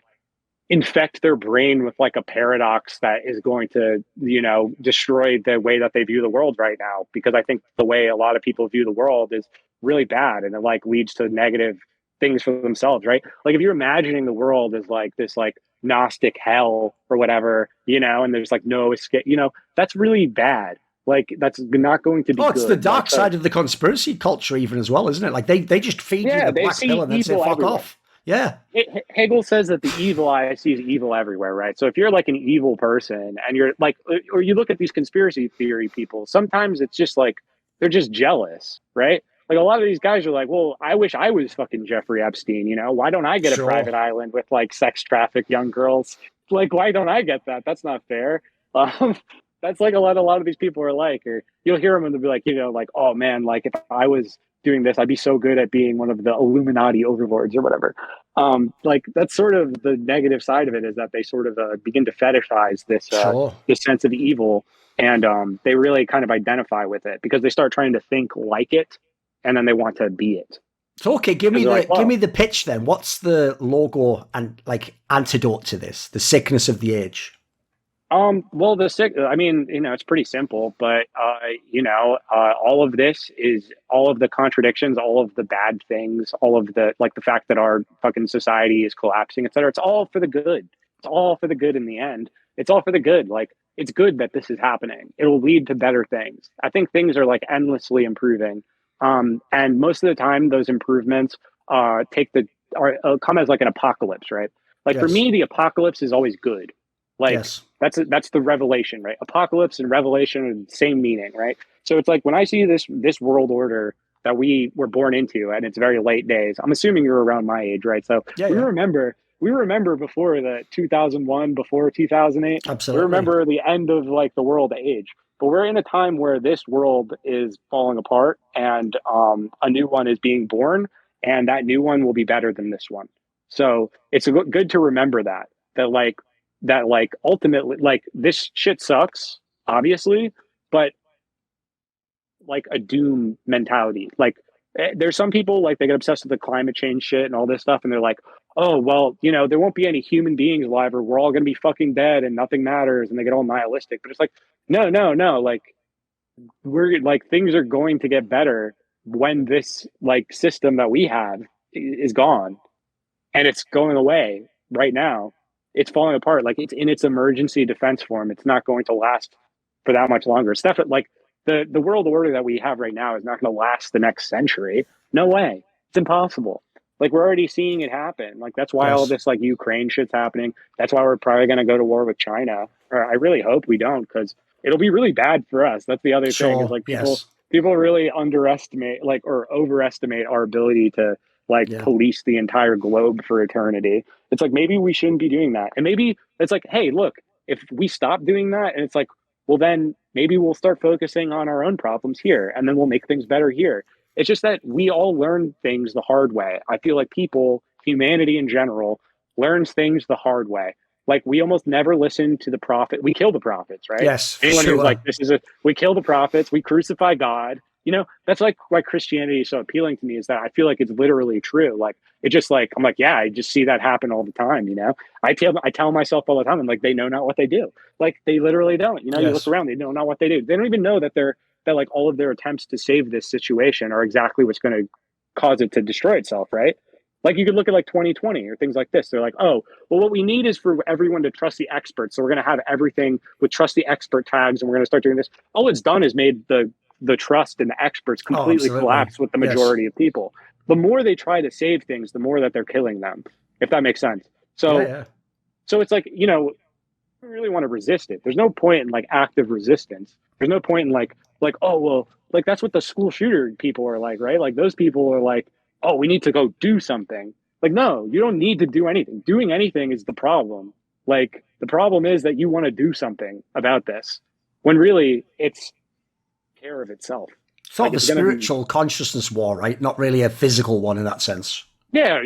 infect their brain with like a paradox that is going to, you know, destroy the way that they view the world right now. Because I think the way a lot of people view the world is really bad, and it like leads to negative things for themselves, right? Like if you're imagining the world as like this like Gnostic hell or whatever, you know, and there's like no escape, you know, that's really bad. Like that's not going to be Oh, it's the good. Like dark side of the conspiracy culture, even as well, isn't it? Like they just feed you yeah, the they black pill see and then say evil fuck everywhere. off. Yeah, Hegel says that the evil eye sees evil everywhere, right? So if you're like an evil person and you're like, or you look at these conspiracy theory people, sometimes it's just like they're just jealous, right? Like a lot of these guys are like, well, I wish I was fucking Jeffrey Epstein, you know? Why don't I get a sure. private island with like sex trafficked young girls? Like, why don't I get that? That's not fair. Um, that's like a lot of these people are like, or you'll hear them and they'll be like, you know, like, oh man, like if I was doing this, I'd be so good at being one of the Illuminati overlords or whatever. Like that's sort of the negative side of it, is that they sort of begin to fetishize Sure. this sense of evil, and they really kind of identify with it because they start trying to think like it, and then they want to be it So okay, because they're like, give me well, the pitch then. What's the logo and like antidote to this? The sickness of the age. well, the sick. I mean, you know, it's pretty simple, but you know, all of this is all of the contradictions, all of the bad things, all of the like the fact that our fucking society is collapsing, et cetera. It's all for the good. It's all for the good in the end. It's all for the good. Like it's good that this is happening. It will lead to better things. I think things are like endlessly improving, and most of the time, those improvements take the are come as like an apocalypse, right? Like for Yes. me, the apocalypse is always good. Like Yes. that's the revelation, right? Apocalypse and revelation are the same meaning, right? So it's like when I see this world order that we were born into and it's very late days. I'm assuming you're around my age, right? So Yeah. Yeah. we remember before the 2001, before 2008. We Absolutely. remember the end of like the world age. But we're in a time where this world is falling apart and a new one is being born, and that new one will be better than this one. So it's good to remember that like ultimately like this shit sucks obviously, but like a doom mentality, like there's some people like they get obsessed with the climate change shit and all this stuff, and they're like, oh well, you know, there won't be any human beings alive or we're all going to be fucking dead and nothing matters, and they get all nihilistic. But it's like no, like we're like things are going to get better when this like system that we have is gone, and it's going away right now. It's falling apart. Like it's in its emergency defense form. It's not going to last for that much longer. Stuff like the world order that we have right now is not going to last the next century. No way. It's impossible. Like we're already seeing it happen. Like that's why all Yes. this like Ukraine shit's happening. That's why we're probably going to go to war with China. Or I really hope we don't, because it'll be really bad for us. That's the other thing, is Sure. like Yes. people really underestimate like or overestimate our ability to like Yeah. police the entire globe for eternity. It's like maybe we shouldn't be doing that. And maybe it's like, hey, look, if we stop doing that, and it's like, well, then maybe we'll start focusing on our own problems here and then we'll make things better here. It's just that we all learn things the hard way. I feel like people, humanity in general, learns things the hard way. Like we almost never listen to the prophet. We kill the prophets, right? Yes. For Anyone who's like, sure. we kill the prophets, we crucify God. You know, that's like why Christianity is so appealing to me, is that I feel like it's literally true. Like it just like, I'm like, yeah, I just see that happen all the time. You know, I tell myself all the time, I'm like, they know not what they do. Like they literally don't. You know, you look Yes. around, they know not what they do. They don't even know that that like all of their attempts to save this situation are exactly what's going to cause it to destroy itself, right? Like you could look at like 2020 or things like this. They're like, oh, well, what we need is for everyone to trust the experts. So we're going to have everything with trust the expert tags, and we're going to start doing this. All it's done is made the trust in the experts Oh, completely absolutely. collapse with the Yes. majority of people. The more they try to save things, the more that they're killing them, if that makes sense. Yeah. So Yeah. so it's like, you know, you really want to resist it. There's no point in like active resistance. There's no point in like, oh well, like that's what the school shooter people are like, right? Like those people are like, oh, we need to go do something. Like, no, you don't need to do anything. Doing anything is the problem. Like the problem is that you want to do something about this when really it's care of itself. Sort Like of a it's going to be. spiritual consciousness war, right? Not really a physical one in that sense. Yeah.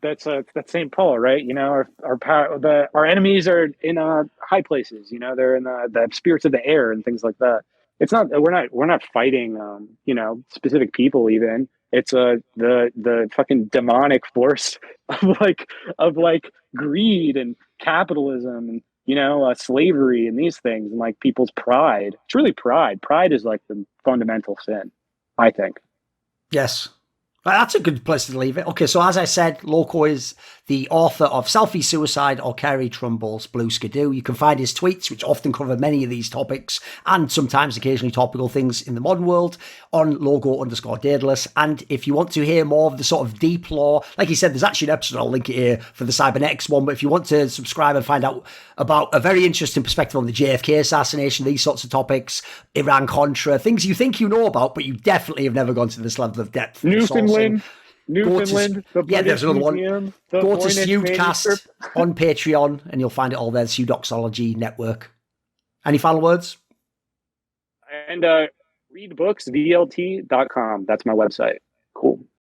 That's St. Paul, right? Our enemies are in high places. They're in the spirits of the air and things like that. It's not we're not fighting specific people even. It's the fucking demonic force of greed and capitalism and slavery and these things and like people's pride. It's really pride. Pride is like the fundamental sin, I think. Yes. That's a good place to leave it. Okay, so as I said, Loco is the author of Selfie, Suicide, or Cairey, Turnbull's Blue Skiddoo. You can find his tweets, which often cover many of these topics, and sometimes occasionally topical things in the modern world, on Logo_Daedalus. And if you want to hear more of the sort of deep lore, like he said, there's actually an episode, I'll link it here, for the Cybernetics one, but if you want to subscribe and find out about a very interesting perspective on the JFK assassination, these sorts of topics, Iran-Contra, things you think you know about, but you definitely have never gone to this level of depth. Newfoundland, There's another one. Museum, Go to Voynich Pseudcast manuscript. on Patreon and you'll find it all there, the Pseudoxology Network. Any final words? And readbooksvlt.com. That's my website.